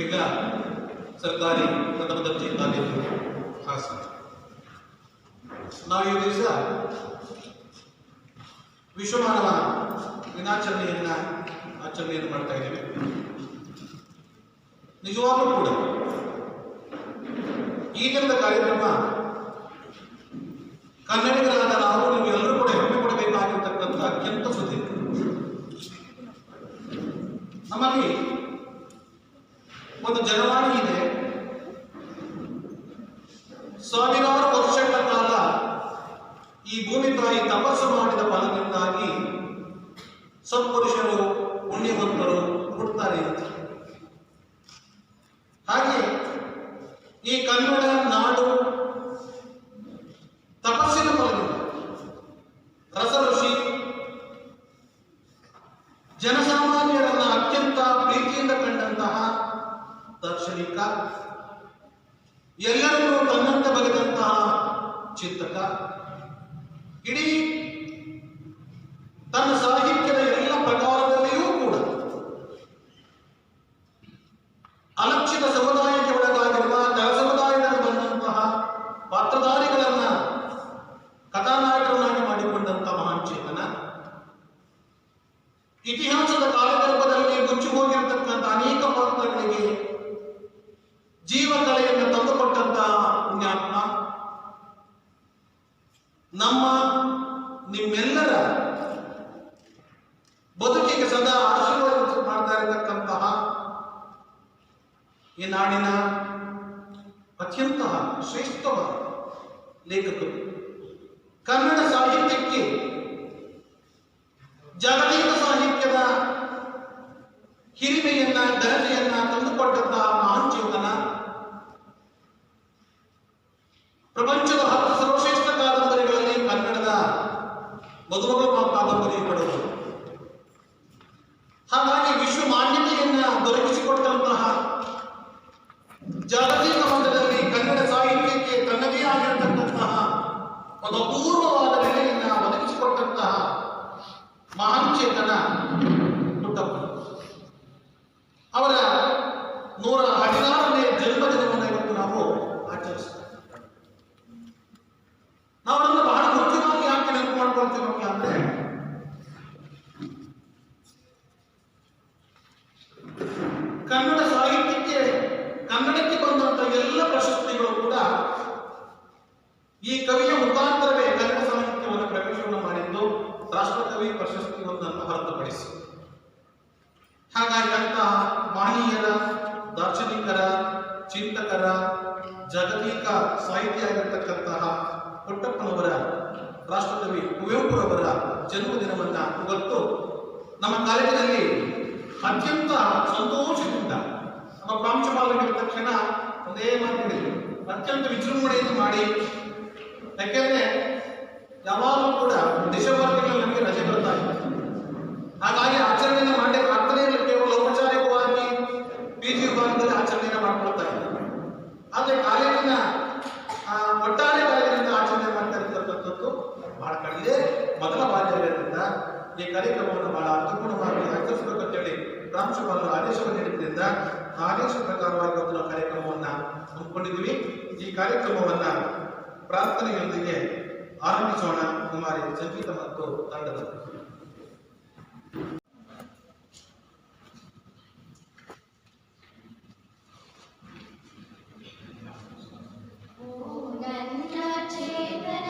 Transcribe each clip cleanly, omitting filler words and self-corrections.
महिला ಸರ್ಕಾರಿ ಪ್ರಥಮ ದರ್ಜೆ ಕಾಲೇಜು ಹಾಸನ. ನಾವು ಈ ದಿವಸ ವಿಶ್ವ ಮಾನವ ಆಚರಣೆಯನ್ನು ಮಾಡ್ತಾ ಇದ್ದೇವೆ. ನಿಜವಾಗ್ಲೂ ಕೂಡ ಈ ದಿನದ ಕಾರ್ಯಕ್ರಮ ಕನ್ನಡಿಗರಾದ ನಾವು ನೀವೆಲ್ಲರೂ ಕೂಡ ಹೆಮ್ಮೆ ಪಡಬೇಕಾಗಿರ್ತಕ್ಕಂಥ ಅತ್ಯಂತ ಸುದ್ದಿ. ನಮ್ಮಲ್ಲಿ ಒಂದು ಜನವಾಣಿ ಇದೆ. ಸಾವಿರಾರು ವರ್ಷಗಳ ಕಾಲ ಈ ಭೂಮಿ ತಾಯಿ ತಪಸ್ಸು ಮಾಡಿದ ಫಲದಿಂದಾಗಿ ಸತ್ಪುರುಷರು ಪುಣ್ಯವಂತರು ಹುಟ್ಟುತ್ತಾರೆ. ಹಾಗೆ ಈ ಕನ್ನಡ ನಾಡು ತಪಸ್ಸಿನ ಫಲದಿಂದ ರಸ ಋಷಿ ಜನಸಾಮಾನ್ಯರನ್ನ ಅತ್ಯಂತ ಪ್ರೀತಿಯಿಂದ ಕಂಡಂತಹ ದಾರ್ಶನಿಕ, ಎಲ್ಲರನ್ನೂ ತನ್ನಂತೆ ಬಗೆದಂತಹ ಚಿಂತಕ, ಇಡೀ ತನ್ನ ಸಾಹಿತ್ಯದ ಎಲ್ಲ ಪ್ರಕಾರದಲ್ಲಿಯೂ ಕೂಡ ಅಲಕ್ಷಿತ ಸಮುದಾಯಕ್ಕೆ ಒಳಗಾಗಿರುವ ನರ ಸಮುದಾಯದಲ್ಲಿ ಬಂದಂತಹ ಪಾತ್ರಧಾರಿಗಳನ್ನ ಕಥಾನಾಯಕರನ್ನಾಗಿ ಮಾಡಿಕೊಂಡಂತಹ ಮಹಾನ್ ಚೇತನ, ಇತಿಹಾಸದ ಕಾಲಗರ್ಭದಲ್ಲಿ ಮುಚ್ಚಿ ಹೋಗಿರತಕ್ಕಂಥ ಅನೇಕ ಪಾತ್ರಗಳಿಗೆ ಜೀವಕಲೆಯನ್ನು ತಂದುಕೊಟ್ಟಂತಹ ಪುಣ್ಯಾತ್ಮ, ನಮ್ಮ ನಿಮ್ಮೆಲ್ಲರ ಬದುಕಿಗೆ ಸದಾ ಆಶೀರ್ವಾದ ಮಾಡ್ತಾ ಇರತಕ್ಕಂತಹ ಈ ನಾಡಿನ ಅತ್ಯಂತ ಶ್ರೇಷ್ಠವಾದ ಲೇಖಕರು, ಕನ್ನಡ ಸಾಹಿತ್ಯಕ್ಕೆ ಜಾಗತಿಕ ಸಾಹಿತ್ಯದ ಹಿರಿಮೆಯನ್ನ ಘನತೆಯನ್ನ ತಂದುಕೊಟ್ಟಂತಹ ಮಹಾನ್ ಚೇತನ, ಪ್ರಪಂಚದ 10 ಸರ್ವಶ್ರೇಷ್ಠ ಕಾದಂಬರಿಗಳಲ್ಲಿ ಕನ್ನಡದ ಮಧುಮಗಳ ಕಾದಂಬರಿ ಪಡೆದರು. ಹಾಗಾಗಿ ವಿಶ್ವ ಮಾನ್ಯತೆಯನ್ನ ದೊರಕಿಸಿಕೊಟ್ಟಂತಹ, ಜಾಗತಿಕ ಮಟ್ಟದಲ್ಲಿ ಕನ್ನಡ ಸಾಹಿತ್ಯಕ್ಕೆ ತನ್ನದೇ ಆಗಿರತಕ್ಕಂತಹ ಒಂದು ಅಪೂರ್ವವಾದ ನೆಲೆಯನ್ನ ಒದಗಿಸಿಕೊಟ್ಟಂತಹ ಮಹಾನ್ ಚೇತನ ಪುಟ್ಟಪ್ಪ ಅವರ 116ನೇ ಜನ್ಮದಿನವನ್ನು ಇವತ್ತು ನಾವು ಆಚರಿಸ್ತೇವೆ. ನಾವು ಅದನ್ನು ಬಹಳ ಮುಖ್ಯವಾಗಿ ಯಾಕೆ ನೆನಪು ಮಾಡ್ಕೊಳ್ತೀವಿ ಅಂದ್ರೆ, ಕನ್ನಡ ಸಾಹಿತ್ಯಕ್ಕೆ ಕನ್ನಡಕ್ಕೆ ಬಂದಂತಹ ಎಲ್ಲ ಪ್ರಶಸ್ತಿಗಳು ಕೂಡ ಈ ಕವಿಯ ಮುಖಾಂತರವೇ ಕನ್ನಡ ಸಾಹಿತ್ಯವನ್ನು ಪ್ರವೇಶವನ್ನು ಮಾಡಿದ್ದು, ರಾಷ್ಟ್ರಕವಿ ಪ್ರಶಸ್ತಿಯೊಂದನ್ನು ಹೊರತುಪಡಿಸಿ. ಹಾಗಾಗಿ ಅಂತಹ ಮಹನೀಯರ, ದಾರ್ಶನಿಕರ, ಚಿಂತಕರ, ಜಾಗತಿಕ ಸಾಹಿತ್ಯ ಆಗಿರತಕ್ಕಂತಹ ಪುಟ್ಟಪ್ಪನವರ, ರಾಷ್ಟ್ರಕವಿ ಕುವೆಂಪುರವರ ಜನ್ಮದಿನವನ್ನ ಇವತ್ತು ನಮ್ಮ ಕಾಲೇಜಿನಲ್ಲಿ ಅತ್ಯಂತ ಸಂತೋಷದಿಂದ ನಮ್ಮ ಪ್ರಾಂಶುಪಾಲರಿಗಿದ ತಕ್ಷಣ ಒಂದೇ ಮಾತಿದೆ, ಅತ್ಯಂತ ವಿಜೃಂಭಣೆಯನ್ನು ಮಾಡಿ. ಯಾಕೆಂದ್ರೆ ಯಾವಾಗಲೂ ಕೂಡ ಡಿಸೆಂಬರ್ನಲ್ಲಿ ನಮಗೆ ರಜೆ ಬರ್ತಾ ಇದೆ. ಹಾಗಾಗಿ ಆಚರಣೆಯನ್ನು ಮಾಡಲಿಕ್ಕೆ ಆಗ್ತಾನೆ ಇಲ್ಲ. ಕೇವಲ ಔಪಚಾರಿಕವಾಗಿ PG ವಿಭಾಗದಲ್ಲಿ ಆಚರಣೆಯನ್ನು ಮಾಡ್ಕೊಳ್ತಾ ಇದ್ದಾರೆ. ಆದರೆ ಕಾಲೇಜಿನ ಒಟ್ಟಾರೆ ಕಾಲೇಜಿನಿಂದ ಆಚರಣೆ ಮಾಡ್ತಾ ಇರ್ತಕ್ಕಂಥದ್ದು ಬಹಳ ಕಡಿಮೆ, ಮೊದಲ ಬಾರಿಯಾಗಿದ್ದರಿಂದ ಈ ಕಾರ್ಯಕ್ರಮವನ್ನು ಬಹಳ ಅರ್ಥಪೂರ್ಣವಾಗಿ ಆಚರಿಸಬೇಕಂತೇಳಿ ಪ್ರಾಂಶುಪಾಲರು ಆದೇಶವನ್ನು ನೀಡಿದ್ರಿಂದ ಆದೇಶ ಪ್ರಕಾರವಾಗಿ ಇವತ್ತು ನಾವು ಕಾರ್ಯಕ್ರಮವನ್ನು ಹಮ್ಮಿಕೊಂಡಿದ್ದೀವಿ. ಈ ಕಾರ್ಯಕ್ರಮವನ್ನ ಪ್ರಾರ್ಥನೆಯೊಂದಿಗೆ ಆರಂಭಿಸೋಣ. ಕುಮಾರಿ ಸಂಗೀತ ಮತ್ತು ತಂಡದ ಚೇತನ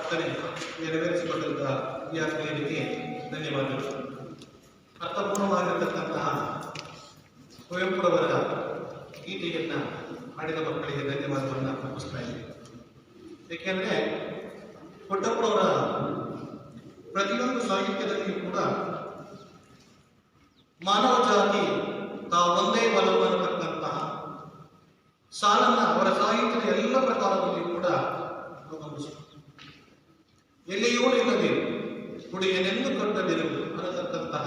ಪ್ರಾರ್ಥನೆ ನೆರವೇರಿಸಿಕೊಂಡಂಥ ಈ ಆತ್ಮೀಯರಿಗೆ ಧನ್ಯವಾದಗಳು. ಅರ್ಥಪೂರ್ಣವಾಗಿರತಕ್ಕಂತಹ ಕುವೆಂಪುರವರ ಗೀತೆಯನ್ನು ಹಾಡಿದ ಮಕ್ಕಳಿಗೆ ಧನ್ಯವಾದವನ್ನು ಅರ್ಪಿಸ್ತಾ ಇದ್ದೀನಿ. ಏಕೆಂದರೆ ಪುಟ್ಟಪ್ಪನವರ ಪ್ರತಿಯೊಂದು ಸಾಹಿತ್ಯದಲ್ಲಿಯೂ ಕೂಡ ಮಾನವ ಜಾತಿ ತಾವೊಂದೇ ಬಲವು ಅನ್ನತಕ್ಕಂತಹ ಸಾಲನ್ನು ಅವರ ಸಾಹಿತ್ಯದ ಎಲ್ಲ ಪ್ರಕಾರದಲ್ಲಿಯೂ ಕೂಡ ಗಮನಿಸುತ್ತಾರೆ. ಎಲ್ಲಿಯೂ ನಿಲ್ಲದಿರು ಗುಡಿಯನೆಂದು ಕಟ್ಟದಿರು ಅನ್ನತಕ್ಕಂತಹ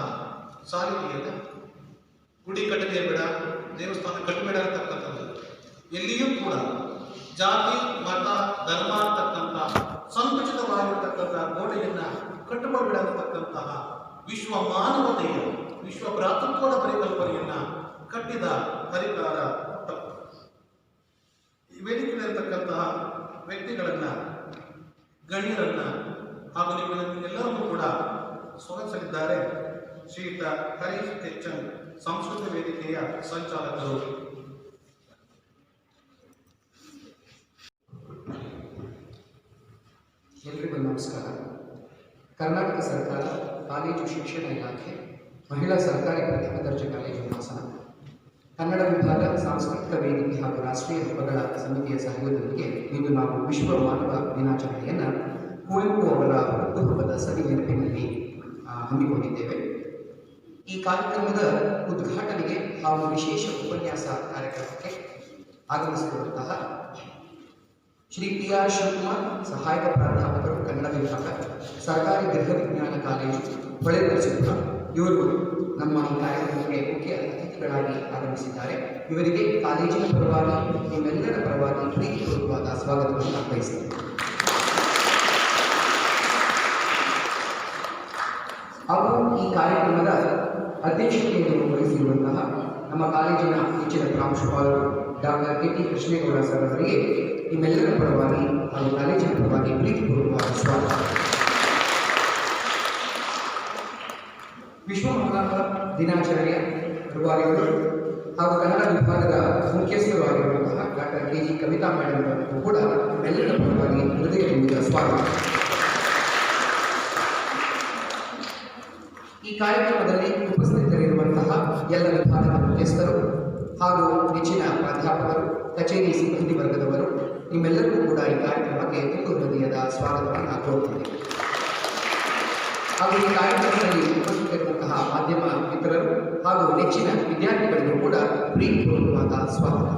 ಸಾಹಿತ್ಯದ ಗುಡಿ ಕಟ್ಟದೇ ಬೇಡ, ದೇವಸ್ಥಾನ ಕಟ್ಟಬೇಡ ಅಂತಕ್ಕಂಥದ್ದು ಎಲ್ಲಿಯೂ ಕೂಡ ಜಾತಿ ಮತ ಧರ್ಮ ಅಂತಕ್ಕಂಥ ಸಂಕುಚಿತವಾಗಿರತಕ್ಕಂಥ ಗೋಡೆಯನ್ನು ಕಟ್ಟಬೇಡ ಅಂತಕ್ಕಂತಹ ವಿಶ್ವ ಮಾನವತೆಯ ವಿಶ್ವ ಭ್ರಾತೃತ್ವದ ಪರಿಕಲ್ಪನೆಯನ್ನ ಕಟ್ಟಿದ ಹರಿಕಾರ ವೇದಿಕೆಯಲ್ಲಿರತಕ್ಕಂತಹ ವ್ಯಕ್ತಿಗಳನ್ನ ಗಣ್ಯರನ್ನ ಹಾಗೂ ನಿಮ್ಮೆಲ್ಲರನ್ನೂ ಕೂಡ ಸ್ವಾಗತಿಸಲಿದ್ದಾರೆ ಶ್ರೀಯುತ ಹರೀಶ್ ಹೆಚ್ಚನ್, ಸಂಸ್ಕೃತ ವೇದಿಕೆಯ ಸಂಚಾಲಕರು. ಎಲ್ರಿಗೂ ನಮಸ್ಕಾರ. ಕರ್ನಾಟಕ ಸರ್ಕಾರ ಕಾಲೇಜು ಶಿಕ್ಷಣ ಇಲಾಖೆ ಮಹಿಳಾ ಸರ್ಕಾರಿ ಪ್ರಥಮ ದರ್ಜೆ ಕಾಲೇಜು ಹಾಸನ ಕನ್ನಡ ವಿಭಾಗ ಸಾಂಸ್ಕೃತಿಕ ವೇದಿಕೆ ಹಾಗೂ ರಾಷ್ಟ್ರೀಯ ಹಬ್ಬಗಳ ಸಮಿತಿಯ ಸಹಯೋಗದೊಂದಿಗೆ ಇಂದು ನಾವು ವಿಶ್ವ ಮಾನವ ದಿನಾಚರಣೆಯನ್ನು ಕುವೆಂಪು ಅವರ ಹುಟ್ಟುಹಬ್ಬದ ಸವಿ ನೆನಪಿನಲ್ಲಿ ಹಮ್ಮಿಕೊಂಡಿದ್ದೇವೆ. ಈ ಕಾರ್ಯಕ್ರಮದ ಉದ್ಘಾಟನೆಗೆ ಹಾಗೂ ವಿಶೇಷ ಉಪನ್ಯಾಸ ಕಾರ್ಯಕ್ರಮಕ್ಕೆ ಆಗಮಿಸಿರುವಂತಹ ಶ್ರೀ ಪಿ ಆರ್ ಶಿವಕುಮಾರ್, ಸಹಾಯಕ ಪ್ರಾಧ್ಯಾಪಕರು, ಕನ್ನಡ ವಿಭಾಗ, ಸರ್ಕಾರಿ ಗೃಹ ವಿಜ್ಞಾನ ಕಾಲೇಜು, ಹೊಳೆನರಸೀಪುರ, ಇವರು ನಮ್ಮ ಈ ಕಾರ್ಯಕ್ರಮಕ್ಕೆ ಮುಖ್ಯ ಅತಿಥಿಗಳಾಗಿ ಆಗಮಿಸಿದ್ದಾರೆ. ಇವರಿಗೆ ಕಾಲೇಜಿನ ಪರವಾಗಿ ನಿಮ್ಮೆಲ್ಲರ ಪರವಾಗಿ ಪ್ರೀತಿಪೂರ್ವಕವಾದ ಸ್ವಾಗತವನ್ನು ಅರ್ಪಿಸುತ್ತೇವೆ. ಹಾಗೂ ಈ ಕಾರ್ಯಕ್ರಮದ ಅಧ್ಯಕ್ಷತೆಯನ್ನು ವಹಿಸಿರುವಂತಹ ನಮ್ಮ ಕಾಲೇಜಿನ ಹೆಚ್ಚಿನ ಪ್ರಾಂಶುಪಾಲರು ಡಾಕ್ಟರ್ ಕೆ.ಟಿ. ಕೃಷ್ಣೇಗೌಡ ಸರ್ ಅವರಿಗೆ ನಿಮ್ಮೆಲ್ಲರ ಪರವಾಗಿ ಹಾಗೂ ಕಾಲೇಜಿನ ಪರವಾಗಿ ಪ್ರೀತಿಪೂರ್ವಕವಾದ ಸ್ವಾಗತ. ವಿಶ್ವ ಮಾನವ ದಿನಾಚರಣೆಯ ರೂವಾರಿಗಳು ಹಾಗೂ ಕನ್ನಡ ವಿಭಾಗದ ಮುಖ್ಯಸ್ಥರು ಆಗಿರುವಂತಹ ಡಾಕ್ಟರ್ ಕೆ.ಜಿ. ಕವಿತಾ ಮೇಡಮ್ ಅವರಿಗೂ ಕೂಡ ಎಲ್ಲರ ಪರವಾಗಿ ಹೃದಯ ತುಂಬಿದ ಸ್ವಾಗತ. ಈ ಕಾರ್ಯಕ್ರಮದಲ್ಲಿ ಉಪಸ್ಥಿತರಿರುವಂತಹ ಎಲ್ಲ ವಿಭಾಗದ ಮುಖ್ಯಸ್ಥರು ಹಾಗೂ ನೆಚ್ಚಿನ ಪ್ರಾಧ್ಯಾಪಕರು, ಕಚೇರಿ ಸಿಬ್ಬಂದಿ ವರ್ಗದವರು, ನಿಮ್ಮೆಲ್ಲರಿಗೂ ಕೂಡ ಈ ಕಾರ್ಯಕ್ರಮಕ್ಕೆ ತುಂಬು ಹೃದಯದ ಸ್ವಾಗತವನ್ನು ಕೋರುತ್ತೇವೆ. ಹಾಗೂ ಈ ಕಾರ್ಯಕ್ರಮದಲ್ಲಿ ಉಪಸ್ಥಿತರಿರುವಂತಹ ಮಾಧ್ಯಮ ಮಿತ್ರರು ಹಾಗೂ ನೆಚ್ಚಿನ ವಿದ್ಯಾರ್ಥಿಗಳಿಗೂ ಕೂಡ ಪ್ರೀತಿಪೂರ್ವಕವಾದ ಸ್ವಾಗತ.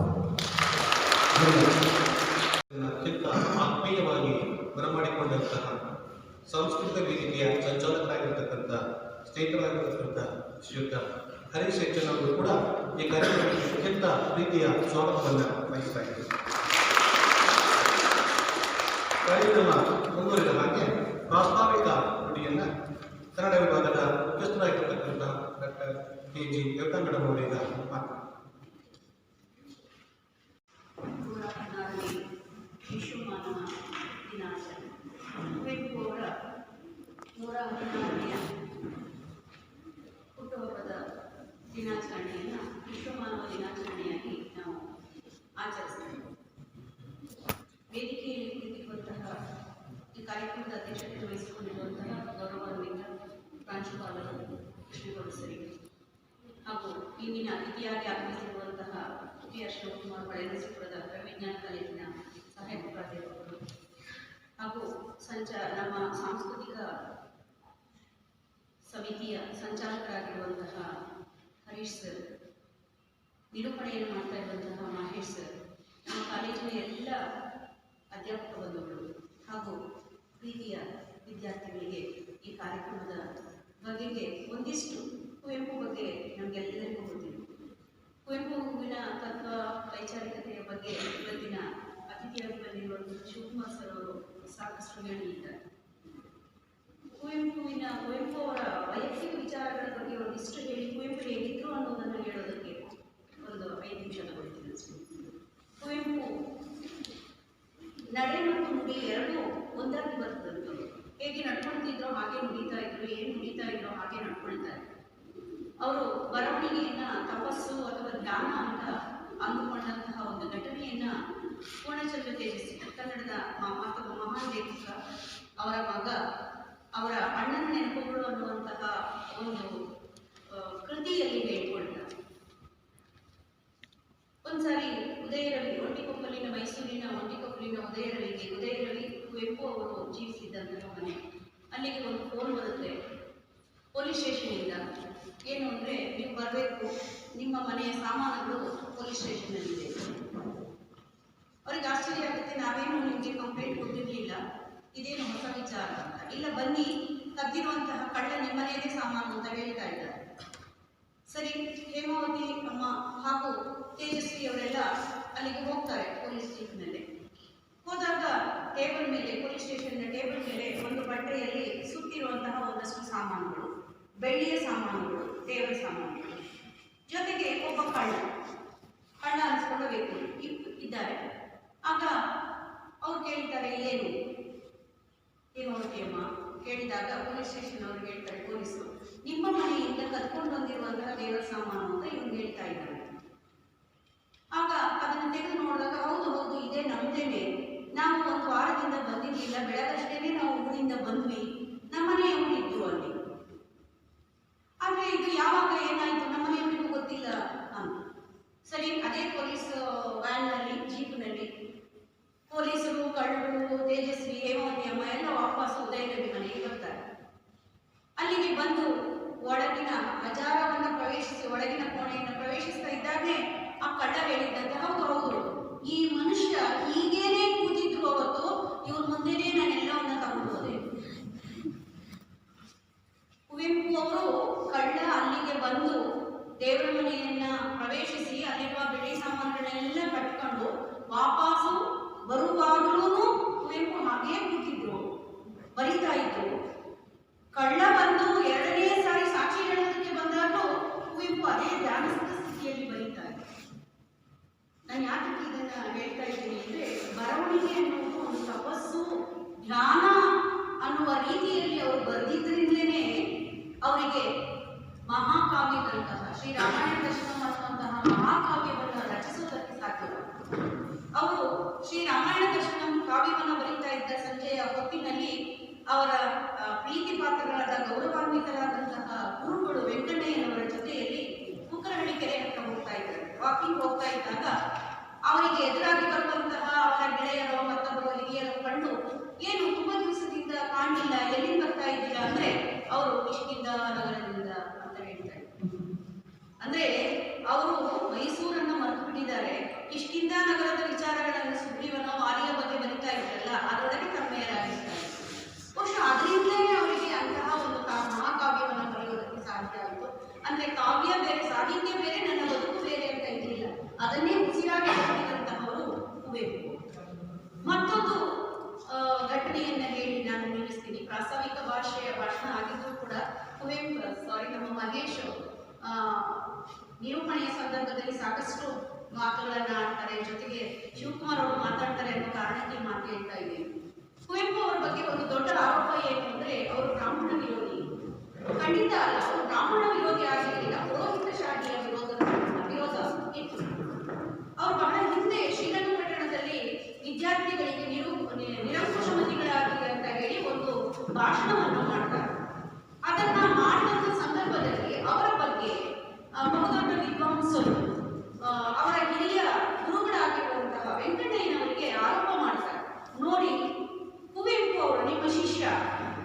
ಅತ್ಯಂತ ಆತ್ಮೀಯವಾಗಿ ಬರಮಾಡಿಕೊಂಡಂತಹ ಸಂಸ್ಕೃತ ವೇದಿಕೆಯ ಸಂಚಾಲಕರಾಗಿರ್ತಕ್ಕಂಥ ಸ್ನೇಹಿತರಾಗಿರ್ತಕ್ಕಂಥ ಶ್ರೀಯುತ ಹರೀಶ್ ಹೆಚ್ಚನ್ ಅವರು ಕೂಡ ಈ ಕಾರ್ಯಕ್ರಮಕ್ಕೆ ಅತ್ಯಂತ ಪ್ರೀತಿಯ ಸ್ವಾಗತವನ್ನು ವಹಿಸ್ತಾ ಇದ್ದಾರೆ. ಕಾರ್ಯಕ್ರಮ ಮುಂದುವರಿದ ಹಾಗೆ ಪ್ರಾಸ್ತಾವಿಕ ನುಡಿಯನ್ನು ಕನ್ನಡ ವಿಭಾಗದ ಮುಖ್ಯಸ್ಥರಾಗಿರ್ತಕ್ಕಂಥ ಡಾಕ್ಟರ್ ಕೆ.ಜಿ. ಕವಿತಾ ಮೇಡಮ್ ಅವರಿಂದ ವಿಶ್ವ ಮಾನವ ದಿನಾಚರಣೆ ಕುವೆಂಪು ಅವರ 116ನೇ ಹುಟ್ಟುಹಬ್ಬದ ದಿನಾಚರಣೆಯನ್ನು ವಿಶ್ವ ಮಾನವ ದಿನಾಚರಣೆಯಾಗಿ ನಾವು ಆಚರಿಸ್ತೇವೆ. ವೇದಿಕೆಯಲ್ಲಿ ಕುಳಿತಿರುವಂತಹ ಈ ಕಾರ್ಯಕ್ರಮದ ಅಧ್ಯಕ್ಷತೆ ವಹಿಸಿಕೊಂಡಿರುವಂತಹ ಗೌರವಾನ್ವಿತ ಪ್ರಾಂಶುಪಾಲರು ಕೃಷ್ಣೇಗೌಡ ಸರಿಗೆ ಹಾಗೂ ಇಂದಿನ ಅತಿಥಿಯಾಗಿ ಆಗಮಿಸಿರುವಂತಹ ಪಿ ಆರ್ ಶಿವಕುಮಾರ್, ಹೊಳೆನರಸೀಪುರದ ವಿಜ್ಞಾನ ಕಾಲೇಜಿನ ಸಹಾಯಕ ಪ್ರಾಧ್ಯಾಪಕರು ಹಾಗೂ ನಮ್ಮ ಸಾಂಸ್ಕೃತಿಕ ಸಮಿತಿಯ ಸಂಚಾಲಕರಾಗಿರುವಂತಹ ಹರೀಶ್ ಸರ್, ನಿರೂಪಣೆಯನ್ನು ಮಾಡ್ತಾ ಇರುವಂತಹ ಮಹೇಶ್ ಸರ್, ನಮ್ಮ ಕಾಲೇಜಿನ ಎಲ್ಲ ಅಧ್ಯಾಪಕ ಬಂಧುಗಳು ಹಾಗೂ ಪ್ರೀತಿಯ ವಿದ್ಯಾರ್ಥಿಗಳಿಗೆ ಈ ಕಾರ್ಯಕ್ರಮದ ಬಗೆಗೆ ಒಂದಿಷ್ಟು ಕುವೆಂಪು ಬಗ್ಗೆ ನಮಗೆಲ್ಲರಿಗೂ ಗೊತ್ತಿದೆ. ಕುವೆಂಪುವಿನ ತತ್ವ ವೈಚಾರಿಕತೆಯ ಬಗ್ಗೆ ಇವತ್ತಿನ ಅತಿಥಿಯಾಗಿ ಬಂದಿರುವಂತಹ ಶಿವಕುಮಾರ್ ಸರ್ ಅವರು ಸಾಕಷ್ಟು ಹೇಳಿದ್ದಾರೆ. ಕುವೆಂಪು ಅವರ ವೈಯಕ್ತಿಕ ವಿಚಾರಗಳ ಬಗ್ಗೆ ಒಂದಿಷ್ಟು ಹೇಳಿ ಕುವೆಂಪು ಹೇಗಿದ್ರು ಅನ್ನೋದನ್ನು ಹೇಳೋದಕ್ಕೆ ಒಂದು 5 ನಿಮಿಷ ತಗೊಳ್ತೀನಿ. ಕುವೆಂಪು ನಡೆ ಮತ್ತು ನುಡಿ ಎರಡೂ ಒಂದಾಗಿ ಬರ್ತದಂತು. ಹೇಗೆ ನಡ್ಕೊಳ್ತಿದ್ರೋ ಹಾಗೆ ನುಡಿತಾ ಇದ್ರು, ಏನು ನುಡಿತಾ ಇದ್ರೋ ಹಾಗೆ ನಡ್ಕೊಳ್ತಾರೆ. ಅವರು ಬರವಣಿಗೆಯನ್ನ ತಪಸ್ಸು ಅಥವಾ ಧ್ಯಾನ ಅಂತ ಅಂದುಕೊಂಡಂತಹ ಒಂದು ಘಟನೆಯನ್ನ ಪೂರ್ಣಚಂದ್ರ ತೇಜಸ್ವಿ, ಕನ್ನಡದ ಮಹಾನ್ ಲೇಖಕ, ಅವರ ಮಗ ಅವರ ಅಣ್ಣನ ನೆನಪುಗಳು ಅನ್ನುವಂತಹ ಒಂದು ಕೃತಿಯಲ್ಲಿ ಹೇಳ್ಕೊಳ್ತಾರೆ. ಒಂದ್ಸಾರಿ ಉದಯರವಿ, ಒಂಟಿಕೊಪ್ಪಲಿನ ಮೈಸೂರಿನ ಒಂಟಿಕೊಪ್ಪಲಿನ ಉದಯರವಿ ಕುವೆಂಪು ಅವರು ಜೀವಿಸಿದ್ದಂತಹ ಮನೆ. ಅಲ್ಲಿಗೆ ಒಂದು ಫೋನ್ ಬರುತ್ತೆ ಪೊಲೀಸ್ ಸ್ಟೇಷನಿಂದ. ಏನು ಅಂದರೆ, ನೀವು ಬರಬೇಕು, ನಿಮ್ಮ ಮನೆಯ ಸಾಮಾನುಗಳು ಪೊಲೀಸ್ ಸ್ಟೇಷನಲ್ಲಿದೆ. ಅವ್ರಿಗೆ ಆಶ್ಚರ್ಯ ಆಗುತ್ತೆ, ನಾವೇನು ನಿಮಗೆ ಕಂಪ್ಲೇಂಟ್ ಕೊಟ್ಟಿರಲಿಲ್ಲ, ಇದೇನು ಹೊಸ ವಿಚಾರ ಅಂತ. ಇಲ್ಲ ಬನ್ನಿ, ಕದ್ದಿರುವಂತಹ ಕಳ್ಳ ನಿಮ್ಮನೆಯದೇ ಸಾಮಾನು ಅಂತ ಹೇಳ್ತಾ ಇದ್ದಾರೆ. ಸರಿ, ಹೇಮಾವತಿ ಅಮ್ಮ ಹಾಗೂ ತೇಜಸ್ವಿ ಅವರೆಲ್ಲ ಅಲ್ಲಿಗೆ ಹೋಗ್ತಾರೆ ಪೊಲೀಸ್ ಸ್ಟೇಷನಲ್ಲಿ. ಹೋದಾಗ ಟೇಬಲ್ ಮೇಲೆ, ಪೊಲೀಸ್ ಸ್ಟೇಷನ್ನ ಟೇಬಲ್ ಮೇಲೆ ಒಂದು ಬಟ್ಟೆಯಲ್ಲಿ ಸುತ್ತಿರುವಂತಹ ಒಂದಷ್ಟು ಸಾಮಾನುಗಳು, ಬೆಳ್ಳಿಯ ಸಾಮಾನುಗಳು, ದೇವರ ಸಾಮಾನುಗಳು, ಜೊತೆಗೆ ಒಬ್ಬ ಕಳ್ಳ ಅನಿಸ್ಕೊಂಡ ವ್ಯಕ್ತಿ ಇದ್ದಾರೆ. ಆಗ ಅವ್ರು ಕೇಳ್ತಾರೆ, ಏನು ಹೇಮಾವತಿಯಮ್ಮ ಕೇಳಿದಾಗ ಪೊಲೀಸ್ ಸ್ಟೇಷನ್ ಅವ್ರು ಹೇಳ್ತಾರೆ, ಪೊಲೀಸರು, ನಿಮ್ಮ ಮನೆಯಿಂದ ಕದ್ಕೊಂಡು ಬಂದಿರುವಂತಹ ದೇವರ ಸಾಮಾನು ಅಂತ ಇವ್ರು ಹೇಳ್ತಾ ಇದ್ದಾರೆ. ಆಗ ಅದನ್ನು ತೆಗೆದು ನೋಡಿದಾಗ, ಹೌದು ಹೌದು, ಇದೇ ನಮ್ದೇನೆ, ನಾವು ಒಂದು ವಾರದಿಂದ ಬಂದಿರಲಿಲ್ಲ, ಬೆಳಗಷ್ಟೇನೆ ನಾವು ಊರಿಂದ ಬಂದ್ವಿ, ನಮ್ಮನೆಯವರು ಇದ್ರು ಅಲ್ಲಿ. ಆದರೆ ಇದು ಯಾವಾಗ ಏನಾಯಿತು ನಮ್ಮನೆಯವರಿಗೂ ಗೊತ್ತಿಲ್ಲ ಅಂತ. ಸರಿ, ಅದೇ ಪೊಲೀಸ್ ವ್ಯಾನ್ನಲ್ಲಿ, ಜೀಪ್ನಲ್ಲಿ ಪೊಲೀಸರು, ಕಳ್ಳರು, ತೇಜಸ್ವಿ, ಹೇಮಾವತಿ ಅಮ್ಮ ಎಲ್ಲ ವಾಪಸ್ ಉದಯರವಿ ಮನೆಗೆ ಬರ್ತಾರೆ. ಅಲ್ಲಿಗೆ ಬಂದು ಒಳಗಿನ ಹಜಾರವನ್ನು ಪ್ರವೇಶಿಸಿ ಒಳಗಿನ ಕೋಣೆಯನ್ನು ಪ್ರವೇಶಿಸ್ತಾ ಇದ್ದಾಗಲೇ ಆ ಕಳ್ಳ ಹೇಳಿದ್ದಂತೆ, ಹೌದು ಹೌದು, ಈ ಮನುಷ್ಯ ಹೀಗೇನೆ ಕೂತಿದ್ರು ಅವತ್ತು, ಇವ್ರ ಮುಂದೆನೇ ನಾನೆಲ್ಲವನ್ನ ತಗೊಂಡು ಹೋದೆ. ಕುವೆಂಪು ಅವರು ಕಳ್ಳ ಅಲ್ಲಿಗೆ ಬಂದು ದೇವರ ಮನೆಯನ್ನ ಪ್ರವೇಶಿಸಿ ಅಲ್ಲಿರುವ ಬೆಳ್ಳಿ ಸಾಮಾನುಗಳನ್ನೆಲ್ಲ ಕಟ್ಕೊಂಡು ವಾಪಸ್ಸು ಬರುವಾಗಲೂ ಕುವೆಂಪು ಹಾಗೇ ಕೂತಿದ್ರು, ಬರಿತಾ ಇದ್ರು. ಕಳ್ಳ ಬಂದು ಎರಡನೇ ಸಾರಿ ಸಾಕ್ಷಿ ಹೇಳೋದಕ್ಕೆ ಬಂದಾಗಲೂ ಕುವೆಂಪು ಅದೇ ಧ್ಯಾನಸ್ಥ ಸ್ಥಿತಿಯಲ್ಲಿ ಬರೀತಾ ಇದ್ರು. ನಾನು ಯಾಕೆ ಇದನ್ನ ಹೇಳ್ತಾ ಇದ್ದೀನಿ ಅಂದ್ರೆ, ಬರವಣಿಗೆ ಅನ್ನೋದು ಒಂದು ತಪಸ್ಸು, ಧ್ಯಾನ ಅನ್ನುವ ರೀತಿಯಲ್ಲಿ ಅವರು ಬರೆದಿದ್ದರಿಂದಲೇ ಅವರಿಗೆ ಮಹಾಕಾವ್ಯದಂತಹ ಶ್ರೀರಾಮಾಯಣ ದರ್ಶನಂ ಅನ್ನುವಂತಹ ಮಹಾಕಾವ್ಯವನ್ನು ರಚಿಸುವುದಕ್ಕೆ ಸಾಧ್ಯ. ಅವರು ಶ್ರೀರಾಮಾಯಣ ದರ್ಶನಂ ಕಾವ್ಯವನ್ನು ಬರೀತಾ ಇದ್ದ ಸಂಜೆಯ ಹೊತ್ತಿನಲ್ಲಿ ಅವರ ಪ್ರೀತಿ ಪಾತ್ರಗಳಾದ ಗೌರವಾನ್ವಿತರಾದಂತಹ ಗುರುಗಳು ವೆಂಕಣ್ಣಯ್ಯನವರ ಜೊತೆಯಲ್ಲಿ ಕುಕ್ಕರಹಳ್ಳಿ ಕೆರೆ ಹತ್ರ ಹೋಗ್ತಾ ಇದ್ದಾರೆ. ವಾಕಿಂಗ್ ಹೋಗ್ತಾ ಇದ್ದಾಗ ಅವರಿಗೆ ಎದುರಾಗಿ ಬರುವಂತಹ ಅವರ ಗೆಳೆಯರು ಮತ್ತೊಬ್ಬರು ಹಿರಿಯರು ಕಂಡು, ಏನು ತುಂಬಾ ದಿವಸದಿಂದ ಕಾಣಲಿಲ್ಲ, ಎಲ್ಲಿ ಬರ್ತಾ ಇದ್ದೀರಾ ಅಂದ್ರೆ, ಅವರು ಕಿಷ್ಕಿಂಧ ನಗರದಿಂದ ಅಂತ ಹೇಳ್ತಾರೆ. ಅಂದ್ರೆ ಅವರು ಮೈಸೂರನ್ನ ಮರೆತು ಬಿಟ್ಟಿದ್ದಾರೆ. ಕಿಷ್ಕಿಂಧ ನಗರದ ವಿಚಾರಗಳನ್ನು ಸುಗ್ರೀವನೋ ವಾಲಿಯ ಬಗ್ಗೆ ಬರಿತಾ ಇದ್ರಲ್ಲ, ಅದರೊಳಗೆ ತನ್ಮಯರಾಗಿರ್ತಾರೆ. ಬಹುಶಃ ಅದರಿಂದಲೇ ಅವರಿಗೆ ಅಂತಹ ಒಂದು ಮಹಾಕಾವ್ಯವನ್ನು ಬರೆಯುವುದಕ್ಕೆ ಸಾಧ್ಯ ಆಯಿತು. ಅಂದ್ರೆ ಕಾವ್ಯ ಬೇರೆ, ಸಾಹಿತ್ಯ ಬೇರೆ, ನನ್ನ ಬದುಕು ಬೇರೆ ಅಂತ ಇರಲಿಲ್ಲ, ಅದನ್ನೇ ಉಸಿರಾಗಿ ಬರೆದಿದ್ದಂತಹವರು ಕುವೆಂಪು. ಮತ್ತೊಂದು ಘಟನೆಯನ್ನ ಹೇಳಿ ನಾನು ನಿಲ್ಲಿಸ್ತೀನಿ. ಪ್ರಾಸ್ತಾವಿಕ ಭಾಷೆಯ ಭಾಷಣ ಆಗಿದ್ದು ಕೂಡ ನಮ್ಮ ಮಹೇಶ್ ನಿರೂಪಣೆಯ ಸಂದರ್ಭದಲ್ಲಿ ಸಾಕಷ್ಟು ಮಾತುಗಳನ್ನ ಆಡ್ತಾರೆ, ಜೊತೆಗೆ ಶಿವಕುಮಾರ್ ಅವರು ಮಾತಾಡ್ತಾರೆ ಅನ್ನೋ ಕಾರಣಕ್ಕೆ ಮಾತು ಹೇಳ್ತಾ ಇದ್ದೀನಿ. ಕುವೆಂಪು ಅವರ ಬಗ್ಗೆ ಒಂದು ದೊಡ್ಡ ಆರೋಪ ಏನು ಅಂದ್ರೆ, ಅವರು ಬ್ರಾಹ್ಮಣ ವಿರೋಧಿ. ಖಂಡಿತ ಅಲ್ಲ, ಅವರು ಬ್ರಾಹ್ಮಣ ವಿರೋಧಿ ಆಗಿರಲಿಲ್ಲ, ಪುರೋಹಿತಶಾಹಿಯ ವಿರೋಧ ಇತ್ತು. ಅವರು ಬಹಳ ಹಿಂದೆ ಶ್ರೀರಂಗಪಟ್ಟಣದಲ್ಲಿ ವಿದ್ಯಾರ್ಥಿಗಳಿಗೆ ನಿರಂಕುಶಮತಿಗಳಾಗಿ ಅಂತ ಹೇಳಿ ಒಂದು ಭಾಷಣವನ್ನು ಮಾಡ್ತಾರೆ. ಅದನ್ನ ಮಾಡಿದ ಸಂದರ್ಭದಲ್ಲಿ ಅವರ ಬಗ್ಗೆ ಬಹುದೊಡ್ಡ ವಿದ್ವಾಂಸರು, ಅವರ ಹಿರಿಯ ಗುರುಗಳಾಗಿರುವಂತಹ ವೆಂಕಣ್ಣಯ್ಯನವರಿಗೆ ಆರೋಪ ಮಾಡ್ತಾರೆ. ನೋಡಿ, ಕುವೆಂಪು ಅವರು ನಿಮ್ಮ ಶಿಷ್ಯ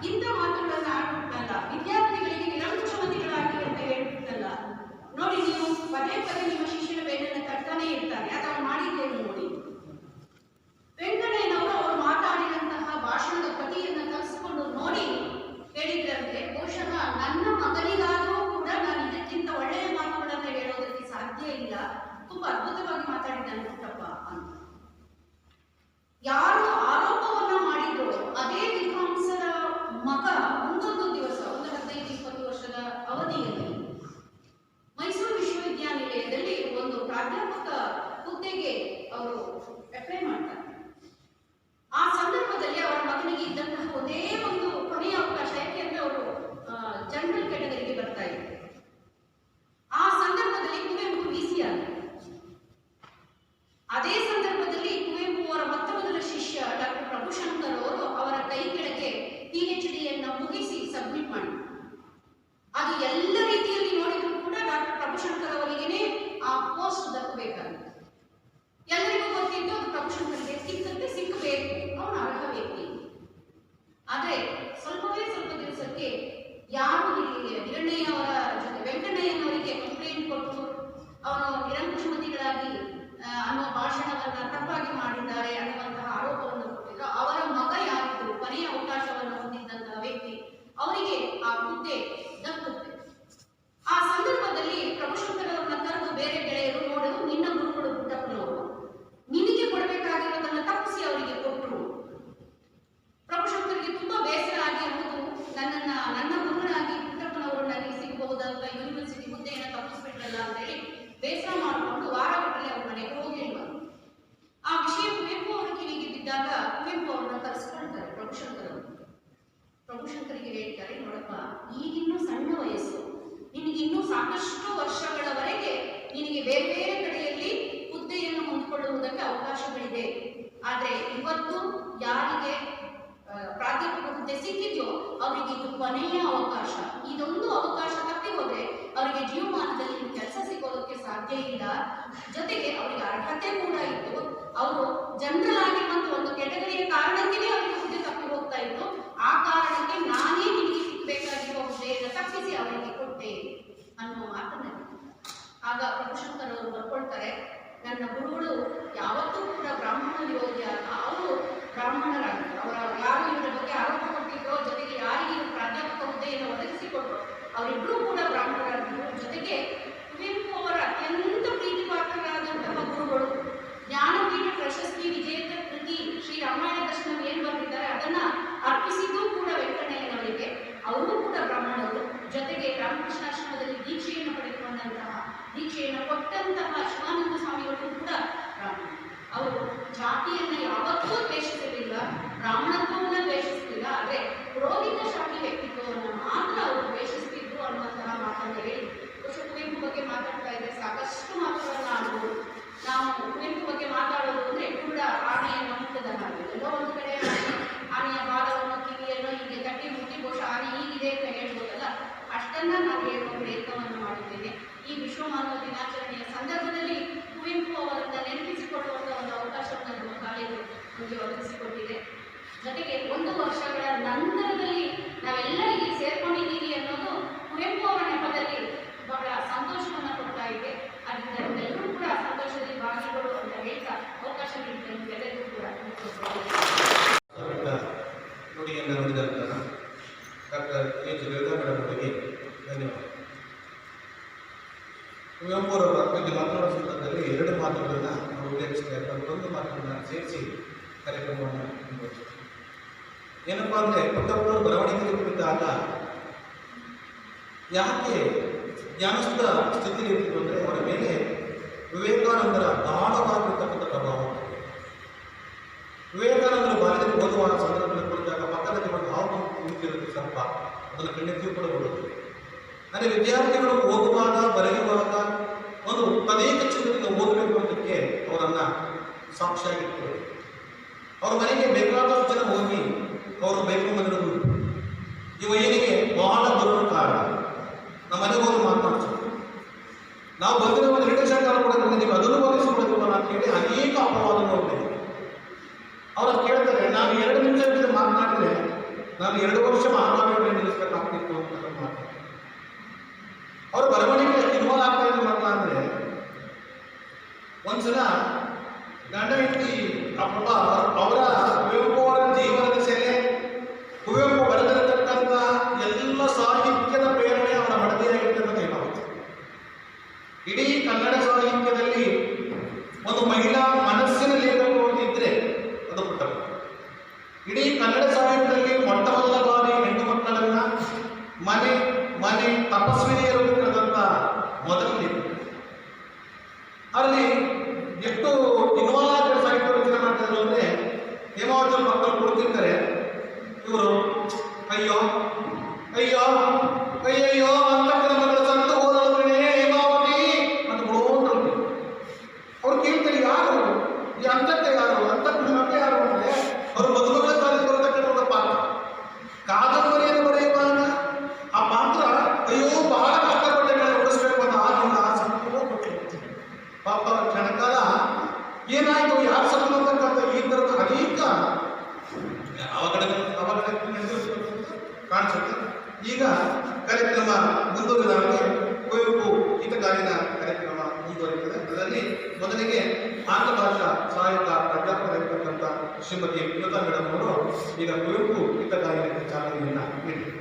ಇಂಥ ಮಾತುಗಳನ್ನು ಆಡ್ಬಿಟ್ಟಲ್ಲ, ವಿದ್ಯಾರ್ಥಿಗಳಿಗೆ ನಿರಂಕುಶಮತಿಗಳಾಗಿ ಅಂತ ಹೇಳ್ಬಿಟ್ಟಲ್ಲ, ನೋಡಿ ನೀವು ಪದೇ ಪದೇ ನಿಮ್ಮ ಶಿಷ್ಯನ ಬೇಡನ್ನು ತಟ್ಟಾನೇ ಇರ್ತಾನೆ, ಅದನ್ನು ಮಾಡಿದ್ದೇವೆ ನೋಡಿ. ವೆಂಕಣ್ಣಯ್ಯನವರು ಅವರು ಮಾತಾಡಿದಂತಹ ಭಾಷಣದ ಪತಿಯನ್ನು ತರಿಸಿಕೊಂಡು ನೋಡಿ ಹೇಳಿದ್ರಂತೆ, ಬಹುಶಃ ನನ್ನ ಮಗನಿಗಾದರೂ ಕೂಡ ನಾನು ಇದಕ್ಕಿಂತ ಒಳ್ಳೆಯ ಮಾತುಗಳನ್ನು ಹೇಳೋದಕ್ಕೆ ಸಾಧ್ಯ ಇಲ್ಲ, ತುಂಬಾ ಅದ್ಭುತವಾಗಿ ಮಾತಾಡಿದ್ದಾನೆ ಪುಟ್ಟಪ್ಪ ಅಂತ. ಯಾರು ಆರೋಪವನ್ನ ಮಾಡಿದ್ರು ಅದೇ ವಿದ್ವಾಂಸರ ಮಗ ಮುಂದೊಂದು ದಿವಸ, ಒಂದು 15-20 ವರ್ಷದ ಅವಧಿಯಲ್ಲಿ ಮೈಸೂರು ವಿಶ್ವವಿದ್ಯಾನಿಲಯದಲ್ಲಿ ಒಂದು ಪ್ರಾಧ್ಯಾಪಕ ಹುದ್ದೆಗೆ ಅವರು ಹೋದಂಥ ಯೂನಿವರ್ಸಿಟಿ ಹುದ್ದೆಯನ್ನು ತಪ್ಪಿಸ್ಬಿಟ್ರಲ್ಲ ಅಂತೇಳಿ ಬೇಸರ ಮಾಡಿಕೊಂಡು ವಾರಗಟ್ಟಲೆ ಅವ್ರ ಮನೆಗೆ ಹೋಗಿಲ್ವ. ಆ ವಿಷಯ ಕುವೆಂಪು ಅವರ ಕಿವಿಗೆ ಬಿದ್ದಾಗ ಕುವೆಂಪು ಅವ್ರನ್ನ ಕರೆಸ್ಕೊಳ್ತಾರೆ ಪ್ರಭುಶಂಕರಿಗೆ ಹೇಳ್ತಾರೆ, ನೋಡಪ್ಪ ಈಗಿನ್ನೂ ಸಣ್ಣ ವಯಸ್ಸು, ನಿನಗಿನ್ನೂ ಸಾಕಷ್ಟು ವರ್ಷಗಳವರೆಗೆ ನಿನಗೆ ಬೇರೆ ಬೇರೆ ಕಡೆಯಲ್ಲಿ ಹುದ್ದೆಯನ್ನು ಹೊಂದಿಕೊಳ್ಳುವುದಕ್ಕೆ ಅವಕಾಶಗಳಿದೆ. ಆದರೆ ಇವತ್ತು ಯಾರಿಗೆ ಪ್ರಾಧ್ಯಾಪಕ ಹುದ್ದೆ ಸಿಕ್ಕಿದೆಯೋ ಅವರಿಗೆ ಇದು ಕೊನೆಯ ಅವಕಾಶ. ಇದೊಂದು ಅವಕಾಶ ತಪ್ಪಿ ಹೋದ್ರೆ ಅವರಿಗೆ ಜೀವಮಾನದಲ್ಲಿ ಕೆಲಸ ಸಿಗೋದಕ್ಕೆ ಸಾಧ್ಯ ಇಲ್ಲ. ಜೊತೆಗೆ ಅವರಿಗೆ ಅರ್ಹತೆ ಕೂಡ ಇತ್ತು. ಅವರು ಜನರಲ್ ಆಗಿರುವಂತ ಒಂದು ಕೆಟಗರಿಯ ಕಾರಣಕ್ಕೆ ಅವರಿಗೆ ಹುದ್ದೆ ತಪ್ಪಿ ಹೋಗ್ತಾ ಇತ್ತು. ಆ ಕಾರಣಕ್ಕೆ ನಾನೇ ನಿನಗೆ ಸಿಗಬೇಕಾಗಿರುವ ಹುದ್ದೆಯನ್ನು ತಪ್ಪಿಸಿ ಅವರಿಗೆ ಕೊಟ್ಟೆ ಅನ್ನುವ ಮಾತನ್ನ. ಆಗ ಪ್ರಭುಶಂಕರ್ ಅವರು ಬರ್ಕೊಳ್ತಾರೆ, ನನ್ನ ಗುರುಗಳು ಯಾವತ್ತೂ ಕೂಡ ಬ್ರಾಹ್ಮಣ ವಿರೋಧಿ ಅಲ್ಲ, ಅವರು ಬ್ರಾಹ್ಮಣರಾಗಿದ್ದರು. ಅವರ ಯಾರು ಇವರ ಬಗ್ಗೆ ಆರೋಪ ಕೊಟ್ಟಿದ್ದೋ, ಜೊತೆಗೆ ಯಾರಿಗೆ ಪ್ರಾಧ್ಯಾಪಕ ಹುದ್ದೆಯನ್ನು ಒದಗಿಸಿಕೊಟ್ಟರು ಅವರಿಬ್ಬರೂ ಕೂಡ ಬ್ರಾಹ್ಮಣರಾಗಿದ್ದರು. ಜೊತೆಗೆ ಕುವೆಂಪು ಅವರ ಅತ್ಯಂತ ಪ್ರೀತಿಪಾತ್ರರಾದಂತಹ ಗುರುಗಳು, ಜ್ಞಾನಪೀಠ ಪ್ರಶಸ್ತಿ ವಿಜೇತ ಕೃತಿ ಶ್ರೀ ರಾಮಾಯಣ ದರ್ಶನ ಏನು ಬರೆದಿದ್ದಾರೆ ಅದನ್ನ ಅರ್ಪಿಸಿದ್ದು ಕೂಡ ವೆಂಕಣ್ಣಯ್ಯನವರಿಗೆ. ಅವರು ಕೂಡ ಬ್ರಾಹ್ಮಣರು. ಜೊತೆಗೆ ರಾಮಕೃಷ್ಣಾಶ್ರಮದಲ್ಲಿ ದೀಕ್ಷೆಯನ್ನು ಪಡೆದುಕೊಂಡಂತಹ, ದೀಕ್ಷೆಯನ್ನು ಕೊಟ್ಟಂತಹ ಶಿವಾನಂದ ಸ್ವಾಮಿಗಳು ಕೂಡ ಬ್ರಾಹ್ಮಣ. ಅವರು ಜಾತಿಯನ್ನ ಯಾವತ್ತೂ ದ್ವೇಷಿಸಲಿಲ್ಲ, ಬ್ರಾಹ್ಮಣತ್ವವನ್ನು ದ್ವೇಷಿಸಲಿಲ್ಲ. ಆದರೆ ಪುರೋಹಿತ ಶಾಹಿ ವ್ಯಕ್ತಿತ್ವವನ್ನು ಮಾತ್ರ ಅವರು ದ್ವೇಷಿಸುತ್ತಿದ್ರು ಅನ್ನುವಂತಹ ಮಾತನ್ನು ಹೇಳಿ ಕುವೆಂಪು ಬಗ್ಗೆ ಮಾತಾಡ್ತಾ ಇದ್ರೆ ಸಾಕಷ್ಟು ಮಾತುಗಳನ್ನು ಆಡ್ಬೋದು. ನಾವು ಕುವೆಂಪು ಬಗ್ಗೆ ಮಾತಾಡೋದು ಅಂದ್ರೆ ಕೂಡ ಆನೆಯನ್ನು ಮುಟ್ಟದ ಹಾಗೆ, ಎಲ್ಲೋ ಒಂದು ಕಡೆ ಆನೆಯ ಬಾಲವನ್ನು ಕಿವಿಯನ್ನು ಹೀಗೆ ತಟ್ಟಿ ಮುಟ್ಟಿ ಬಹುಶಃ ಆನೆ ಹೀಗಿದೆ ಅಂತ ಹೇಳ್ಬೋದಲ್ಲ, ಅಷ್ಟನ್ನ ನಾವು ಹೇಳುವ ಪ್ರಯತ್ನವನ್ನು ಮಾಡಿದ್ದೇನೆ. ಈ ವಿಶ್ವ ಮಾನವ ದಿನಾಚರಣೆಯ ಸಂದರ್ಭದಲ್ಲಿ ಕುವೆಂಪು ಅವರನ್ನ ನೆನಪಿಸಿಕೊಳ್ಳುವಂತಹ ಒಂದು ಅವಕಾಶವನ್ನು ನಮ್ಮ ಕಾಲೇಜು ನಮಗೆ ಒದಗಿಸಿಕೊಟ್ಟಿದೆ. ಜೊತೆಗೆ 1 ವರ್ಷಗಳ ನಂತರದಲ್ಲಿ ನಾವೆಲ್ಲ ಇಲ್ಲಿ ಸೇರ್ಕೊಂಡಿದ್ದೀವಿ ಅನ್ನೋದು ಕುವೆಂಪು ಅವರ ನೆಪದಲ್ಲಿ ಬಹಳ ಸಂತೋಷವನ್ನು ಕೊಡ್ತಾ ಇದೆ. ಅದರಿಂದ ಎಲ್ಲರೂ ಕೂಡ ಸಂತೋಷದಲ್ಲಿ ಭಾಗಿಗಳು ಅಂತ ಹೇಳ್ತಾ ಅವಕಾಶ ನೀಡಿದ ಎಲ್ಲರಿಗೂ ಕೂಡ ನುಡಿಯನ್ನು ನುಡಿದಂತಹ ಡಾಕ್ಟರ್ ಎಚ್ ವೇದಾ ಮೇಡಮ್ ಅವರಿಗೆ ಧನ್ಯವಾದ. ಕುವೆಂಪು ಅವರ ಬಗ್ಗೆ ಮಾತನಾಡುವ ಸಂದರ್ಭದಲ್ಲಿ 2 ಮಾತುಗಳನ್ನು ನಾವು ಉಲ್ಲೇಖಿಸ್ತಾರೆ. ಒಂದು ಮಾತನ್ನು ಸೇರಿಸಿ ಕಾರ್ಯಕ್ರಮವನ್ನು ಮುಂದುವರಿಸ್ತಾರೆ. ಏನಪ್ಪ ಅಂದರೆ ಪುಟ್ಟಪ್ಪನವರು ಬರವಣಿಗೆ ಕುರಿತಾಗ ಯಾಕೆ ಜ್ಞಾನಸ್ಥ ಸ್ಥಿತಿಯಲ್ಲಿ ಇರ್ತಿದ್ರು ಅಂದರೆ ಅವರ ಮೇಲೆ ವಿವೇಕಾನಂದರ ಗಾಢವಾಗಿರ್ತಕ್ಕಂಥ ಪ್ರಭಾವ. ವಿವೇಕಾನಂದರ ಬಾಲ್ಯದಲ್ಲಿ ಓದುವ ಸಂದರ್ಭದಲ್ಲಿ ಕುರಿತಾಗ ಪಕ್ಕದಲ್ಲಿ ಒಂದು ಹಾವು ನಿಂತಿರುತ್ತೆ ಸ್ವಲ್ಪ, ಅದನ್ನು ಕಣ್ಣೆತ್ತಿಯೂ ಕೂಡ ಓದುತ್ತೆ. ಅಂದರೆ ವಿದ್ಯಾರ್ಥಿಗಳು ಓದುವಾಗ ಬರೆಯುವಾಗ ಒಂದು ಅನೇಕ ಚಿತ್ರದಿಂದ ಓದಬೇಕು ಅನ್ನೋದಕ್ಕೆ ಅವರನ್ನು ಸಾಕ್ಷಿಯಾಗಿರ್ತಾರೆ. ಅವ್ರ ಮನೆಗೆ ಬೇಕಾದಷ್ಟು ಜನ ಹೋಗಿ ಅವರು ಬೇಕು ಮನೆಗಳು ಇವ ಏನಿಗೆ ಬಹಳ ಬರುವ ಕಾರಣ ನಮ್ಮ ಮನೆಗೆ ಹೋಗಿ ಮಾತನಾಡ್ತಾರೆ. ನಾವು ಬಂದಿರೋ ಒಂದು ರಿಟೇಷನ್ ಕಾರ್ಡ್ ಕೂಡ ಬಂದಿದ್ದೀವಿ, ಅದನ್ನು ಒದಗಿಸಿಕೊಡ್ತೀವ ಅಂತ ಹೇಳಿ ಅನೇಕ ಅಪವಾದ ನೋಡ್ತೀವಿ. ಅವ್ರು ಕೇಳ್ತಾರೆ, ನಾನು 2 ನಿಮಿಷ ಜೊತೆ ಮಾತನಾಡಿದ್ರೆ ನಾನು 2 ವರ್ಷ ಮಹಾಕಾವ್ಯ ನಿಲ್ಲಿಸಬೇಕಾಗ್ತಿತ್ತು ಅಂತ ಮಾತು. ಅವ್ರ ಬರವಣಿಗೆ ಇನ್ವಾಲ್ವ್ ಆಗ್ತಾ ಇದ್ರು ಮಕ್ಕಳ ಅಂದರೆ ಒಂದ್ಸಲ ಗಂಡ ಹೆಂಡತಿ ಅವರ ಕುವೆಂಪು ಅವರ ಜೀವನದ ಸೆಲೆ, ಕುವೆಂಪು ಬರೆದಿರತಕ್ಕಂಥ ಎಲ್ಲ ಸಾಹಿತ್ಯದ ಪ್ರೇರಣೆ ಅವರ ಮಡದಿಯಾಗಿರ್ತಕ್ಕಂಥ ಏನಾಗುತ್ತೆ. ಇಡೀ ಕನ್ನಡ ಸಾಹಿತ್ಯದಲ್ಲಿ ಒಂದು ಮಹಿಳಾ ಮನಸ್ಸಿನ ಲೇಖಕರು ಇದ್ರೆ ಅದು ಪುಟ್ಟಪ್ಪ. ಇಡೀ ಕನ್ನಡ ಸಾಹಿತ್ಯದಲ್ಲಿ ಮೊಟ್ಟ ಮೊದಲ ಬಾರಿ ಹೆಣ್ಣು ಮಕ್ಕಳನ್ನ ಮನೆ ಮನೆ ತಪಸ್ವಿನಿಯರು ಕರೆದಂಥ ಮೊದಲ ಲೇಖಕ. ಅಲ್ಲಿ ಎಷ್ಟು ಇನ್ವಾಲ್ವ್ ಸಾಹಿತ್ಯ ರಚನೆ ಮಾಡ್ತಿದ್ರು ಅಂದರೆ ಹೇಮಾವತಿ ಮಕ್ಕಳು ಕುಳಿತಿರ್ತಾರೆ, ಇವರು ಅಯ್ಯೋ ಅಯ್ಯೋ ಅಯ್ಯಯ್ಯೋ ಅಂತಕ್ಕಂಥ ಮಕ್ಕಳ ಸಂತ ಓದಲು ಕಣೆ ಹೇಮಾವತಿ ಅಂತ ಬಿಡೋದು. ಅವ್ರು ಕೇಳ್ತಾರೆ, ಯಾರು ಈ ಅಂತಕ್ಕೆ ಯಾರು ಅಂತಕ್ಕೆ ಮಕ್ಕಳು ಯಾರು ಅಂದರೆ ಅವರು ಮದುಮಗಳ ಕಾಲಕ್ಕೆ ಬರತಕ್ಕಂಥ ಒಂದು ಪಾತ್ರ. ಕಾದಂಬರಿಯನ್ನು ಬರೆಯುವಾಗ ಆ ಪಾತ್ರ ಅಯ್ಯೋ ಬಹಳ ಕಷ್ಟಪಟ್ಟೆ ಉಳಿಸ್ಬೇಕು ಅಂತ ಆಗಿಲ್ಲ ಆ ಸಂಪೂರ್ಣ ಕೊಟ್ಟಿರ್ತೀವಿ. ಪಾಪ ಕ್ಷಣಕಾಲ ಏನಾಯಿತು ಯಾರು ಸಂಬಂಧಕ್ಕಂಥ ಈ ಥರದ ಅನೇಕ ಕಾಣಿಸುತ್ತೆ. ಈಗ ಕಾರ್ಯಕ್ರಮ ಮುಂದುವರಿದಾಗೆ ಕುವೆಂಪು ಹಿತಗಾಯನ ಕಾರ್ಯಕ್ರಮ ಮುಂದುವರಿಯುತ್ತದೆ. ಅದರಲ್ಲಿ ಮೊದಲಿಗೆ ಆಂಗ್ಲ ಭಾಷಾ ಸಹಾಯಕ ಪ್ರಾಧ್ಯಾಪಕರಾಗಿರ್ತಕ್ಕಂಥ ಶ್ರೀಮತಿ ವಿನೋತಾ ಮೇಡಮ್ ಅವರು ಈಗ ಕುವೆಂಪು ಹಿತಗಾಯನಕ್ಕೆ ಚಾಲನೆಯನ್ನು ನೀಡಿದರು.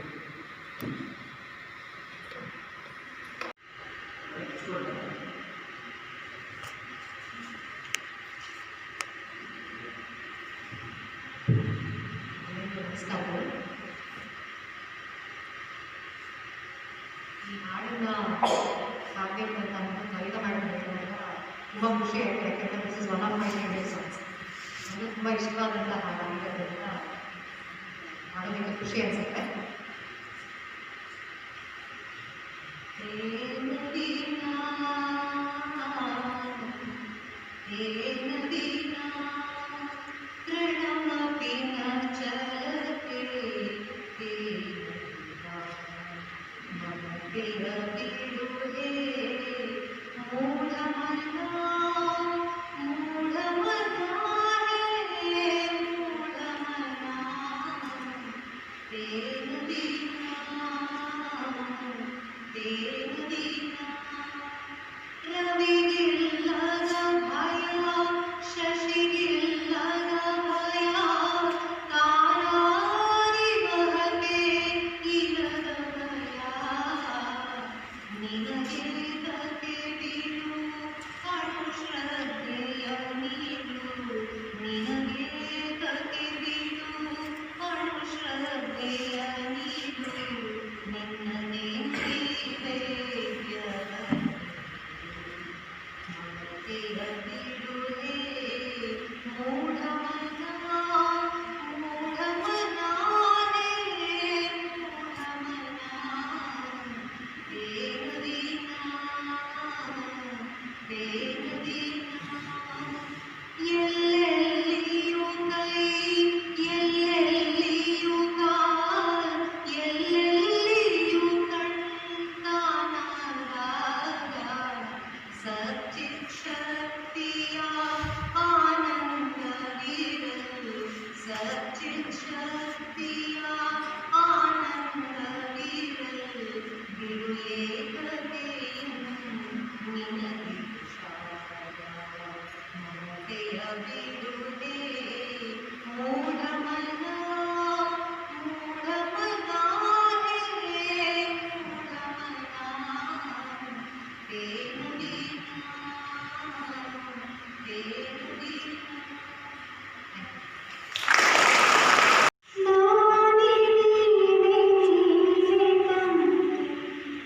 ನಮಸ್ಕಾರಗಳು. ಈ ಹಾಡನ್ನ ಆಗಬೇಕು ಅಂತ ಅಂದ್ಬಿಟ್ಟು ಕವಿತಾ ಮೇಡಮ್ ಹೇಳಿದಾಗ ತುಂಬ ಖುಷಿ ಆಯಿತು. ಯಾಕೆಂದರೆ this is one of my favourite songs. ನನಗೆ ತುಂಬ ಇಷ್ಟವಾದಂಥ ಹಾಡಾಗಿರೋದ್ರಿಂದ ಹಾಡೋದಕ್ಕೆ ಖುಷಿ ಅನಿಸುತ್ತೆ.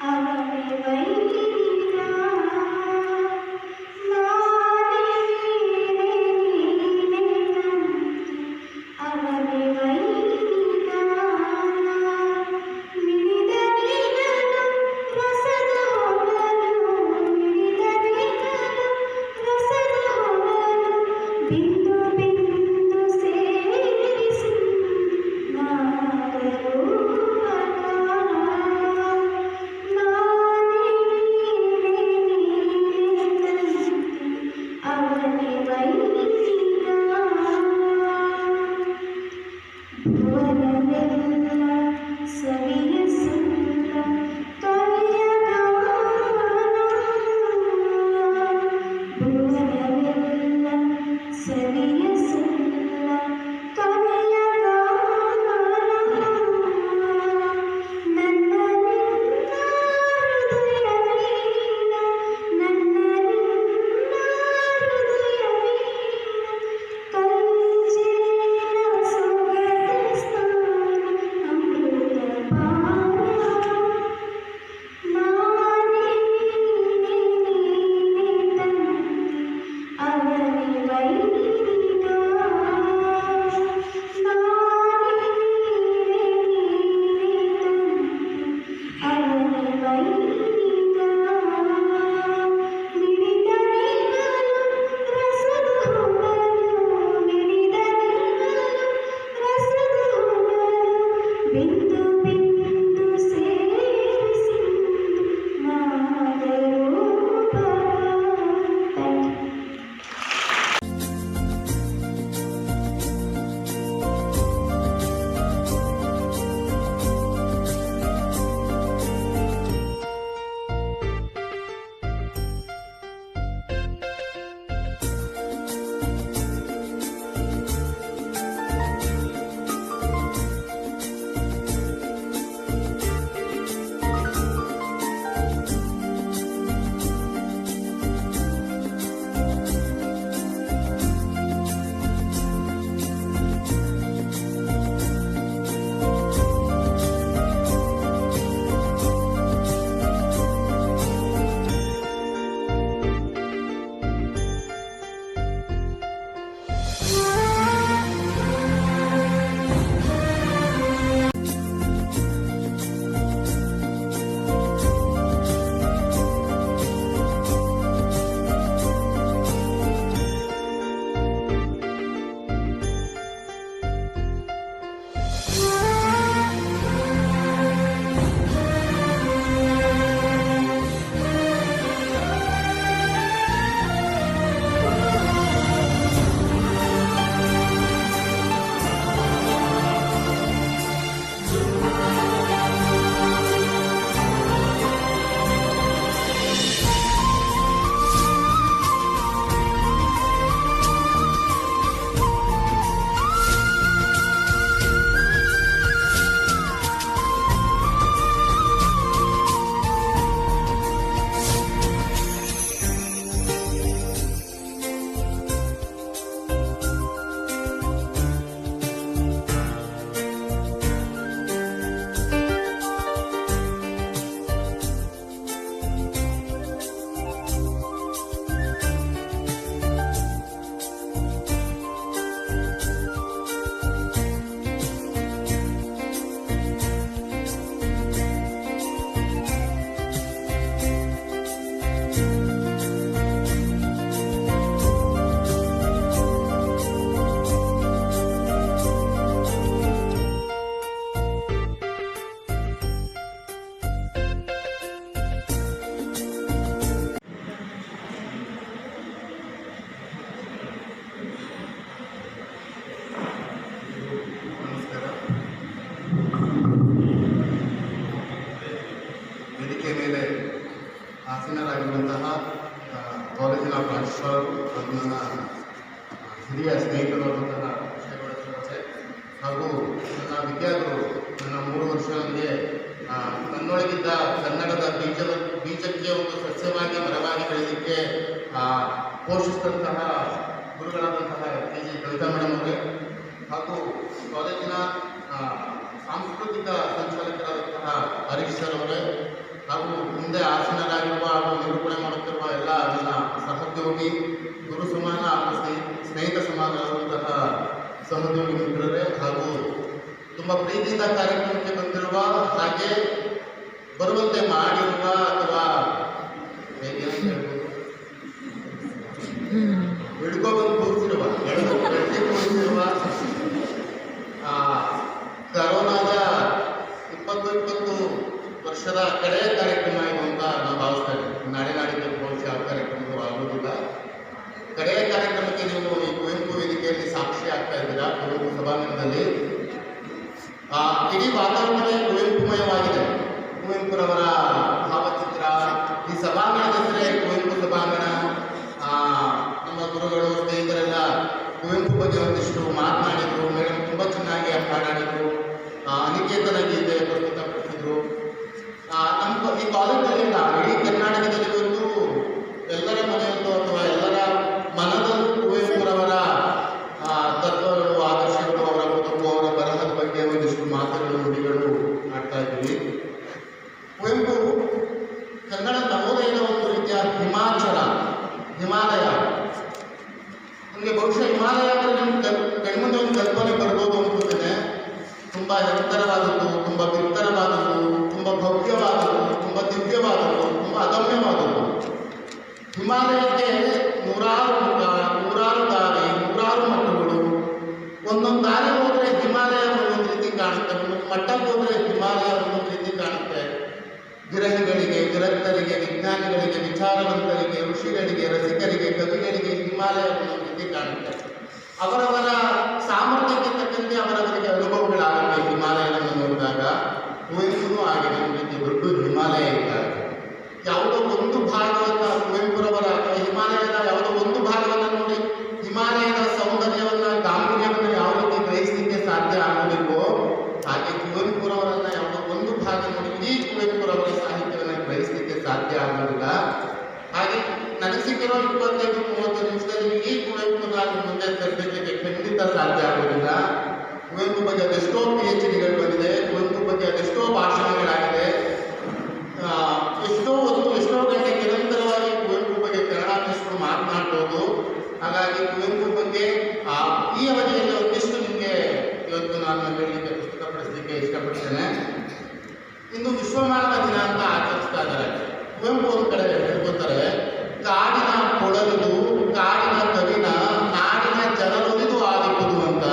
ಅವನೇ ಆಸೀನರಾಗಿರುವಂತಹ ಕಾಲೇಜಿನ ಪ್ರಾಂಶುಪಾಲರು ಹಾಗೂ ನನ್ನ ಹಿರಿಯ ಸ್ನೇಹಿತರಾದಂತಹ ವಿಷಯಗಳ ಹಾಗೂ ನನ್ನ ವಿದ್ಯಾರ್ಥಿಗಳು ನನ್ನ 3 ವರ್ಷಗಳಿಗೆ ನನ್ನೊಳಗಿದ್ದ ಕನ್ನಡದ ಬೀಜಕ್ಕೆ ಒಂದು ಸಸ್ಯವಾಗಿ ಮರವಾಗಿ ಬೆಳೆಯಲಿಕ್ಕೆ ಪೋಷಿಸಿದಂತಹ ಗುರುಗಳಾದಂತಹ ಕೆ ಜಿ ಕವಿತಾ ಮೇಡಮ್ ಅವರೇ ಹಾಗೂ ಕಾಲೇಜಿನ ಸಾಂಸ್ಕೃತಿಕ ಸಂಚಾಲಕರಾದಂತಹ ಹರೀಶ್ ಸರ್ ಅವರೇ ಹಾಗೂ ಮುಂದೆ ಆಸೀನರಾಗಿರುವ ಹಾಗೂ ನಿರೂಪಣೆ ಮಾಡುತ್ತಿರುವ ಎಲ್ಲ ನನ್ನ ಸಹೋದ್ಯೋಗಿ ಗುರು ಸಮಾನ ಹಾಗೂ ಸ್ನೇಹಿತ ಸಮಾನರಾದಂತಹ ಸಹೋದ್ಯೋಗಿ ಮಿತ್ರರೇ ಹಾಗೂ ತುಂಬ ಪ್ರೀತಿಯಿಂದ ಕಾರ್ಯಕ್ರಮಕ್ಕೆ ಬಂದಿರುವ ಹಾಗೆ ಬರುವಂತೆ ಮಾಡಿರುವ ಅಥವಾ ಹೇಗೆ ಅಂತ ಹೇಳ್ಬೋದು ಹಿಡ್ಕೊಬಂದು ಕೂರಿಸಿರುವ ಕೂರಿಸಿರುವ ಕರೋನಾದ 20 ವರ್ಷದ ಕಡೆಯ ಕಾರ್ಯಕ್ರಮ ಇದು ಅಂತ ನಾವು ಭಾವಿಸ್ತಾ ಇದ್ದೀವಿ. ನಾಳೆ ನಾಡಿದ್ದು ಬಹುಶಃ ಯಾವ ಕಾರ್ಯಕ್ರಮಕ್ಕೂ ಆಗುವುದಿಲ್ಲ. ಕಡೆಯ ಕಾರ್ಯಕ್ರಮಕ್ಕೆ ನೀವು ಈ ಕುವೆಂಪು ವೇದಿಕೆಯಲ್ಲಿ ಸಾಕ್ಷಿ ಆಗ್ತಾ ಇದ್ದೀರಾ. ಕುವೆಂಪು ಸಭಾಂಗಣದಲ್ಲಿ ಇಡೀ ವಾತಾವರಣವೇ ಕುವೆಂಪುಮಯವಾಗಿದೆ. ಕುವೆಂಪುರವರ ಭಾವಚಿತ್ರ, ಈ ಸಭಾಂಗಣದ ಹೆಸರೇ ಕುವೆಂಪು ಸಭಾಂಗಣ. ನಮ್ಮ ಗುರುಗಳು ಸ್ನೇಹಿತರೆಲ್ಲ ಕುವೆಂಪು ಬಗ್ಗೆ ಒಂದಿಷ್ಟು ಮಾತನಾಡಿದರು. ಮೇಡಮ್ ತುಂಬ ಚೆನ್ನಾಗಿ ಹಾಡಾಡಿದರು. ಅನಿಕೇತನ ಗೀತೆ ಪ್ರಸ್ತುತಪಡಿಸಿದರು. ನಮ್ಮ ಈ ಕಾಲೇಜಲ್ಲಿಲ್ಲ, ಇಡೀ ಕರ್ನಾಟಕದಲ್ಲಿ ಇವತ್ತು ಎಲ್ಲರ ಮನೆಯಲ್ಲೂ ಅಥವಾ ಎಲ್ಲರ ಮನದಲ್ಲೂ ಕುವೆಂಪುರವರ ತತ್ವಗಳು, ಆದರ್ಶಗಳು, ಅವರ ಕುಟುಂಬ, ಅವರ ಬರಹದ ಬಗ್ಗೆ ಒಂದಿಷ್ಟು ಮಾತುಗಳು, ನುಡಿಗಳು ಆಡ್ತಾ ಇದ್ದೀವಿ. ಕುವೆಂಪು ಕನ್ನಡ ನವೋದಯದ ಒಂದು ರೀತಿಯ ಹಿಮಾಲಯ. ನಿಮಗೆ ಬಹುಶಃ ಹಿಮಾಲಯ ಅಂದರೆ ನಿಮ್ಮ ಕಣ್ಮುಂದೆ ಒಂದು ಕಲ್ಪನೆ ಬರ್ಬೋದು ಅನ್ಕೋತೇನೆ. ತುಂಬ ಎತ್ತರವಾದದ್ದು, ತುಂಬ ಬಿತ್ತರವಾದದ್ದು, ತುಂಬ ಭವ್ಯವಾದದ್ದು, ತುಂಬ ದಿವ್ಯವಾದದ್ದು, ತುಂಬ ಅದಮ್ಯವಾದದ್ದು. ಹಿಮಾಲಯಕ್ಕೆ ನೂರಾರು ಮುಖ, ನೂರಾರು ದಾರಿ, ನೂರಾರು ಮಟ್ಟಗಳು. ಒಂದೊಂದು ದಾರಿ ಹೋದರೆ ಹಿಮಾಲಯ ಒಂದೊಂದು ರೀತಿ ಕಾಣುತ್ತೆ, ಒಂದೊಂದು ಮಟ್ಟಕ್ಕೆ ಹೋದರೆ ಹಿಮಾಲಯ ಒಂದೊಂದು ರೀತಿ ಕಾಣುತ್ತೆ. ವಿರಹಿಗಳಿಗೆ, ವಿರಕ್ತರಿಗೆ, ವಿಜ್ಞಾನಿಗಳಿಗೆ, ವಿಚಾರವಂತರಿಗೆ, ಋಷಿಗಳಿಗೆ, ರಸಿಕರಿಗೆ, ಕವಿಗಳಿಗೆ ಹಿಮಾಲಯ ಒಂದೊಂದು ರೀತಿ ಕಾಣುತ್ತೆ. ಅವರವರ ಸಾಮರ್ಥ್ಯಕ್ಕೆ ತಕ್ಕಂತೆ ಅವರವರಿಗೆ ಅನುಭವಗಳಾಗುತ್ತೆ. ಹಿಮಾಲಯವನ್ನು ನೋಡಿದಾಗ ಕುವೆಂಪುನೂ ಆಗಿದೆ, ಒಂದು ರೀತಿ ದೊಡ್ಡ ಹಿಮಾಲಯ ಇದ್ದಾಗ. ಯಾವುದೋ ಒಂದು ಭಾಗವನ್ನು ಕುವೆಂಪುರವರ ಹಿಮಾಲಯದ ಯಾವುದೋ ಒಂದು ಭಾಗವನ್ನು ನೋಡಿ ಹಿಮಾಲಯದ ಸೌಂದರ್ಯವನ್ನು, ಗಾಂಭೀರ್ಯವನ್ನು ಯಾವ ರೀತಿ ಗ್ರಹಿಸಲಿಕ್ಕೆ ಸಾಧ್ಯ ಆಗೋದಿಲ್ವೋ ಹಾಗೆ ಕುವೆಂಪುರವರನ್ನ ಯಾವುದೋ ಒಂದು ಭಾಗ ನೋಡಿ ಇಡೀ ಕುವೆಂಪುರವರ ಸಾಹಿತ್ಯವನ್ನು ಗ್ರಹಿಸಲಿಕ್ಕೆ ಸಾಧ್ಯ ಆಗೋದಿಲ್ಲ. ಹಾಗೆ ನನಗೆ ಸಿಕ್ಕಿರೋ 25-30 ನಿಮಿಷದಲ್ಲಿ ಈ ಕುವೆಂಪುರನ್ನು ಮುಂದೆ ತರಲಿಕ್ಕೆ ಖಂಡಿತ ಸಾಧ್ಯ ಆಗೋದಿಲ್ಲ. ಕುವೆಂಪು ಬಗ್ಗೆ ಅದೆಷ್ಟೋ PhDಗಳು ಬಂದಿದೆ, ಕುವೆಂಪು ಬಗ್ಗೆ ಅದೆಷ್ಟೋ ಭಾಷಣಗಳಾಗಿದೆ, ಎಷ್ಟೋ ಗಂಟೆ ನಿರಂತರವಾಗಿ ಕುವೆಂಪು ಬಗ್ಗೆ ಕನ್ನಡ ಮಾತನಾಡ್ಬೋದು. ಹಾಗಾಗಿ ಕುವೆಂಪು ಬಗ್ಗೆ ಈ ಅವಧಿಯಲ್ಲಿ ಒಂದಿಷ್ಟು ನಿಮಗೆ ಇವತ್ತು ನಾನು ಹೇಳಲಿಕ್ಕೆ ಪ್ರಸ್ತುತಪಡಿಸಲಿಕ್ಕೆ ಇಷ್ಟಪಡ್ತೇನೆ. ಇಂದು ವಿಶ್ವ ಮಾನವ ದಿನ ಅಂತ ಆಚರಿಸ್ತಾ ಇದ್ದಾರೆ. ಕುವೆಂಪು ಒಂದು ಕಡೆ ಹೇಳ್ಕೊತಾರೆ, ಕಾಡಿನ ಕೊಡಲುದು, ಕಾಡಿನ ಕವಿನ, ನಾಡಿನ ಜನರೊಲಿದು ಆದಿಪ್ಪುದು ಅಂತ.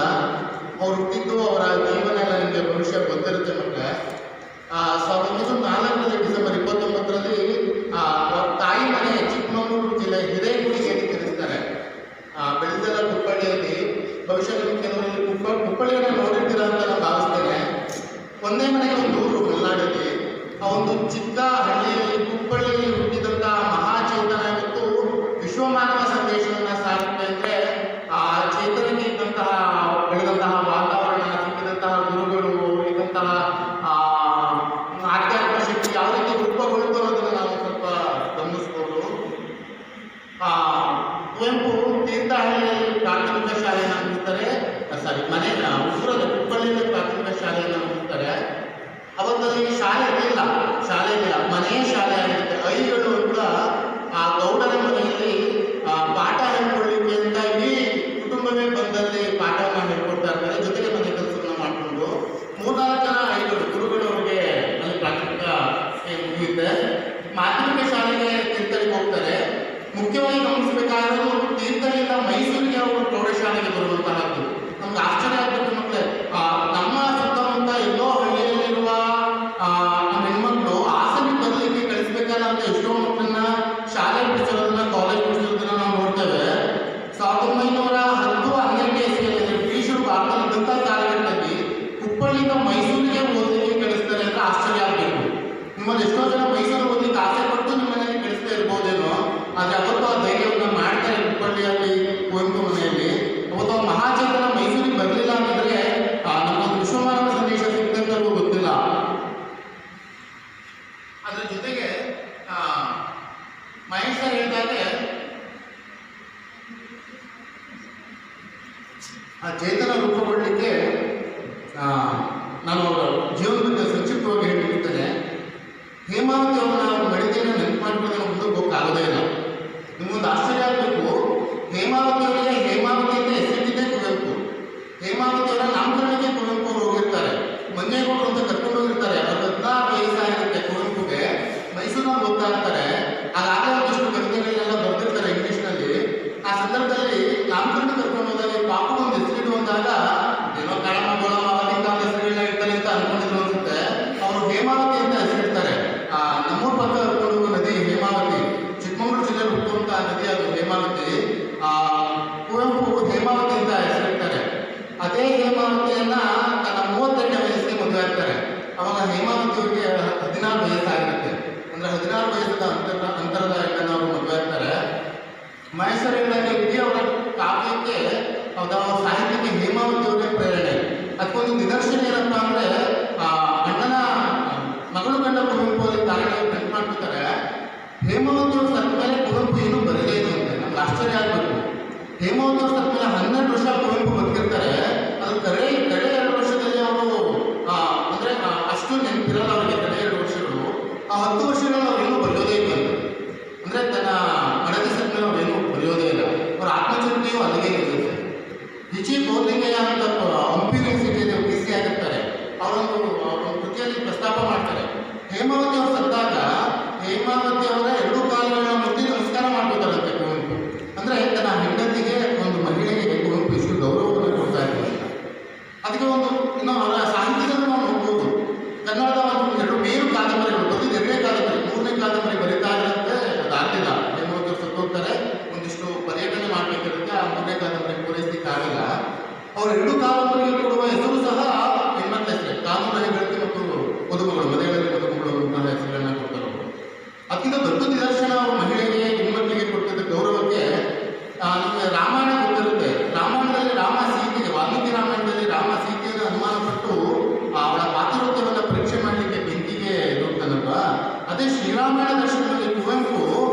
ಅವ್ರು ಹುಟ್ಟಿದ್ದು, ಅವರ ಜೀವನ ಎಲ್ಲ ನಿಮಗೆ ಭವಿಷ್ಯ ಗೊತ್ತಿರುತ್ತೆ. ಮಕ್ಕಳೇ 1904 ಡಿಸೆಂಬರ್ 29ರಲ್ಲಿ ತಾಯಿ ಮನೆ ಚಿಕ್ಕಮಗಳೂರು ಜಿಲ್ಲೆ ಹಿರೇಗುಡಿಗೆ ತಿಳಿಸ್ತಾರೆ. ಬೆಳೆದೆಲ್ಲ ಕುಪ್ಪಳ್ಳಿಯಲ್ಲಿ. ಬಹುಶಃ ನೀವು ಕೆಲವರಲ್ಲಿ ಕುಪ್ಪಳ್ಳಿಯನ್ನು ನೋಡಿರ್ತೀರ ಅಂತ ನಾನು ಭಾವಿಸ್ತೇನೆ. ಒಂದೇ ಮನೆಗೆ ಒಂದು ಊರು ಮಲೆನಾಡಲ್ಲಿ. ಆ ಒಂದು ಚಿಕ್ಕ ಹಳ್ಳಿಯಲ್ಲಿ ಕುಪ್ಪಳ್ಳಿಯಲ್ಲಿ ಹುಟ್ಟಿದಂತಹ ಮಹಾಚೇತನ ಇವತ್ತು ವಿಶ್ವಮಾನವ ಸಂದೇಶವನ್ನು ಸಾರುತ್ತೆ. ಅಂದರೆ ಆ ಚೇತನಕ್ಕೆ ಇದ್ದಂತಹ, ಬೆಳೆದಂತಹ ವಾತಾವರಣ, ಸಿಕ್ಕಿದಂತಹ ಗುರುಗಳು, ಇದ್ದಂತಹ ಆಧ್ಯಾತ್ಮ ಶಕ್ತಿ ಯಾವ ರೀತಿ ರೂಪಗೊಳ್ತು ಅನ್ನೋದನ್ನು ನಾವು ಸ್ವಲ್ಪ ಗಮನಿಸ್ಬೋದು. ಕುವೆಂಪು ತೀರ್ಥಹಳ್ಳಿಯಲ್ಲಿ ಪ್ರಾಥಮಿಕ ಶಾಲೆಯನ್ನು ಮುಗಿಸ್ತಾರೆ. ಉಸುರದ ಕುಪ್ಪಳ್ಳಿಯಲ್ಲಿ ಪ್ರಾಥಮಿಕ ಶಾಲೆಯನ್ನು ಮುಗಿಸ್ತಾರೆ. ಅವತ್ತಲ್ಲಿ ಶಾಲೆ ಇರಲಿಲ್ಲ, ಮನೆಯ ಶಾಲೆ ಆಗಿರುತ್ತೆ. ಐಗಳು ಅಂತ ಆ ಗೌಡರ ಮನೆಯಲ್ಲಿ ಪಾಠ ಹೇಳ್ಕೊಳ್ಳಿಕ್ಕೆ ಅಂತ ಇಡೀ ಕುಟುಂಬವೇ ಬಂದಲ್ಲಿ ಪಾಠವನ್ನು ಹೇಳ್ಕೊಡ್ತಾ ಇರ್ತಾರೆ. ಜೊತೆಗೆ ಮನೆ ಕೆಲಸವನ್ನು ಮಾಡಿಕೊಂಡು 3-4 ಜನ ಐಗಳು ಗುರುಗಳು ಅವರಿಗೆ ಅಲ್ಲಿ ಪ್ರಾಥಮಿಕ ಮುಗಿಯುತ್ತೆ. ಮಾಧ್ಯಮಿಕ ಶಾಲೆಗೆ ತೀರ್ಥಹಳ್ಳಿಗೆ ಹೋಗ್ತಾರೆ. ಮುಖ್ಯವಾಗಿ ಗಮನಿಸಬೇಕಾದರೂ ತೀರ್ಥಹಳ್ಳಿಯಿಂದ ಮೈಸೂರಿಗೆ ಅವರು ಪ್ರೌಢಶಾಲೆಗೆ ಬರುವಂತಹದ್ದು. ನಮ್ಗೆ ಆಶ್ಚರ್ಯ ಆಗಬೇಕು ಮಕ್ಕಳೇ. ನಮ್ಮ ಸುತ್ತಮುತ್ತ ಎಲ್ಲೋ ಹಳ್ಳಿಯಲ್ಲಿರುವ ಹೆಣ್ಮಕ್ಳು ಹಾಸನಿಗೆ ಬರಲಿಕ್ಕೆ ಕಳಿಸ್ಬೇಕಲ್ಲ ಅಂತ ಎಷ್ಟೋ ಮಕ್ಕಳನ್ನ ಶಾಲೆ ಬಿಡಿಸೋದನ್ನ, ಕಾಲೇಜ್ ಬಿಡಿಸೋದನ್ನ ನಾವು ನೋಡ್ತೇವೆ. 1910-12 ಇಸ್ವಿಯಲ್ಲಿ ಬ್ರಿಟಿಷರು ಭಾರತದಲ್ಲಿದ್ದಂಥ ಕಾಲಘಟ್ಟದಲ್ಲಿ ಹುಬ್ಬಳ್ಳಿಯಿಂದ ಮೈಸೂರಿಗೆ ಓದಲಿಕ್ಕೆ ಕಳಿಸ್ತಾರೆ ಅಂತ ಆಶ್ಚರ್ಯ ಆಗಬೇಕು. ನಿಮ್ಮಲ್ಲಿ ಎಷ್ಟೋ ಜನ ಮೈಸೂರು ಓದಲಿಕ್ಕೆ ಆಸೆ ಪಟ್ಟು ನಿಮ್ಮನೆಯಲ್ಲಿ ಮಹೇಶ್ ಸರ್ ಹೇಳಿದಾಗೆ ಆ ಚೇತನ ರೂಪುಗೊಳ್ಳಲಿಕ್ಕೆ ನಾನು ಅವರ ಜೀವನ ಬಗ್ಗೆ ಸಂಕ್ಷಿಪ್ತವಾಗಿ ಹೇಳಿರ್ತೇನೆ. ಹೇಮಾವತಿ ಅವರು ನಾವು ಗಣಿತೆಯನ್ನು ನೆನಪು ಮಾಡ್ಕೊಳ್ಳೋದನ್ನು ಮುಂದಕ್ಕೆ ಹೋಗೋಕ್ಕಾಗೋದೇ ಇಲ್ಲ. ನಿಮಗೊಂದು ಆಶ್ಚರ್ಯ ಆಗಬೇಕು, ಹೇಮಾವತಿ ಅವರಿಗೆ ಹೇಮಾವತಿಯಿಂದ ಹೆಸರಿಟ್ಟಿದ್ದೇ ಕುವೆಂಪು. ಹೇಮಾವತಿ ಅವರ ನಾಮಕರಣಕ್ಕೆ ಕುವೆಂಪು ಅವರು ಹೋಗಿರ್ತಾರೆ. ಮಂಜೇಗೌಡರು ಅಂತ ಕರ್ಕೊಂಡು ಹೋಗಿರ್ತಾರೆ. ಅವ್ರ 16 ವಯಸ್ಸಾಗಿರುತ್ತೆ ಕುವೆಂಪುಗೆ. ಮೈಸೂರಿನಲ್ಲಿ ಓದ್ತಾ ಇರ್ತಾರೆ. ಆಗಾಗಲೇ ಒಂದಿಷ್ಟು ಕವಿತೆಗಳನ್ನೆಲ್ಲ ಬರೆದಿರ್ತಾರೆ ಇಂಗ್ಲೀಷ್ನಲ್ಲಿ. ಆ ಸಂದರ್ಭದಲ್ಲಿ ನಾಮಕರಣ ಕರ್ಕೊಂಡು ಹೋದಾಗ ಪಾಪು ಒಂದು ಹೆಸರಿಡುವಂದಾಗ ಏನೋ ಕಾಳಮ್ಮ ಗೋಳಮ್ಮ ಅವತ್ತಿನ ಹೆಸರುಗಳನ್ನ ಇರ್ತಾರೆ ಅಂತ ಅನ್ಕೊಂಡಿದ್ರು ಅನ್ಸುತ್ತೆ. ಅವರು ಹೇಮಾವತಿ ಅಂತ ಹೆಸರಿಡ್ತಾರೆ. ನಮ್ಮೂರ ಪಕ್ಕ ಕರ್ಕೊಂಡು ಹೋಗೋ ನದಿ ಹೇಮಾವತಿ, ಚಿಕ್ಕಮಗಳೂರು ಜಿಲ್ಲೆಯಲ್ಲಿ ಹುಟ್ಟುವಂತ ನದಿ ಅದು ಹೇಮಾವತಿ. ಕುವೆಂಪು ಹೇಮಾವತಿ ಅಂತ ಹೆಸರಿಡ್ತಾರೆ. ಅದೇ ಹೇಮಾವತಿಯನ್ನ ತನ್ನ 38ನೇ ವಯಸ್ಸಿಗೆ ಮದುವೆ ಆಗ್ತಾರೆ. ಅವಾಗ ಹೇಮಾವತಿ ಅವರಿಗೆ 16 ವಯಸ್ಸಾಗಿರುತ್ತೆ. ಅಂದ್ರೆ 16 ವಯಸ್ಸಿನ ಅಂತರದ ಹೆಣ್ಣನ್ನು ಅವರು ಮದುವೆ ಆಗ್ತಾರೆ. ಮಹೇಶ್ವರಿಗಳಾಗಿ ವಿಜಯ ಅವರ ಕಾವ್ಯಕ್ಕೆ ಅವರ ಸಾಹಿತ್ಯಕ್ಕೆ ಹೇಮಾವತಿ ಅವರೇ ಪ್ರೇರಣೆ. ಅದಕ್ಕೊಂದು ನಿದರ್ಶನ ಏನಪ್ಪ ಅಂದ್ರೆ ಅಣ್ಣನ ಮಗಳು ಗಂಡ ಕುವೆಂಪು ಅವರಿಗೆ ಕಾರಣ ನೆನಪು ಮಾಡ್ಕೊತಾರೆ. ಹೇಮಾವತಿ ಅವ್ರ ಸತ್ತ ಮೇಲೆ ಕುವೆಂಪು ಏನು ಬರಲೇ ಇಲ್ಲ ಅಂತೆ. ನಮ್ಗೆ ಆಶ್ಚರ್ಯ ಆಗ್ಬೇಕು. ಹೇಮಾವತಿ ಅವ್ರ ಸತ್ತ ಮೇಲೆ 12 ವರ್ಷ ಕುವೆಂಪು ಬದುಕಿರ್ತಾರೆ. ಅದು ಕಡೆ 2 ವರ್ಷದಲ್ಲಿ ಅವರು ಅಂದ್ರೆ ಅಷ್ಟು ನೆನಪಿರಲ್ಲ ಅವರಿಗೆ. ಕಡೆ 2 ವರ್ಷಗಳು, ಆ 10 ವರ್ಷಗಳು ಅವ್ರೇನು ಬರೆಯೋದೇ ಇಲ್ಲ. ಅಂದ್ರೆ ತನ್ನ ಮಡದಿ ಸತ್ತ ಮೇಲೆ ಅವ್ರೇನು ಬರೆಯೋದೇ ಇಲ್ಲ. ಅವ್ರ ಆತ್ಮಚರಿತೆಯು ಅಲ್ಲಿಗೆ ಇರುತ್ತೆ. ಹಿಚಿ ಗೋರ್ಲಿಂಗಯ್ಯ ಅಂತ ಹಂಪಿ ಯೂನಿವರ್ಸಿಟಿಯಲ್ಲಿ PC ಆಗಿರ್ತಾರೆ. ಅವರೊಂದು ಕೃತಿಯಲ್ಲಿ ಪ್ರಸ್ತಾಪ ಮಾಡ್ತಾರೆ. ಹೇಮಾವತಿ ಅವರು ಸತ್ತಾಗ ಹೇಮಾವತಿ ಅವರ 2 ಕಾಲುಗಳನ್ನ ಮುಟ್ಟಿ ನಮಸ್ಕಾರ ಮಾಡ್ಕೋತಾರಂತೆ ಕುವೆಂಪು. ಅಂದ್ರೆ ತನ್ನ ಹೆಂಡತಿಗೆ, ಒಂದು ಮಹಿಳೆಗೆ ಕುವೆಂಪು ಇಷ್ಟು ಗೌರವವನ್ನು ಕೊಡ್ತಾ ಇದ್ದಾರೆ. ಅದಕ್ಕೆ ಒಂದು ಇನ್ನು ಅವರ ಸಾಹಿತ್ಯದಲ್ಲಿ ನಾವು ನೋಡ್ಬೋದು. ಕನ್ನಡದ ಒಂದು 2 ಮೇರು ಕಾದಂಬರಿಗಳು, ಪ್ರತಿ 2ನೇ ಕಾದಂಬರಿ, 3ನೇ ಕಾದಂಬರಿ ಬರೀತಾ ಇರುತ್ತೆ. ಅದಾಗ್ತಿಲ್ಲ. ಹೇಮಾವತಿ ಅವರು ಸತ್ತೋಗ್ತಾರೆ. ಒಂದಿಷ್ಟು ಪರ್ಯಟನೆ ಮಾಡಬೇಕಿರುತ್ತೆ. ಆ 3ನೇ ಕಾದಂಬರಿ ಪೂರೈಸಲಿಕ್ಕೆ ಆಗಲ್ಲ. ಅವ್ರ 2 ಕಾದಂಬರಿಗೆ ಕೊಡುವ ಹೆಸರು ಸಹ ಹೆಣ್ಮಕ್ಳ ಹೆಸರೇ. ಕಾನೂನು ಹೆಂಡತಿ ಮತ್ತು ಮದುಮಗಳು, ಮನೆಗಳಲ್ಲಿ ಮದುಮಗಳು ಅಂತ ಹೆಸರುಗಳನ್ನ ಕೊಡ್ತಾರೆ ಅವರು. ಅದಕ್ಕಿಂತ ದೊಡ್ಡ ನಿದರ್ಶನ ಅವರು ಮಹಿಳೆಗೆ, ಹೆಣ್ಮಕ್ಳಿಗೆ ಕೊಟ್ಟಿದ್ದ ಗೌರವಕ್ಕೆ ನಮಗೆ ರಾಮಾಯಣ ಗೊತ್ತಿರುತ್ತೆ. ರಾಮಾಯಣದಲ್ಲಿ ರಾಮ ಸೀತೆಗೆ, ವಾಲ್ಮೀಕಿ ರಾಮಾಯಣದಲ್ಲಿ ರಾಮ ಸೀತೆಯನ್ನು ಅನುಮಾನಪಟ್ಟು ಅವಳ ಪಾತಿವ್ರತ್ಯವನ್ನು ಪರೀಕ್ಷೆ ಮಾಡಲಿಕ್ಕೆ ಬೆಂಕಿಗೆ ಹೋಗ್ತಾನಲ್ವಾ. ಅದೇ ಶ್ರೀರಾಮಾಯಣ ದರ್ಶನದಲ್ಲಿ ಕುವೆಂಪು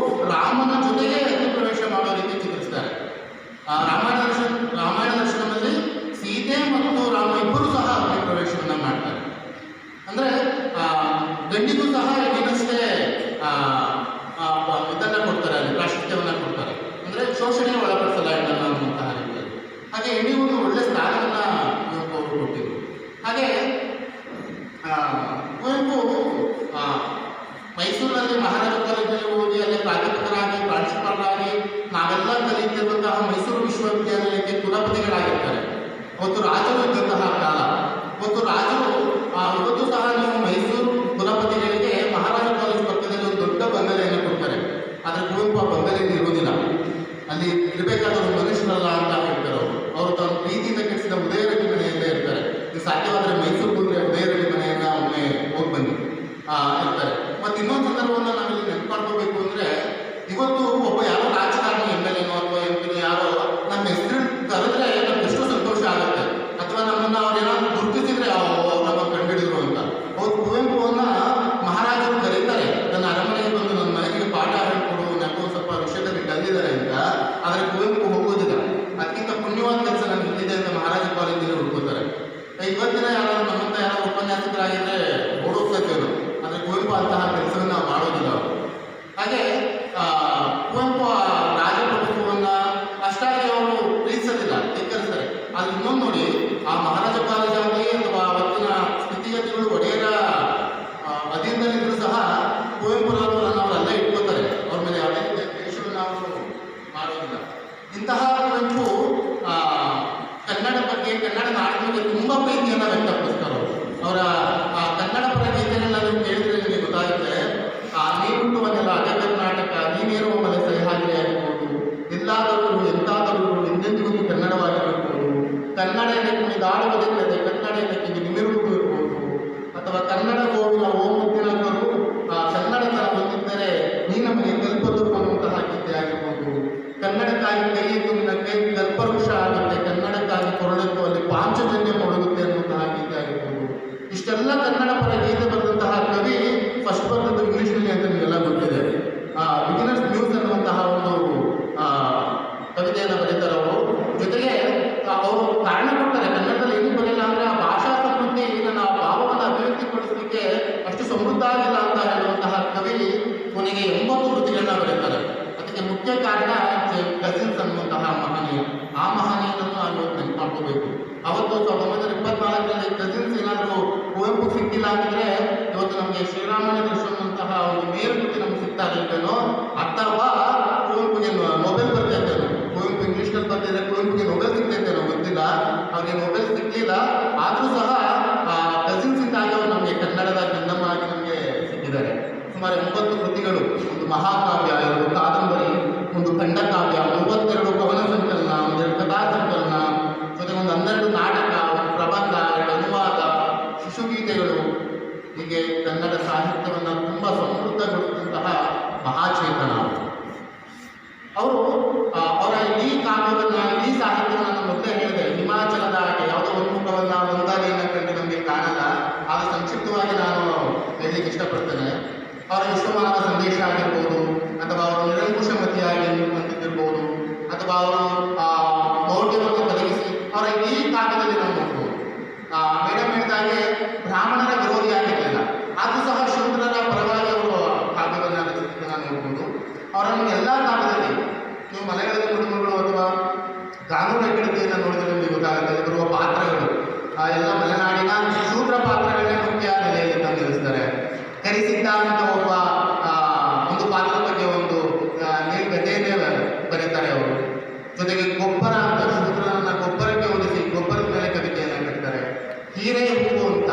ರಾಮನ ಜೊತೆಗೆ ಅಗ್ನಿ ಪ್ರವೇಶ ಮಾಡೋ ರೀತಿ ಚಿತ್ರಿಸ್ತಾರೆ. ರಾಮಾಯಣ ದರ್ಶನದಲ್ಲಿ ಸೀತೆ ಮತ್ತು ರಾಮ ಇಬ್ಬರು ಸಹ ಅಗ್ನಿ ಪ್ರವೇಶವನ್ನ ಮಾಡ್ತಾರೆ. ಅಂದ್ರೆ ಗಂಡಿಗೂ ಸಹ ಏನಷ್ಟೇ ಇದನ್ನ ಕೊಡ್ತಾರೆ, ಅಲ್ಲಿ ಪ್ರಾಶಸ್ತ್ಯವನ್ನ ಕೊಡ್ತಾರೆ. ಅಂದ್ರೆ ಶೋಷಣೆಗೆ ಒಳಪಡಿಸಲ್ಲ ಹೆಣ್ಣನ್ನು ಅನ್ನುವಂತಹ ರೀತಿಯಲ್ಲಿ. ಹಾಗೆ ಹೆಣ್ಣಿಗೂ ಒಂದು ಒಳ್ಳೆ ಸ್ಥಾನವನ್ನ ಕುವೆಂಪು ಅವರು ಕೊಟ್ಟಿದ್ರು. ಹಾಗೆ ಕುವೆಂಪು ಮೈಸೂರಿನಲ್ಲಿ ಮಹಾರಾಜ ಕಾಲೇಜಲ್ಲಿ ಓದಿ ಅಲ್ಲಿ ಪ್ರಾಧ್ಯಾಪಕರಾಗಿ, ಪ್ರಾಂಶುಪಾಲರಾಗಿ ನಾವೆಲ್ಲ ಕಲಿತಿರುವಂತಹ ಮೈಸೂರು ವಿಶ್ವವಿದ್ಯಾಲಯಕ್ಕೆ ಕುಲಪತಿಗಳಾಗಿರ್ತಾರೆ. ಅವತ್ತು ರಾಜರು ಇದ್ದಂತಹ ಕಾಲ. ಇವತ್ತು ರಾಜರು ಇವತ್ತು ಸಹ ನೀವು ಮೈಸೂರು ಕುಲಪತಿಗಳಿಗೆ ಮಹಾರಾಜ ಕಾಲೇಜ್ ಪಕ್ಕದಲ್ಲಿ ಒಂದು ದೊಡ್ಡ ಬಂಗಲೆಯನ್ನು ಕೊಡ್ತಾರೆ. ಆದರೆ ಕುವೆಂಪು ಆ ಬಂಗಲೆಯಲ್ಲಿ ಇರುವುದಿಲ್ಲ. ಅಲ್ಲಿ ಇರಬೇಕಾದ ಒಂದು ಮನುಷ್ಯರಲ್ಲ ಅಂತ ಹೇಳ್ತಾರೆ ಅವರು. ಅವರು ತಮ್ಮ ಪ್ರೀತಿಯಿಂದ ಕೆಡಿಸಿದ ಉದಯರವಿ ಮನೆಯಲ್ಲೇ ಇರ್ತಾರೆ. ನೀವು ಸಾಧ್ಯವಾದರೆ ಮೈಸೂರು ಬಂದರೆ ಉದಯರವಿ ಮನೆಯನ್ನ ಒಮ್ಮೆ ಹೋಗಿ ಬನ್ನಿ ಇರ್ತಾರೆ. ಮತ್ತು ಇನ್ನೊಂದು ಸಂದರ್ಭವನ್ನು ನಾವಿಲ್ಲಿ ನೆನಪು ಮಾಡ್ಕೋಬೇಕು ಅಂದರೆ, ಇವತ್ತು ಒಬ್ಬ ಯಾರೋ ರಾಜಕಾರಣಿ MLA ಅಥವಾ MP ಯಾರೋ ನಮ್ಮ ಹೆಸರು ಕರೆದ್ರೆ ನಮ್ಗೆ ಎಷ್ಟು ಸಂತೋಷ ಆಗುತ್ತೆ. ಅಥವಾ ನಮ್ಮನ್ನು ಅವ್ರೇನಾದ್ರು ಗುರುತಿಸಿದ್ರೆ ನಮ್ಮ ಕಂಡಿಡಿದ್ರು ಅಂತ. ಅವ್ರು ಕುವೆಂಪುವನ್ನ ಮಹಾರಾಜರು ಕರೀತಾರೆ. ನನ್ನ ಅರಮನೆಗೆ ಬಂದು ನನ್ನ ಮನೆಗೆ ಪಾಠ ಹೇಳ್ಕೊಡು, ನನಗೂ ಸ್ವಲ್ಪ ವಿಷಯದಲ್ಲಿ ಕಲಿದಿದ್ದಾರೆ ಅಂತ. ಆದರೆ ಕುವೆಂಪು ಹೋಗೋದಿಲ್ಲ. ಅದಕ್ಕಿಂತ ಪುಣ್ಯವಾದ ಕೆಲಸ ನನಗೆ ಇಲ್ಲಿದೆ ಅಂತ ಮಹಾರಾಜ ಕಾಲೇಜಲ್ಲಿ ಹುಡ್ಕೋತಾರೆ. ಇವತ್ತಿನ ಯಾರಾದ್ರು ನಮ್ಮಂತ ಯಾರಾದ್ರು ಉಪನ್ಯಾಸಕರಾಗಿದ್ರೆ ಓಡೋಗ್ತೇವೆ. ಆದರೆ ಕುವೆಂಪು ಅಂತಹ ಕೆಲಸವನ್ನು ನಾವು ಮಾಡೋದಿಲ್ಲ ಅವರು. ಮುಖ್ಯ ಕಾರಣ ಕಸಿನ್ಸ್ ಅನ್ನುವಂತಹ ಮಹನೀಯ. ಆ ಮಹನೀಯನನ್ನು ನಾವು ಇವತ್ತು ನೆನಪು ಮಾಡ್ಕೋಬೇಕು. ಅವತ್ತು 1924ರಲ್ಲಿ ಕಸಿನ್ಸ್ ಏನಾದರೂ ಕುವೆಂಪು ಸಿಕ್ಕಿಲ್ಲ ಆಗಿದ್ರೆ ಇವತ್ತು ನಮಗೆ ಶ್ರೀರಾಮನ ದರ್ಶನಂತಹ ಒಂದು ಮೇರುಕೃತಿ ನಮ್ಗೆ ಸಿಗ್ತಾ ಇರ್ತೇನೋ, ಅಥವಾ ಕುವೆಂಪುಗೆ ನೊಬೆಲ್ ಬರ್ತಿರ್ತೇನೋ. ಕುವೆಂಪು ಇಂಗ್ಲೀಷ್ನಲ್ಲಿ ಬರ್ತಿದ್ರೆ ಕುವೆಂಪುಗೆ ನೊಬೆಲ್ ಸಿಗ್ತೈತೇನೋ ಗೊತ್ತಿಲ್ಲ. ಅವ್ರಿಗೆ ನೊಬೆಲ್ ಸಿಗ್ಲಿಲ್ಲ, ಆದರೂ ಸಹ ಕಸಿನ್ಸ್ ಇಂದಾಗಿ ಅವರು ನಮಗೆ ಕನ್ನಡದ ಗಂಧಮ್ಮ ಆಗಿ ನಮಗೆ ಸಿಕ್ಕಿದ್ದಾರೆ. ಸುಮಾರು 9 ಕೃತಿಗಳು, ಒಂದು ಮಹಾಕಾವ್ಯ, 2 ಕಾದಂಬರಿ, ಒಂದು ಖಂಡಕಾವ್ಯ, 32 ಕವನ ಸಂಕಲನ, 1 ಕಥಾ ಸಂಕಲನ, ಜೊತೆಗೆ ಒಂದು 12 ನಾಟಕ, 1 ಪ್ರಬಂಧ, 2 ಅನುವಾದ, ಶಿಶುಗೀತೆಗಳು. ಹೀಗೆ ಕನ್ನಡ ಸಾಹಿತ್ಯವನ್ನು ತುಂಬ ಸಮೃದ್ಧಗೊಳಿಸಿದಂತಹ ಮಹಾಚೇತನ ಅವರು. ಅವರ ಇಡೀ ಕಾವ್ಯವನ್ನು, ಇಡೀ ಸಾಹಿತ್ಯವನ್ನು ನಾನು ಮೊದಲೇ ಹೇಳಿದೆ, ಹಿಮಾಚಲದ ಹಾಗೆ ಯಾವುದೋ ಉನ್ಮುಖವನ್ನು ಒಂದಾಲಿಯನ್ನು ಕಂಡು ನಮಗೆ ಕಾಣಲ್ಲ. ಆಗ ಸಂಕ್ಷಿಪ್ತವಾಗಿ ನಾನು ಹೇಳಲಿಕ್ಕೆ ಇಷ್ಟಪಡ್ತೇನೆ. ಅವರ ವಿಶ್ವಮಾನವ ಸಂದೇಶ ಆಗಿರ್ಬೋದು, ಅಥವಾ ಅವರು ನಿರಂಕುಶಮತಿಯಾಗಿ ಅಂತಿದ್ದಿರ್ಬೋದು, ಅಥವಾ ಅವರು ಮೌಢ್ಯವನ್ನು ತೊಲಗಿಸಿ ಅವರ ಇಡೀ ಕಾವ್ಯದಲ್ಲಿ ನಾವು ನೋಡ್ಬೋದು. ಮೇಡಮ್ ಹೇಳಿದಾಗೆ ಬ್ರಾಹ್ಮಣರ ವಿರೋಧಿ ಆಗಿರಲಿಲ್ಲ, ಆದರೂ ಸಹ ಶೂದ್ರರ ಪರವಾಗಿ ಅವರು ಕಾವ್ಯವನ್ನು ರಚಿಸಿದ್ದನ್ನು ನೋಡ್ಬೋದು. ಅವರನ್ನು ಎಲ್ಲ ಕಾವ್ಯದಲ್ಲಿ ನೀವು ಮಲೆಗಳಲ್ಲಿ ಕುಟುಂಬಗಳು ಅಥವಾ ಕಾನೂನು ಹೆಗ್ಗಡತೆಯನ್ನು ನೋಡಿದರೆ ನಿಮಗೆ ಗೊತ್ತಾಗುತ್ತೆ. ಬರುವ ಪಾತ್ರಗಳು ಎಲ್ಲ ಮಲೆನಾಡಿನ ಶೂದ್ರ ಪಾತ್ರಗಳನ್ನೇ ಮುಖ್ಯ ನೆಲೆಯಲ್ಲಿ ತಂದು ನಿಲ್ಲಿಸ್ತಾರೆ. ಕರಿಸಿದ್ಧಾಂತ ಒಬ್ಬ ಒಂದು ಪಾತ್ರದ ಬಗ್ಗೆ ಒಂದು ನೀಳ್ಗತೆಯನ್ನೇ ಬರೀತಾರೆ ಅವರು. ಜೊತೆಗೆ ಗೊಬ್ಬರ ಅಂತ ಶೂದ್ರನನ್ನ ಗೊಬ್ಬರಕ್ಕೆ ಹೋಲಿಸಿ ಗೊಬ್ಬರದ ಮೇಲೆ ಕವಿತೆಯನ್ನು ಕಟ್ತಾರೆ. ಹೀರೆ ಹೂವು ಅಂತ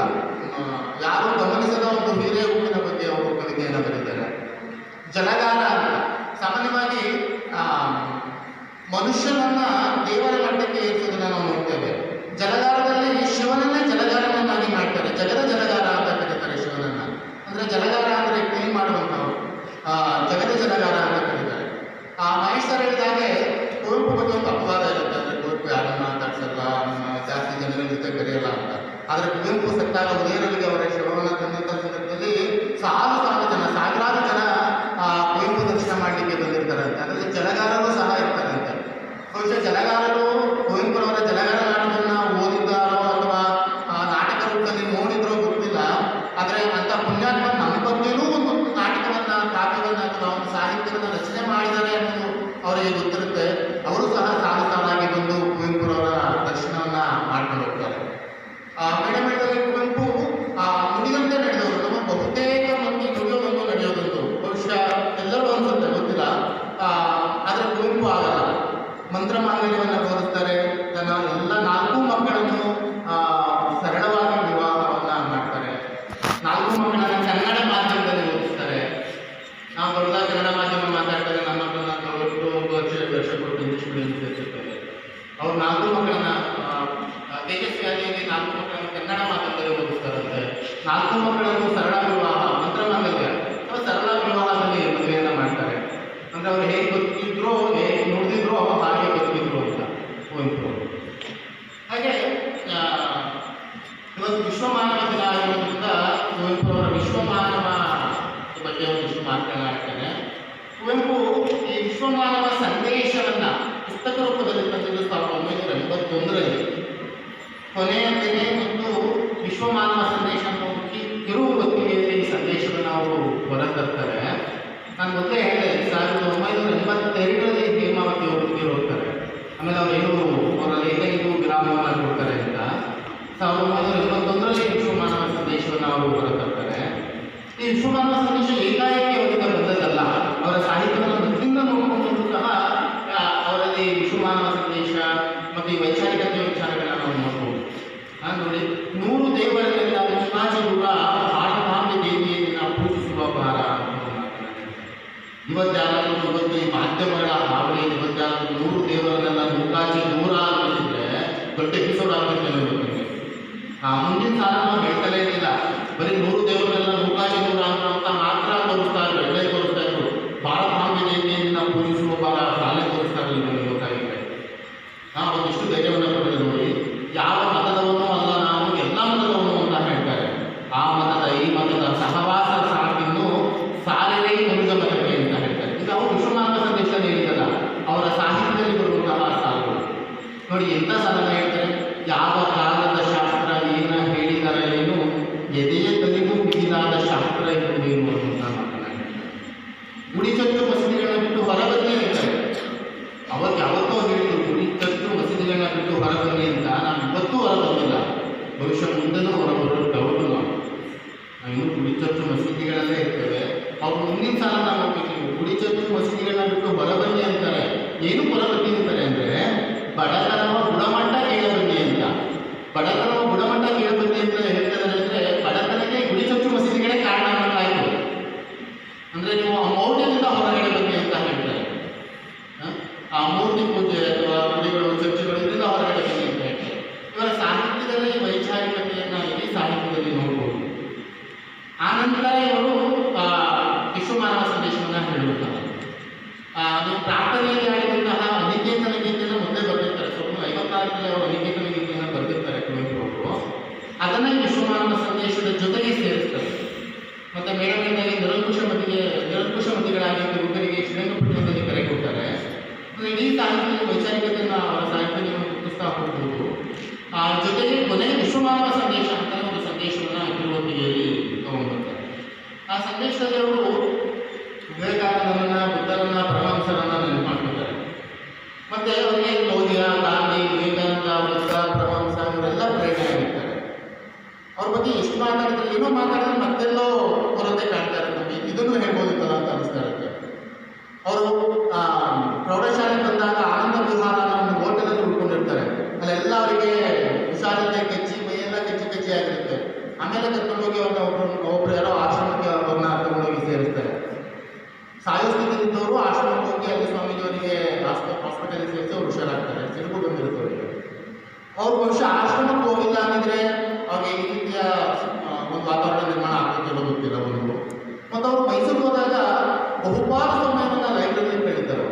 ಯಾರು ಗಮನಿಸದ ಒಂದು ಹೀರೆ ಹೂವಿನ ಬಗ್ಗೆ ಅವರು ಕವಿತೆಯನ್ನು ಬರೀತಾರೆ. ಜಲಗಾರ ಅಂತ ಸಾಮಾನ್ಯವಾಗಿ ಮನುಷ್ಯನನ್ನ ದೇವರ ಮಟ್ಟಕ್ಕೆ ಏರಿಸೋದನ್ನ ನಾವು ನೋಡ್ತೇವೆ. ಜಲಗಾರದಲ್ಲಿ ಶಿವನನ್ನೇ ಜಲಗಾರನನ್ನಾಗಿ ಮಾಡ್ತಾರೆ. ಜಗದ ಜಲಗಾರ ಅಂತ ಕರೀತಾರೆ ಶಿವನನ್ನ. ಅಂದ್ರೆ ಜಲಗಾರ ಅಂದ್ರೆ ಕ್ಲೀನ್ ಮಾಡುವಂಥವ್ರು, ಜಗದ ಜಲಗಾರ ಅಂತ ಕರೀತಾರೆ. ಮಹೇಶ್ ಸರ್ ಹೇಳಿದಾಗೆ ಕುವೆಂಪು ಬಗ್ಗೆ ಒಂದು ಅಪವಾದ ಇರುತ್ತೆ. ಅಂದ್ರೆ ಕುವೆಂಪು ಯಾರನ್ನ ಮಾತಾಡ್ಸಲ್ಲ, ಜಾಸ್ತಿ ಜನರ ಜೊತೆ ಕರೆಯಲ್ಲ ಅಂತ. ಆದರೆ ಕುವೆಂಪು ಸತ್ತಾಗ ಉದಯರಲ್ಲಿಗೆ ಅವರ ಶವವನ್ನು ತಂದಂಥ ಸಂದರ್ಭದಲ್ಲಿ ಸಾವಿರಾರು ಜನ ಕುವೆಂಪು ದರ್ಶನ ಮಾಡಲಿಕ್ಕೆ ಬಂದಿರ್ತಾರಂತೆ. ಅದರಲ್ಲಿ ಜಲಗಾರರು ಸಹ ಇರ್ತಾರಂತೆ. ಬಹುಶಃ ಜಲಗಾರರು ಕುವೆಂಪುರವರ ಜಲಗಾರ ನಾಟಕವನ್ನು ಓದಿದ್ದಾರೋ ಅಥವಾ ನಾಟಕ ರೂಪದಲ್ಲಿ ನೋಡಿದ್ರೋ ಗೊತ್ತಿಲ್ಲ. ಆದರೆ ಅಂಥ ಪುಣ್ಯಾತ್ಮ ನಮ್ಮ ಬಗ್ಗೆಯೂ ಒಂದು ನಾಟಕವನ್ನು, ಕಾವ್ಯವನ್ನು ಅಥವಾ ಒಂದು ಸಾಹಿತ್ಯವನ್ನು ರಚನೆ ಮಾಡಿದ್ದಾರೆ ಅನ್ನೋದು ಅವರಿಗೆ ಗೊತ್ತಿರುತ್ತೆ. ಅವರು ಸಹ ಸಾಲಾಗಿ ಬಂದು ಕುವೆಂಪುರವರ ದರ್ಶನವನ್ನು ಮಾಡ್ಕೊಂಡು ಹೋಗ್ತಾರೆ. ಮೇಡಮ್ ಹೇಳಿದರೆ ಕುವೆಂಪು ನುಡಿದಂತೆ ನಡೆದವರು. ನಮ್ಮ ಬಹುತೇಕ ಮಂದಿ ನುಡಿಯೋದೊಂದು ನಡೆಯೋದೊಂದು ಬಹುಶಃ ಎಲ್ಲರೂ ಅನ್ಸುತ್ತೆ, ಗೊತ್ತಿಲ್ಲ. ಆದರೆ ಕುವೆಂಪು ಆಗಲ್ಲ. ಮಂತ್ರ ಮಾಂಗಲ್ಯವನ್ನು ಬೋಧಿಸ್ತಾರೆ. ತನ್ನ ಎಲ್ಲ 4 ಮಕ್ಕಳನ್ನು ಸರಳವಾಗಿ ವಿವಾಹವನ್ನು ಮಾಡ್ತಾರೆ. 4 ಮಕ್ಕಳನ್ನು ಕನ್ನಡ ಮಾಧ್ಯಮದಲ್ಲಿ ಓದಿಸ್ತಾರೆ. ನಾವು ದೊಡ್ಡದಾಗಿ ಕನ್ನಡ ಮಾಧ್ಯಮ ಮಾತಾಡ್ತಾರೆ. ನಮ್ಮ ಮಕ್ಕಳನ್ನ ಒಂದು ವರ್ಷ ಕೊಟ್ಟು ಇಂಗ್ಲೀಷ್ ಮೀಡಿಯಂ ಸೇರಿಸಿರ್ತಾರೆ. ಅವ್ರು 4 ಮಕ್ಕಳನ್ನ ತೇಜಸ್ವಿಯಾದಿಯಲ್ಲಿ 4 ಮಕ್ಕಳನ್ನು ಕನ್ನಡ ಮಾಧ್ಯಮದಲ್ಲಿ ಓದಿಸ್ತಾರಂತೆ. 4 ಮಕ್ಕಳನ್ನು ಸರಳ ವಿವಾಹ, ಮಂತ್ರ ಮಾಂಗಲ್ಯ ಅಥವಾ ಸರಳ ವಿವಾಹದಲ್ಲಿ ಮದುವೆಯನ್ನು ಮಾಡ್ತಾರೆ. ಅಂದರೆ ಅವ್ರು ಹೇಗೆ ಬದುಕಿದ್ರು, ಹೇಗೆ ನುಡಿದಿದ್ರು ಹಾಗೆ ಬದುಕಿದ್ರು ಅಂತ ಕುವೆಂಪು. ಹಾಗೆ ಇವತ್ತು ವಿಶ್ವಮಾನವ ದಿನ ಆಗಿರೋದ್ರಿಂದ ಕುವೆಂಪು ಅವರ ವಿಶ್ವಮಾನವ ಬಗ್ಗೆ ಒಂದಿಷ್ಟು ಮಾತನಾಡ್ತೇನೆ. ಕುವೆಂಪು ಈ ವಿಶ್ವಮಾನವ ಸಂದೇಶವನ್ನು ಪುಸ್ತಕ ರೂಪದಲ್ಲಿ ತಂದಿದ್ದು 1981ರಲ್ಲಿ. ಕೊನೆಯ ದಿನೇ ಮತ್ತು ವಿಶ್ವಮಾನವ ಸಂದೇಶ ಅನ್ನೋ ಕಿರು ಹೊತ್ತಿಗೆಯಲ್ಲಿ ಈ ಸಂದೇಶವನ್ನು ಅವರು ಹೊರತರ್ತಾರೆ. ನಾನು ಮೊದಲೇ ಹೇಳಿದೆ 1982ರಲ್ಲಿ ಹೇಮಾವತಿ ಅವರು ಹೋಗ್ತಾರೆ. ಆಮೇಲೆ ಅವರು ಏನು ಅವರಲ್ಲಿ ಏನೇನು ವಿರಾಮವನ್ನು ಕೊಡ್ತಾರೆ ಅಂತ 1981ರಲ್ಲಿ ವಿಶ್ವಮಾನವ ಸಂದೇಶವನ್ನು ಅವರು ಹೊರತರ್ತಾರೆ. ಈ ವಿಶ್ವಮಾನವ ಸಂದೇಶ ಏಕಾಏಕಿ ಅವರಿಂದ ಬಂದದ್ದಲ್ಲ. ಅವರ ಸಾಹಿತ್ಯವನ್ನು ಮೊದಲಿಂದ ನೋಡಿಕೊಂಡು ಸಹ ಅವರಲ್ಲಿ ವಿಶ್ವಮಾನವ ಸಂದೇಶ ಮತ್ತು ಈ ವೈಚಾರಿಕತೆಯ ವಿಚಾರಗಳನ್ನ ನಾವು ನೋಡ್ಬೋದು. ನೋಡಿ, 100 ದೇವರನ್ನೆಲ್ಲ ಶಿವಾಜಿಗೂಡ ಆಟಭಾಂಬೆ ದೇವಿಯನ್ನು ಪೂಜಿಸುವ ಭಾರ. ಇವತ್ತು ಈ ಮಾಧ್ಯಮಗಳ ಹಾವಳಿ, ಇವತ್ತು 100 ದೇವರನ್ನೆಲ್ಲ ನೂಕಾಚಿ ದೂರ ಅಂತಿದ್ರೆ ದೊಡ್ಡ ಎಪಿಸೋಡ್ ಆಗ್ತಿರ್ತೇನೆ ಇವತ್ತಿಗೆ. ಮುಂದಿನ ಸಾಲ ನಾವು ಹೇಳ್ತಲೇ ಇರಲಿಲ್ಲ. ಬರೀ 100 ದೇವರನ್ನೆಲ್ಲ ನೂಕಾಚಿ ದೂರ ಅಂತ ಮಾತ್ರ ತೋರಿಸ್ತಾ ಇದ್ರು, ಎಲ್ಲೇ ತೋರಿಸ್ತಾ ಇದ್ರು. ಬಾಳಭಾಂಬೆ ದೇವಿಯನ್ನು ಪೂಜಿಸುವ ಭಾರ ಸಾಲೇ ತೋರಿಸ್ತಾ ಇರಲಿಲ್ಲ. ನಮಗೆ ಗೊತ್ತಾಗಿದೆ. ಒಂದಿಷ್ಟು ಧೈರ್ಯವನ್ನು ಪಡೆದು ನೋಡಿ, ಯಾವ ಮತದವನೂ ಅಲ್ಲ ನಾವು, ಎಲ್ಲ ಮತದವನು ಅಂತ ಹೇಳ್ತಾರೆ. ಆ ಮತದ ಈ ಮತದ ಸಹವಾಸ ಸಾಕಿನ್ನು ಸಾಲವೇ ಮನುಜ ಮತಕ್ಕೆ ಅಂತ ಹೇಳ್ತಾರೆ. ಈಗ ಅವರು ವಿಶ್ವಮಾನವ ಸಂದೇಶದಲ್ಲಿ ಹೇಳಿದಲ್ಲ, ಅವರ ಸಾಹಿತ್ಯದಲ್ಲಿ ಬರುವಂತಹ ಸಾಲುಗಳು ನೋಡಿ, ಎಂಥ ಸಾಲನ ಹೇಳ್ತಾರೆ. ಯಾವ ಕಾಲದ ಶಾಸ್ತ್ರ ಏನ ಹೇಳಿದರೆ ಏನು, ಎದೆಯ ತಲೆಗೂ ಮಿಗಿಲಾದ ಶಾಸ್ತ್ರ ಎಂಬುದೇನು ಅಂತ ಮಾತನಾಡ್ತಾರೆ. ಗುಡಿ ಚರ್ಚು ಮಸೀದಿಗಳನ್ನ ಬಿಟ್ಟು ಹೊರಬಂದೇ ಹೇಳ್ತಾರೆ. ಯಾವತ್ತೋ ಹೇಳಿದ್ರು ಗುಡಿ ಚರ್ಚು ಮಸೀದಿಗಳನ್ನ ಬಿಟ್ಟು ಹೊರಬನ್ನಿ ಅಂತ. ನಾವು ಇವತ್ತೂ ಹೊರಬಂದಿಲ್ಲ, ಬಹುಶಃ ಮುಂದೆನೂ ಹೊರಬರೋದು ಡೌಟು. ನಾವು ಇನ್ನೂ ಗುಡಿ ಚರ್ಚು ಮಸೀದಿಗಳಲ್ಲೇ ಇರ್ತೇವೆ. ಅವ್ರು ಮುಂದಿನ ಸಾಲ ನಾವು ಹೋಗ್ಬೇಕು, ಗುಡಿ ಚರ್ಚು ಮಸೀದಿಗಳನ್ನ ಬಿಟ್ಟು ಹೊರಬನ್ನಿ ಅಂತಾರೆ. ಏನು ಹೊರಬನ್ನಿ ಅಂತಾರೆ ಅಂದರೆ ಬಡತನವ ಗುಣಮಟ್ಟ ಕೇಳಬನ್ನಿ ಅಂತ. ಬಡತನವ ಗುಣಮಟ್ಟ ಕೇಳಬನ್ನಿ ಅಂತ ಹೇಳ್ತಾರೆ ಅಂದರೆ ಬಡತನಕ್ಕೆ ಗುಡಿ ಚರ್ಚು ಮಸೀದಿಗಳೇ ಕಾರಣ ಅನ್ನೋದಾಯಿತು. ಅಂದರೆ ನೀವು ಆ ಮೌಢ್ಯದಿಂದ ಹೊರಗಡೆ ಬನ್ನಿ ಅಂತ ಹೇಳ್ತಾರೆ. ಆ ಮೂರ್ತಿ ಪೂಜೆ ಅಥವಾ ಗುಡಿಗಳು ಚರ್ಚುಗಳು ಇದರಿಂದ ಹೊರಗಡೆ ಬನ್ನಿ ಅಂತ ಹೇಳ್ತಾರೆ. ಇವರ ಸಾಹಿತ್ಯದಲ್ಲಿ ವೈಚಾರಿಕತೆಯನ್ನು ಇಡೀ ಸಾಹಿತ್ಯದಲ್ಲಿ ನೋಡ್ಬೋದು. ಆನಂತರ ಇವರು ವಿಶ್ವಮಾನವ ಸಂದೇಶವನ್ನು ಹೇಳುತ್ತಾರೆ. ನೀವು ಪ್ರಾರ್ಥನೆಯಲ್ಲಿ ಆಡಿದಂತಹ ಅನಿಕೇತನ ಗೀತೆಯನ್ನು ಮುಂದೆ ಬರೆದಿರ್ತಾರೆ. 1956ರಲ್ಲಿ ಅವರು ಅನಿಕೇತನ ಗೀತೆಯನ್ನು ಬರೆದಿರ್ತಾರೆ ಕುವೆಂಪು ಅವರು. ಅದನ್ನು ಈ ವಿಶ್ವಮಾನವ ಸಂದೇಶದ ಜೊತೆಗೆ ಸೇರಿಸ್ತಾರೆ. ಮತ್ತು ಮೇಡಮೇದಾಗಿ ನಿರಂಕುಶಮತಿಗಳಾಗಿ ಒಬ್ಬರಿಗೆ ಶ್ರೀರಂಗಪಟ್ಟಣದಲ್ಲಿ ಕರೆ ಕೊಡ್ತಾರೆ. ಇಡೀ ಸಾಹಿತ್ಯದಲ್ಲಿ ವೈಚಾರಿಕತೆಯನ್ನು ಅವರ ಸಾಹಿತ್ಯವನ್ನು ಗುರುತಿಸ್ತಾ ಹೋಗ್ಬೋದು. ಜೊತೆಗೆ ಕೊನೆಗೆ ವಿಶ್ವಮಾನವ ಸಂದೇಶ ಅಂತ ಒಂದು ಸಂದೇಶವನ್ನು ಕಿರುವೊತ್ತಿಗೆಯಲ್ಲಿ ತಗೊಂಡ್ಬರ್ತಾರೆ. ಆ ಸಂದೇಶದಲ್ಲಿ ಅವರು ವಿವೇಕಾನಂದರನ್ನ, ಬುದ್ಧರನ್ನ, ಪರಮಹಂಸರನ್ನ ನೆನಪು ಮಾಡ್ಕೊತಾರೆ. ಮತ್ತು ಅವರಿಗೆ ಲೋಹಿಯ, ಗಾಂಧಿ, ವಿವೇಕಾನಂದ, ಬುದ್ಧ, ಪರಮಹಂಸ ಇವರೆಲ್ಲ ಪ್ರೇರಣೆ ಆಗಿರ್ತಾರೆ. ಅವ್ರ ಬಗ್ಗೆ ಎಷ್ಟು ಮಾತಾಡಿದ್ರೆ ಏನೋ ಮಾತಾಡಿದ್ರೆ ಮತ್ತೆಲ್ಲೋ ಕೊರತೆ ಕಾಣ್ತಾ ಇರುತ್ತೆ ನಮಗೆ. ಇದನ್ನು ಹೇಳ್ಬೋದಿತ್ತಲ್ಲ ಅಂತ ಅನಿಸ್ತಾ ಇರುತ್ತೆ. ಅವರು ಪ್ರೌಢಶಾಲೆ ಬಂದಾಗ ಆನಂದ ವಿಹಾರ ಅನ್ನೋ ಒಂದು ಹೋಟೆಲಲ್ಲಿ ಉಳ್ಕೊಂಡಿರ್ತಾರೆ. ಅಲ್ಲೆಲ್ಲ ಅವರಿಗೆ ಹುಷಾರಿಲ್ಲದೆ ಕೆಚ್ಚಿ ಮೈಯೆಲ್ಲ ಕೆಚ್ಚಿ ಆಗಿರುತ್ತೆ. ಆಮೇಲೆ ಕರ್ಕೊಂಡೋಗಿ ಅವ್ರನ್ನ ಒಬ್ಬರು ಯಾರೋ ಆಶ್ರಮಕ್ಕೆ ಅವ್ರನ್ನ ಕರ್ಕೊಂಡೋಗಿ ಸೇರಿಸ್ತಾರೆ. ಸಾಯೋ ಸ್ಥಿತಿ ಇದ್ದವರು ಆಶ್ರಮಕ್ಕೆ ಹೋಗಿ ಅಲ್ಲಿ ಸ್ವಾಮೀಜಿಯವರಿಗೆ ಹಾಸ್ಪಿಟಲ್ಗೆ ಸೇರಿಸಿ ಅವ್ರು ಹುಷಾರಾಗ್ತಾರೆ. ಸಿಡುಗು ಬಂದಿರುತ್ತೆ ಅವರಿಗೆ. ಅವ್ರು ಬಹುಶಃ ಆಶ್ರಮಕ್ಕೆ ಹೋಗಿಲ್ಲ ಅಂದರೆ ಅವ್ರಿಗೆ ಈ ರೀತಿಯ ಒಂದು ವಾತಾವರಣ ನಿರ್ಮಾಣ ಆಗ್ತಿರೋ ಗೊತ್ತಿಲ್ಲ ಒಂದು. ಮತ್ತು ಅವರು ಮೈಸೂರಿಗೆ ಹೋದಾಗ ಬಹುಪಾಲು ಸಮಯವನ್ನು ಲೈಬ್ರರಿಯಲ್ಲಿ ಕಳೀತಾರೆ.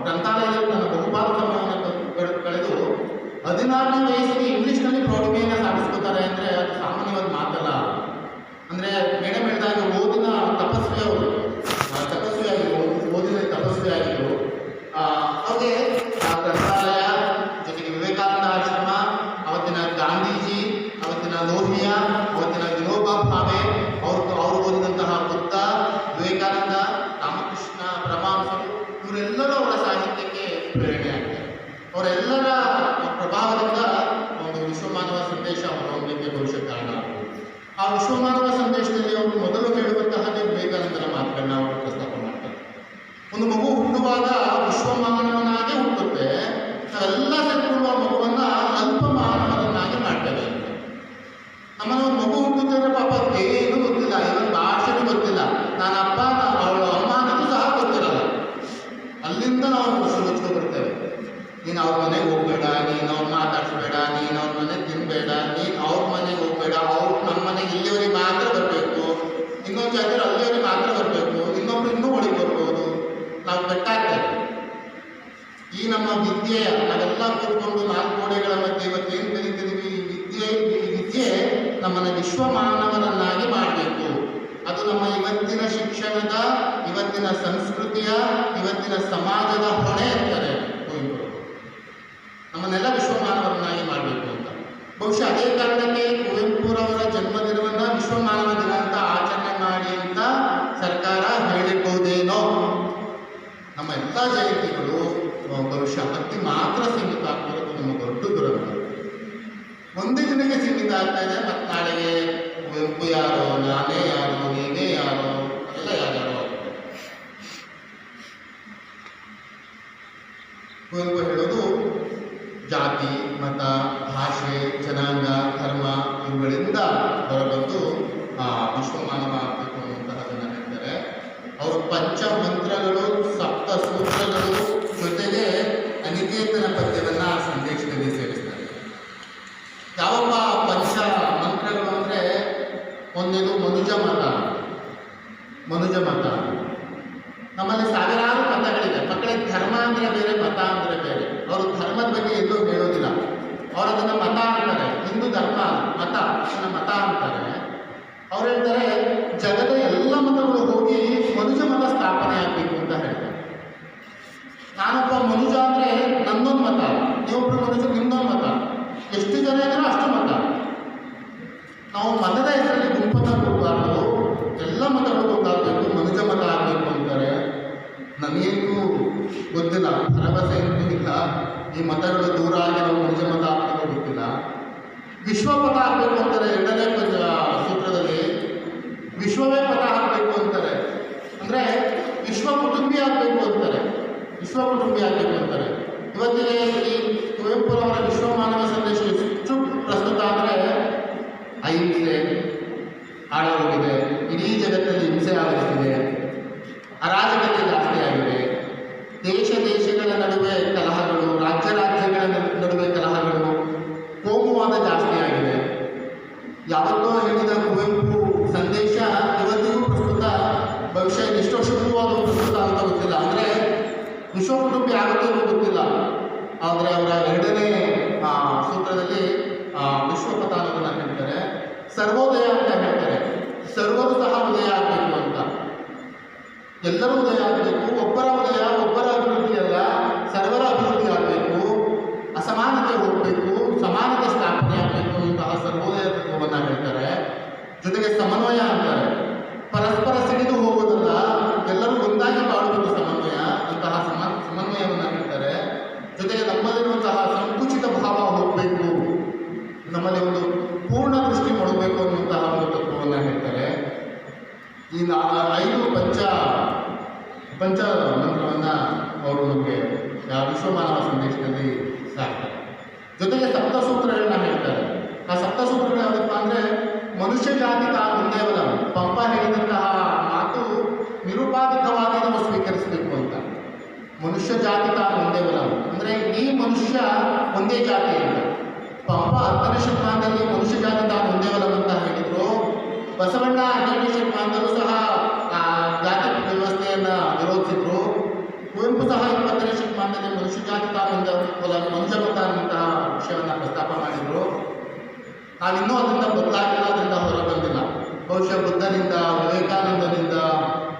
ಗ್ರಂಥಾಲಯದಲ್ಲಿ ತನ್ನ ಬಹುಪಾಲು ಸಮಯವನ್ನು ಕಳೆದು 16ನೇ ವಯಸ್ಸಿಗೆ ಇಂಗ್ಲೀಷ್ನಲ್ಲಿ ಪ್ರೌಢಿಮೆಯನ್ನು ಸಾಧಿಸ್ಕೋತಾರೆ ಅಂದರೆ ಅದು ಸಾಮಾನ್ಯವಾದ ಮಾತಲ್ಲ. ಅಂದರೆ ಮೇಡಮ್ ಹೇಳಿದಾಗ ಓದಿನ ತಪಸ್ವಿ ಅವರು, ತಪಸ್ವಿಯಾಗಿರು, ಓದಿನಲ್ಲಿ ತಪಸ್ವಿಯಾಗಿರು. ಅವ್ರಿಗೆ ಗ್ರಂಥಾಲಯ ಜೊತೆಗೆ ವಿವೇಕಾನಂದ ಆಶ್ರಮ, ಅವತ್ತಿನ ಗಾಂಧೀಜಿ, ಅವತ್ತಿನ ಲೋಹಿಯಾ, ಅವತ್ತಿನ ವಿನೋಬಾ ಭಾವೆ, ಅವರು ಓದಿದಂತಹ ಬುದ್ಧ, ವಿವೇಕಾನಂದ, ರಾಮಕೃಷ್ಣ ಪರಮಹಂಸರು ಇವರೆಲ್ಲರೂ ಅವರ ಸಾಹಿತ್ಯಕ್ಕೆ ಪ್ರೇರಣೆ ಆಗ್ತಾರೆ. ಅವರೆಲ್ಲರ ಪ್ರಭಾವದಿಂದ ಒಂದು ವಿಶ್ವಮಾನವ ಸಂದೇಶ ಹೊರಹೊಮ್ಮಲಿಕ್ಕೆ ಬಹುಶಃ ಕಾರಣ. ಆ ವಿಶ್ವಮಾನವ ಸಂದೇಶದಲ್ಲಿ ಅವರು ಮೊದಲು ಹೇಳುವಂತಹದೇ ವಿವೇಕಾನಂದರ ಮಾತುಗಳನ್ನ ಅವರು ಪ್ರಸ್ತಾಪ ಮಾಡ್ತಾರೆ. ಒಂದು ಮಗು ಹುಟ್ಟುವಾಗ ವಿಶ್ವಮಾನವನಾಗೆ ಹುಟ್ಟುತ್ತೆ, ನಾವೆಲ್ಲ ಸೇರಿಕೊಳ್ಳುವ ಮಗುವನ್ನ ಅಲ್ಪ ಮಾನವನನ್ನಾಗಿ ಮಾಡ್ತೇವೆ ಅಂತ. ನಮ್ಮನ್ನು ಒಂದು ಮಗು ಹುಟ್ಟುತ್ತೆ ಅಂದರೆ ಪಾಪ ಏನು ಗೊತ್ತಿಲ್ಲ, ಇವತ್ತು ಭಾಷೆನೂ ಗೊತ್ತಿಲ್ಲ, ನಾನು ಅಪ್ಪ ಅವಳು ಅಮ್ಮ ಅನ್ನೋದು ಸಹ ಗೊತ್ತಿರಲ್ಲ. ಅಲ್ಲಿಂದ ನಾವು ಶುರುಚ್ಕೊ ಬರ್ತೇವೆ. ನೀನು ಅವ್ರ ಮನೆಗೆ ಹೋಗ್ಬೇಡ, ನೀನು ಅವ್ರು ಮಾತಾಡಿಸ್ಬೇಡ, ನೀನು ಅವ್ರ ಮನೆಗೆ ತಿನ್ಬೇಡ, ನೀನು ಅವ್ರ ಮನೆಗೆ ಹೋಗ್ಬೇಡ, ಅವ್ರು ನಮ್ಮ ಮನೆಗೆ ಇಲ್ಲಿವರೆಗೆ ಮಾತ್ರ ಬರಬೇಕು, ಇನ್ನೊಂದು ಜಾತಿಯವರು ಅಲ್ಲಿವರೆಗೆ ಮಾತ್ರ ಬರಬೇಕು, ಇನ್ನೊಬ್ರು ಇನ್ನೂ ಒಳಗೆ ಬರ್ಬೋದು. ನಾವು ಬೆಟ್ಟಾಗ್ತೇವೆ. ಈ ನಮ್ಮ ವಿದ್ಯೆ ನಾವೆಲ್ಲ ಕೂತ್ಕೊಂಡು 4 ಗೋಡೆಗಳ ಮಧ್ಯೆ ಇವತ್ತೇನು ಕಲಿತಿದ್ದೀವಿ, ಈ ವಿದ್ಯೆ ನಮ್ಮನ್ನು ವಿಶ್ವಮಾನವರನ್ನಾಗಿ ಮಾಡಬೇಕು. ಅದು ನಮ್ಮ ಇವತ್ತಿನ ಶಿಕ್ಷಣದ, ಇವತ್ತಿನ ಸಂಸ್ಕೃತಿಯ, ಇವತ್ತಿನ ಸಮಾಜದ ಹೊಣೆ ಅಂತಾರೆ ಕುವೆಂಪು. ನಮ್ಮನ್ನೆಲ್ಲ ವಿಶ್ವಮಾನವರನ್ನಾಗಿ ಮಾಡಬೇಕು ಅಂತ. ಬಹುಶಃ ಅದೇ ಕಾರಣಕ್ಕೆ ಕುವೆಂಪುರವರ ಜನ್ಮದಿನವನ್ನು ವಿಶ್ವಮಾನವ ದಿನ ಅಂತ ಆಚರಣೆ ಮಾಡಿ ಅಂತ ಸರ್ಕಾರ ಹೇಳಿರ್ಬಹುದೇನೋ. ನಮ್ಮ ಎಲ್ಲ ಜಯಂತಿಗಳು ಬಹುಶಃ ಅತಿ ಮಾತ್ರ ಸೀಮಿತ ಆಗ್ತಿರೋದು ನಮ್ಮ ದೊಡ್ಡ ದುರಂತ. ಒಂದೇ ದಿನಕ್ಕೆ ಸೀಮಿತ ಆಗ್ತಾ ಇದೆ. ಮತ್ತು ನಾಳೆಗೆ ಕುವೆಂಪು ಯಾರೋ, ನಾನೇ ಯಾರೋ, ನೀನೇ ಯಾರೋ, ಎಲ್ಲ ಯಾರ್ಯಾರೋ ಆಗ್ತದೆ. ಕುವೆಂಪು ಹೇಳೋದು ಜಾತಿ, ಮತ, ಭಾಷೆ, ಜನಾಂಗ, ಧರ್ಮ ಇವುಗಳಿಂದ ಹೊರಬಂದು ವಿಶ್ವಮಾನವ ಆಗಬೇಕು ಅನ್ನುವಂತಹದನ್ನು ಹೇಳ್ತಾರೆ. ಅವರು ಪಂಚಮಂತ್ರಗಳು, ಸಪ್ತ ಸೂತ್ರಗಳು ಜೊತೆಗೆ ಅನಿಕೇತನ ಪದ್ಯವನ್ನು ಆ ಸಂದೇಶದಲ್ಲಿ ಸೇರಿಸ್ತಾರೆ. ಯಾವಪ್ಪ ಪಂಚ ಮಂತ್ರಗಳು ಅಂದರೆ ಒಂದೇದು ಮನುಜ ಮತ. ನಮ್ಮಲ್ಲಿ ಸಾವಿರಾರು ಮತಗಳಿದೆ. ಮಕ್ಕಳಿಗೆ ಧರ್ಮ ಅಂದರೆ ಬೇರೆ, ಮತ ಅಂದರೆ ಬೇರೆ. ಅವರು ಧರ್ಮದ ಬಗ್ಗೆ ಎಲ್ಲೂ ಹೇಳೋದಿಲ್ಲ. ಅವರು ಅದನ್ನು ಮತ ಅಂತಾರೆ. ಹಿಂದೂ ಧರ್ಮ ಮತ, ಅದನ್ನು ಮತ ಅಂತಾರೆ. ಅವ್ರು ಹೇಳ್ತಾರೆ ಜಗದ ಎಲ್ಲ ಮತಗಳು ಹೋಗಿ ಮನುಜ ಮತ ಸ್ಥಾಪನೆ ಆಗಬೇಕು ಅಂತ ಹೇಳ್ತಾರೆ. ನಾನೊಬ್ಬ ಮನುಜ ಅಂದರೆ ನನ್ನೊಂದು ಮತ, ನೀವೊಬ್ಬರು ಮನುಜ ನಿಮ್ಮದೊಂದು ಮತ, ಎಷ್ಟು ಜನ ಇದ್ದಾರೋ ಅಷ್ಟು ಮತ. ನಾವು ಮತದ ಹೆಸರಲ್ಲಿ ಗುಂಪನ್ನು ಕೊಡಬಾರ್ದು, ಎಲ್ಲ ಮತಗಳು ಗೊತ್ತಾಗಬೇಕು, ಮನುಜ ಮತ ಆಗಬೇಕು ಅಂತಾರೆ. ನನಗೇನು ಗೊತ್ತಿಲ್ಲ, ಭರವಸೆ ಅಂತೂ ಇಲ್ಲ. ಈ ಮತಗಳು ದೂರ ಆಗಿರೋ ನಿಜ ಮತ ಆಗ್ತದೋ ಗೊತ್ತಿಲ್ಲ. ವಿಶ್ವಪಥ ಆಗಬೇಕು ಅಂತಾರೆ ಎರಡನೇ ಸೂತ್ರದಲ್ಲಿ. ವಿಶ್ವವೇ ಪಥ ಆಗಬೇಕು ಅಂತಾರೆ, ಅಂದರೆ ವಿಶ್ವ ಕುಟುಂಬಿ ಆಗಬೇಕು ಅಂತಾರೆ. ವಿಶ್ವ ಕುಟುಂಬಿ ಆಗಬೇಕು ಅಂತಾರೆ. ಇವತ್ತಿಗೆ ಈ ಕುವೆಂಪುರವರ ವಿಶ್ವ ಮಾನವ ಸಂದೇಶ ಎಷ್ಟು ಪ್ರಸ್ತುತ ಅಂದರೆ ಅಹಿಂಸೆ ಆಳೋಗಿದೆ, ಇಡೀ ಜಗತ್ತಲ್ಲಿ ಹಿಂಸೆ ಆಗುತ್ತಿದೆ, ಅರಾಜಕತೆ ಜಾಸ್ತಿ ಆಗಿದೆ, ದೇಶಗಳ ನಡುವೆ ಕಲಹಗಳು, ರಾಜ್ಯಗಳ ನಡುವೆ ಕಲಹಗಳು, ಕೋಮುವಾದ ಜಾಸ್ತಿ ಆಗಿದೆ. ಯಾವತ್ತೋ ಹೇಳಿದ ಕುವೆಂಪು ಸಂದೇಶ ಇವತ್ತಿಗೂ ಪ್ರಸ್ತುತ, ಭವಿಷ್ಯ ಎಷ್ಟೋ ಶುದ್ಧವಾದ ಪ್ರಸ್ತುತ ಅಂತ ಗೊತ್ತಿಲ್ಲ. ಅಂದರೆ ವಿಶ್ವ ಕುಟುಂಬಿ ಆಗುತ್ತೆ ಗೊತ್ತಿಲ್ಲ. ಆದರೆ ಅವರ ಎರಡನೇ ಸೂತ್ರದಲ್ಲಿ ವಿಶ್ವಪಥ ಅನ್ನೋದನ್ನು ಹೇಳ್ತಾರೆ. ಸರ್ವೋದಯ ಅಂತ ಹೇಳ್ತಾರೆ. ಸರ್ವರು ಸಹ ಉದಯ ಆಗಬೇಕು ಅಂತ, ಎಲ್ಲರೂ ಉದಯ ಆಗಬೇಕು. ಒಬ್ಬರ ಉದಯ, ಒಬ್ಬರ ಅಭಿವೃದ್ಧಿ ಅಲ್ಲ, ಸರ್ವರ ಅಭಿವೃದ್ಧಿ ಆಗಬೇಕು. ಅಸಮಾನತೆ ಹೋಗಬೇಕು, ಸಮಾನತೆ ಸ್ಥಾಪನೆ ಆಗಬೇಕು ಅಂತಹ ಸರ್ವೋದಯ ತತ್ವವನ್ನು ಹೇಳ್ತಾರೆ. ಜೊತೆಗೆ ಸಮನ್ವಯ ಅಂತಾರೆ. ಪರಸ್ಪರ ಸಿಡಿದು ಹೋಗೋದಲ್ಲ, ಎಲ್ಲರೂ ಒಂದಾಗಿ ಬಾಳುವುದು ಸಮನ್ವಯ, ಅಂತಹ ಸಮನ್ವಯವನ್ನು ಹೇಳ್ತಾರೆ. ಜೊತೆಗೆ ನಮ್ಮಲ್ಲಿರುವಂತಹ ಸಂಕುಚಿತ ಭಾವ ಹೋಗಬೇಕು, ನಮ್ಮಲ್ಲಿ ಒಂದು ಪೂರ್ಣ ದೃಷ್ಟಿ ಮಾಡಬೇಕು ಅನ್ನುವಂತಹ ಒಂದು ತತ್ವವನ್ನು ಹೇಳ್ತಾರೆ. ಈ 5 ಪಂಚ ಮಂತ್ರವನ್ನು ಅವರು ನಮಗೆ ವಿಶ್ವಮಾನವ ಸಂದೇಶದಲ್ಲಿ ಸಾಕ್ತಾರೆ. ಜೊತೆಗೆ ಸಪ್ತಸೂತ್ರಗಳನ್ನ ಹೇಳ್ತಾರೆ. ಆ ಸಪ್ತಸೂತ್ರಗಳು ಯಾವುದಪ್ಪ ಅಂದರೆ ಮನುಷ್ಯ ಜಾತಿ ತಾನು ಒಂದೇ ಬಲ. ಪಂಪ ಹೇಳಿದಂತಹ ಮಾತು ನಿರುಪಾಧಿಕವಾಗಿ ನಾವು ಸ್ವೀಕರಿಸಬೇಕು ಅಂತ. ಮನುಷ್ಯ ಜಾತಿ ತಾನು ಒಂದೇ ಬಲ ಅಂದರೆ ಈ ಮನುಷ್ಯ ಒಂದೇ ಜಾತಿ ಅಂತ. ಪಂಪ 10ನೇ ಶತಮಾನದಲ್ಲಿ ಮನುಷ್ಯ ಜಾತಿ ತಾನು ಒಂದೇ ಬಲ ಅಂತ ಹೇಳಿದ್ರು. ಬಸವಣ್ಣ 12ನೇ ಶತಮಾನದಲ್ಲೂ ಸಹ ಜಾತಿ ವ್ಯವಸ್ಥೆಯನ್ನು ವಿರೋಧಿಸಿದ್ರು. ಕುವೆಂಪು ಸಹ 20ನೇ ಶತಮಾನದಲ್ಲಿ ಮನುಷ್ಯ ಜಾತಿ ತಾನು ಒಂದೇ ಬಲ, ಮನುಜಮತ ಅನ್ನುವಂತಹ ವಿಷಯವನ್ನು ಪ್ರಸ್ತಾಪ ಮಾಡಿದರು. ನಾವಿನ್ನೂ ಅದರಿಂದ ಬದಲಾಗಿಲ್ಲ, ಅದರಿಂದ ಹೊರ ಬಂದಿಲ್ಲ. ಬಹುಶಃ ಬುದ್ಧನಿಂದ, ವಿವೇಕಾನಂದನಿಂದ,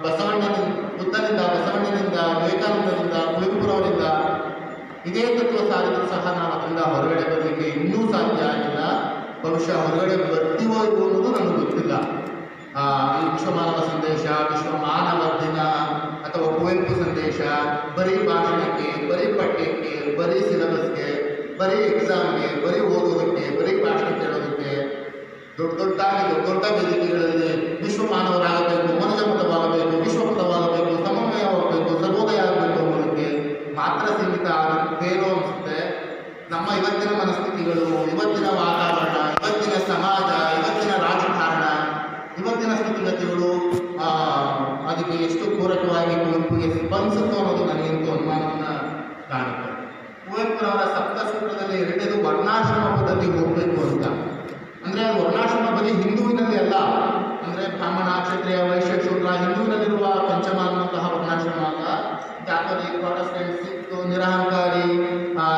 ಬಸವಣ್ಣನಿಂದ, ವಿವೇಕಾನಂದನಿಂದ, ಕುವೆಂಪುರವರಿಂದ ಇದೇ ತತ್ವ ಸಾರಿದ್ರು ಸಹ ನಾವು ಅದರಿಂದ ಹೊರಗಡೆ ಬರಲಿಕ್ಕೆ ಇನ್ನೂ ಸಾಧ್ಯ ಆಗಿಲ್ಲ. ಬಹುಶಃ ಹೊರಗಡೆ ಬರ್ತೀವೋ ಇರೋ ಅನ್ನೋದು ನನಗೆ ಗೊತ್ತಿಲ್ಲ. ಈ ವಿಶ್ವಮಾನವ ಸಂದೇಶ, ವಿಶ್ವ ಮಾನವ ದಿನ ಅಥವಾ ಕುವೆಂಪು ಸಂದೇಶ ಬರೀ ಭಾಷಣಕ್ಕೆ, ಬರೀ ಪಠ್ಯಕ್ಕೆ, ಬರೀ ಸಿಲೆಬಸ್ಗೆ, ಬರೀ ಎಕ್ಸಾಮ್ಗೆ, ಬರೀ ಓದೋದಕ್ಕೆ, ಬರೀ ಭಾಷಣ ಕೇಳೋದಕ್ಕೆ, ದೊಡ್ಡ ವೇದಿಕೆಗಳಲ್ಲಿ ವಿಶ್ವ ಮಾನವರಾಗಬೇಕು, ಮನುಜಮತವಾಗಬೇಕು, ವಿಶ್ವಮತವಾಗಬೇಕು, ಸಮನ್ವಯವಾಗಬೇಕು, ಸರ್ವೋದಯ ಆಗಬೇಕು ಅನ್ನೋದಕ್ಕೆ ಮಾತ್ರ ಸೀಮಿತ ಆಗುತ್ತೇನೋ ಅನಿಸುತ್ತೆ. ನಮ್ಮ ಇವತ್ತಿನ ಮನಸ್ಥಿತಿಗಳು, ಇವತ್ತಿನ ವಾತಾವರಣ, ಇವತ್ತಿನ ಸಮಾಜ, ಇವತ್ತಿನ ರಾಜಕಾರಣ, ಇವತ್ತಿನ ಸ್ಥಿತಿಗತಿಗಳು ಅದಕ್ಕೆ ಎಷ್ಟು ಪೂರಕವಾಗಿ ಕುವೆಂಪುಗೆ ಸ್ಪಂದಿಸುತ್ತೋ ಅನ್ನೋದು ನನಗಂತೂ ಅನುಮಾನವನ್ನು ಕಾಣುತ್ತೆ. ಕುವೆಂಪುರವರ ಸಪ್ತಸೂತ್ರದಲ್ಲಿ ಎರಡನೇದು ವರ್ಣಾಶ್ರಮ ಪದ್ಧತಿ ಹೋಗಬೇಕು ಅಂತ. ಅಂದರೆ ವರ್ಣಾಶ್ರಮ ಬರೀ ಹಿಂದೂವಿನಲ್ಲಿ ಅಲ್ಲ, ಅಂದರೆ ಬ್ರಾಹ್ಮಣ, ಕ್ಷತ್ರಿಯ, ವೈಶ್ಯ, ಶೂದ್ರ, ಹಿಂದೂವಿನಲ್ಲಿರುವ ಪಂಚಮ ಅನ್ನುವಂತಹ ವರ್ಣಾಶ್ರಮ ಅಲ್ಲ. ಕ್ಯಾಥೋಲಿಕ್, ಪ್ರಾಟೆಸ್ಟೆಂಟ್, ಸಿಖ್, ನಿರಹಂಕಾರಿ,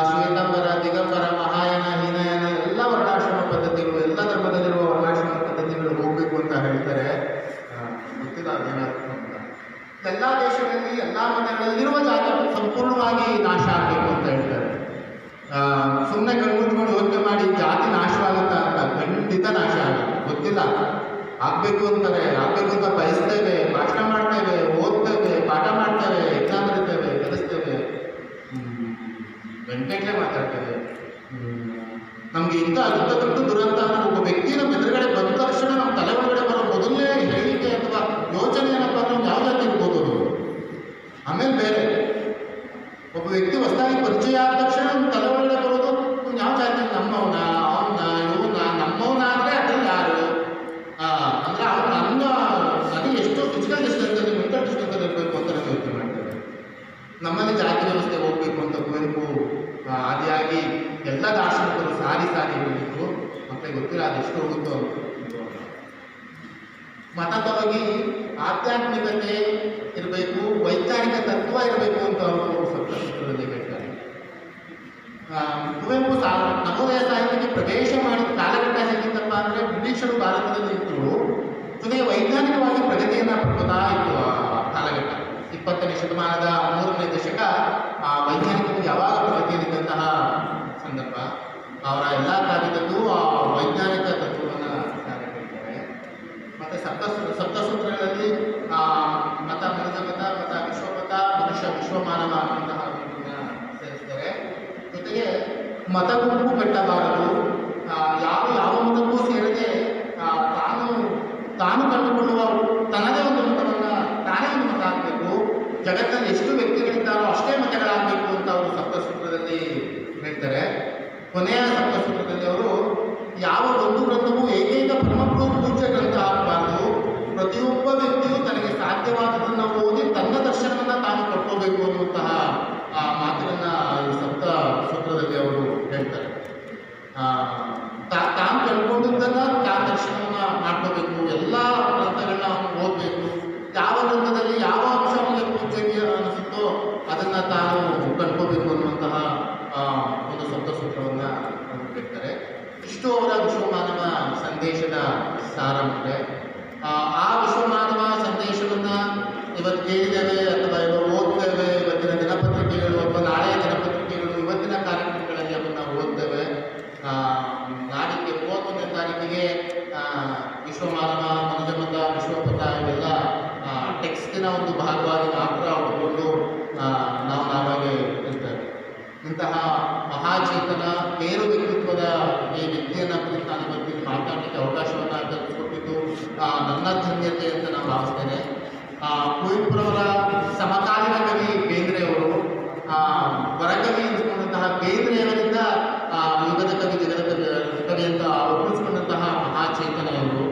ಶ್ವೇತಾಂಬರ, ದಿಗಂಬರ, ಮಹಾಯಾನ, ಹೀನಯಾನ ಎಲ್ಲ ವರ್ಣಾಶ್ರಮ ಪದ್ಧತಿಗಳು, ಎಲ್ಲ ಧರ್ಮದಲ್ಲಿರುವ ವರ್ಣಾಶ್ರಮ ಪದ್ಧತಿಗಳು ಹೋಗಬೇಕು ಅಂತ ಹೇಳ್ತಾರೆ. ಗೊತ್ತಿಲ್ಲ ಅದೇನಾದ್ರು ಅಂತ. ಎಲ್ಲ ದೇಶಗಳಲ್ಲಿ, ಎಲ್ಲ ಮತಗಳಲ್ಲಿರುವ ಜಾತಿ ಸಂಪೂರ್ಣವಾಗಿ ನಾಶ ಆಗಬೇಕು ಅಂತ ಹೇಳ್ತಾರೆ. ಸುಮ್ಮನೆ ಕಣ್ಮುಚ್ಕೊಂಡು ಯೋಚನೆ ಮಾಡಿ ಜಾತಿ ನಾಶವಾಗುತ್ತಾ ಅಂತ, ಖಂಡಿತ ನಾಶ ಆಗುತ್ತೆ. ಗೊತ್ತಿಲ್ಲ, ಆಗಬೇಕು ಅಂತಾರೆ, ಆಗಬೇಕು ಅಂತ ಬಯಸ್ತೇವೆ, ಭಾಷಣ ಮಾಡ್ತೇವೆ, ಓದ್ತೇವೆ, ಪಾಠ ಮಾಡ್ತೇವೆ, ಎಕ್ಸಾಮ್ ಬರೀತೇವೆ, ಕಲಿಸ್ತೇವೆ, ಗಂಟೆಗಟ್ಟಲೆ ಮಾತಾಡ್ತೇವೆ. ನಮಗೆ ಇಂಥ ದೊಡ್ಡ ದುರಂತ ಅಂದರೆ ಒಬ್ಬ ವ್ಯಕ್ತಿ ನಮ್ಮ ಎದುರುಗಡೆ ಬಂದ ತಕ್ಷಣ ನಮ್ಮ ತಲೆ ಒಳಗಡೆ ಬರೋ ಮೊದಲನೇ ಹೇಳಿಕೆ ಅಥವಾ ಯೋಚನೆ ಏನಪ್ಪ ಅಂದ್ರೆ ಯಾವ ಜಾತಿ ಇರ್ಬೋದು ಅದು. ಆಮೇಲೆ ಬೇರೆ ಒಬ್ಬ ವ್ಯಕ್ತಿ ಹೊಸದಾಗಿ ಪರಿಚಯ ಆದ ತಕ್ಷಣ ನಮ್ಮ ತಲೆ ಒಳಗಡೆ ಬರೋದು ಯಾವ ಜಾತಿ, ನಮ್ಮವನ, ಅವನ, ಇವನ, ನಮ್ಮವನ ಅಂದರೆ ಅದ್ರಲ್ಲಿ ಯಾರು ಅಂದರೆ ಅವ್ರು ನನಗೆ ಎಷ್ಟು ಫಿಸಿಕಲ್ ಡಿಸ್ಟೆನ್ಸಲ್ಲಿ, ಮೆಂಟಲ್ ಡಿಸ್ಟೆನ್ಸಲ್ಲಿ ಇರಬೇಕು ಅಂತ ನಾವು ಯೋಚನೆ ಮಾಡ್ತೇವೆ. ನಮ್ಮಲ್ಲಿ ಜಾತಿ ವ್ಯವಸ್ಥೆ ಹೋಗಬೇಕು ಅಂತ ಕುವೆಂಪು ಆದಿಯಾಗಿ ಎಲ್ಲ ದಾರ್ಶನಿಕರು ಸಾರಿ ಹೇಳಿದ್ರು. ಮತ್ತೆ ಗೊತ್ತಿಲ್ಲ ಅದೆಷ್ಟು ಹೋಗುತ್ತೋ. ಮತಪರವಾಗಿ ಆಧ್ಯಾತ್ಮಿಕತೆ ಇರಬೇಕು, ವೈಜ್ಞಾನಿಕ ತತ್ವ ಇರಬೇಕು ಅಂತ ಅವರು ಸಪ್ತಸೂತ್ರದಲ್ಲಿ ಹೇಳ್ತಾರೆ. ಕುವೆಂಪು ನವೋದಯ ಸಾಹಿತ್ಯಕ್ಕೆ ಪ್ರವೇಶ ಮಾಡಿದ ಕಾಲಘಟ್ಟ ಹೇಗಿತ್ತಪ್ಪ ಅಂದರೆ ಬ್ರಿಟಿಷರು ಭಾರತದಲ್ಲಿ ಇದ್ದರು, ಜೊತೆಗೆ ವೈಜ್ಞಾನಿಕವಾಗಿ ಪ್ರಗತಿಯನ್ನು ಪಡ್ಕೋತಾ ಇತ್ತು ಆ ಕಾಲಘಟ್ಟ. 20ನೇ ಶತಮಾನದ 3ನೇ ದಶಕ ವೈಜ್ಞಾನಿಕವಾಗಿ ಯಾವಾಗ ಪ್ರಗತಿಯಲ್ಲಿದ್ದಂತಹ ಸಂದರ್ಭ. ಅವರ ಎಲ್ಲ ಕಾರ್ಯದಲ್ಲೂ ಆ ವೈಜ್ಞಾನಿಕ ತತ್ವವನ್ನು ಹೇಳ್ತಾರೆ. ಮತ್ತು ಸಪ್ತಸೂತ್ರಗಳಲ್ಲಿ ಮತ, ಮನುಜಮತ, ಮತ, ವಿಶ್ವಮತ, ಮನುಷ್ಯ ವಿಶ್ವಮಾನವ ಅನ್ನುವಂತಹ ಸೇರಿಸ್ತಾರೆ. ಜೊತೆಗೆ ಮತ ಗುಂಪು ಕಟ್ಟಬಾರದು, ಯಾವ ಮತಕ್ಕೂ ಸೇರದೆ ತಾನು ಕಂಡುಕೊಳ್ಳುವ ತನ್ನದೇ ಒಂದು ಮತವನ್ನು ತಾನೇ ಒಂದು ಮತ ಆಗಬೇಕು, ಜಗತ್ತಲ್ಲಿ ಎಷ್ಟು ವ್ಯಕ್ತಿಗಳಿದ್ದಾರೋ ಅಷ್ಟೇ ಮತಗಳಾಗಬೇಕು ಅಂತ ಅವರು ಸಪ್ತಸೂತ್ರದಲ್ಲಿ ಹೇಳ್ತಾರೆ. ಕೊನೆಯ ಸಪ್ತಸೂತ್ರದಲ್ಲಿ ಅವರು ಯಾವ ಒಂದು ಗ್ರಂಥವೂ ಏಕೈಕ ಪೂಜ್ಯ ಗ್ರಂಥ ಆಗಬಾರ್ದು, ಪ್ರತಿಯೊಬ್ಬ ವ್ಯಕ್ತಿಯು ತನಗೆ ಸಾಧ್ಯವಾದದನ್ನು ಓದಿ ತನ್ನ ದರ್ಶನವನ್ನು ತಾನು ಕಟ್ಕೋಬೇಕು ಅನ್ನುವಂತಹ ಮಾತುಗಳನ್ನ ಈ ಸಪ್ತ ಸೂತ್ರದಲ್ಲಿ ಅವರು ಹೇಳ್ತಾರೆ. ತಾನು ಕಂಡುಕೊಂಡಿದ್ದನ್ನ ತಾನು ದರ್ಶನವನ್ನ ಮಾಡ್ಕೋಬೇಕು, ಎಲ್ಲ ಗ್ರಂಥಗಳನ್ನ ಓದಬೇಕು, ಯಾವ ಗ್ರಂಥದಲ್ಲಿ ಯಾವ ಅಂಶ ಅವನಿಗೆ ಪೂಜ್ಯಕ್ಕೆ ಅನಿಸುತ್ತೋ ಅದನ್ನ ತಾನು ಕಂಡ್ಕೋಬೇಕು ಅನ್ನುವಂತಹ ಒಂದು ಸಪ್ತ ಸೂತ್ರವನ್ನ ಹೇಳ್ತಾರೆ. ಇಷ್ಟು ಅವರ ವಿಶ್ವಮಾನವ ಸಂದೇಶದ ಸಾರಾಂಶ. ಆ ವಿಶ್ವಮಾನವ ಸಂದೇಶವನ್ನ ಇವತ್ತು ಕೇಳಿದ್ದೇವೆ ಅಥವಾ ಇವಾಗ ಓದ್ತೇವೆ. ಇವತ್ತಿನ ದಿನಪತ್ರಿಕೆಗಳು ಅಥವಾ ನಾಳೆಯ ದಿನಪತ್ರಿಕೆಗಳು ಇವತ್ತಿನ ಕಾರ್ಯಕ್ರಮಗಳಲ್ಲಿ ಅದನ್ನು ಓದ್ತೇವೆ. ನಾಡಿಗೆ 31ನೇ ತಾರೀಕಿಗೆ ವಿಶ್ವಮಾನವ, ಮನುಜಮತ, ವಿಶ್ವಪಥ ಇವೆಲ್ಲ ಟೆಕ್ಸ್ಟಿನ ಒಂದು ಭಾಗವಾಗಿ ಮಾತ್ರ ಹೊಂದಿಕೊಂಡು ನಾವಾಗೆ ಇರ್ತೇವೆ. ಇಂತಹ ಮಹಾಚೇತನ ಮೇರು ವ್ಯಕ್ತಿತ್ವದ ಈ ವ್ಯಕ್ತಿಯನ್ನು ಕುರಿತು ನಾನು ಇವತ್ತಿನ ಮಾತನಾಡಲಿಕ್ಕೆ ಅವಕಾಶವನ್ನು ಕಲ್ಪಿಸಿಕೊಟ್ಟಿದ್ದು ನನ್ನ ಧನ್ಯತೆ ಅಂತ ನಾನು ಭಾವಿಸ್ತೇನೆ. ಕುವೆಂಪುರವರ ಸಮಕಾಲೀನ ಕವಿ ಬೇಂದ್ರೆಯವರು, ಹೊರಕವಿ ಎನಿಸಿಕೊಂಡಂತಹ ಬೇಂದ್ರೆಯವರಿಂದ ಯುಗದ ಕವಿ, ಜಗದ ಕವಿ ಅಂತ ಒಪ್ಪಿಸಿಕೊಂಡಂತಹ ಮಹಾಚೇತನೆಯವರು.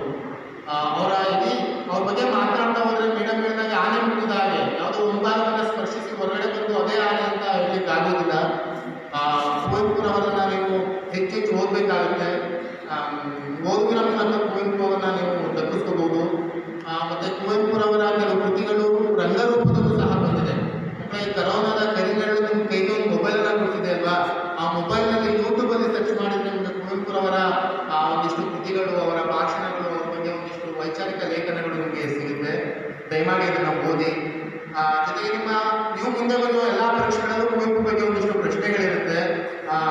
ಅವ್ರ ಬಗ್ಗೆ ಮಾತನಾಡ್ತಾ ಹೋದರೆ ಮೇಡಮ್ಗಳಾಗಿ ಆನೆ ಮುಟ್ಟಿದ ಹಾಗೆ ಯಾವುದೋ ಒಂದಾರವನ್ನು ಸ್ಪರ್ಶಿಸಿ ಹೊರಗಡೆ ಬಂದು ಅದೇ ಆನೆ ಅಂತ ಹೇಳಲಿಕ್ಕೆ ಆಗೋದಿಲ್ಲ. ಕುವೆಂಪುರವರನ್ನು ನೀವು ಹೆಚ್ಚೆಚ್ಚು ಓದಬೇಕಾಗುತ್ತೆ. ಓದುವಿನ ಮೂಲಕ ಕುವೆಂಪುರವನ್ನು ನೀವು ದಕ್ಕಿಸ್ಕೋಬಹುದು. ಮತ್ತು ಕುವೆಂಪುರವರ ಕೆಲವು ಕೃತಿಗಳು ರಂಗರೂಪದಲ್ಲೂ ಸಹ ಬಂದಿದೆ. ಈ ಕರೋನಾದ ಕರಿನೆರಳು ನಿಮ್ಮ ಕೈಗೆ ಒಂದು ಮೊಬೈಲನ್ನು ಕೊಡ್ತಿದೆ ಅಲ್ವಾ, ಆ ಮೊಬೈಲ್ನಲ್ಲಿ ಯೂಟ್ಯೂಬಲ್ಲಿ ಸರ್ಚ್ ಮಾಡಿದ್ರೆ ನಿಮಗೆ ಕುವೆಂಪುರವರ ಒಂದಿಷ್ಟು ಕೃತಿಗಳು, ಅವರ ಭಾಷಣಗಳು, ಅವರ ಬಗ್ಗೆ ಒಂದಿಷ್ಟು ವೈಚಾರಿಕ ಲೇಖನಗಳು ನಿಮಗೆ ಸಿಗುತ್ತೆ. ದಯಮಾಡಿ ಅದನ್ನು ಓದಿ. ಜೊತೆಗೆ ನೀವು ಮುಂದೆ ಬರುವ ಎಲ್ಲ ಪರೀಕ್ಷೆಗಳಲ್ಲೂ ಕುವೆಂಪು ಬಗ್ಗೆ ಒಂದಿಷ್ಟು ಪ್ರಶ್ನೆಗಳಿರುತ್ತೆ.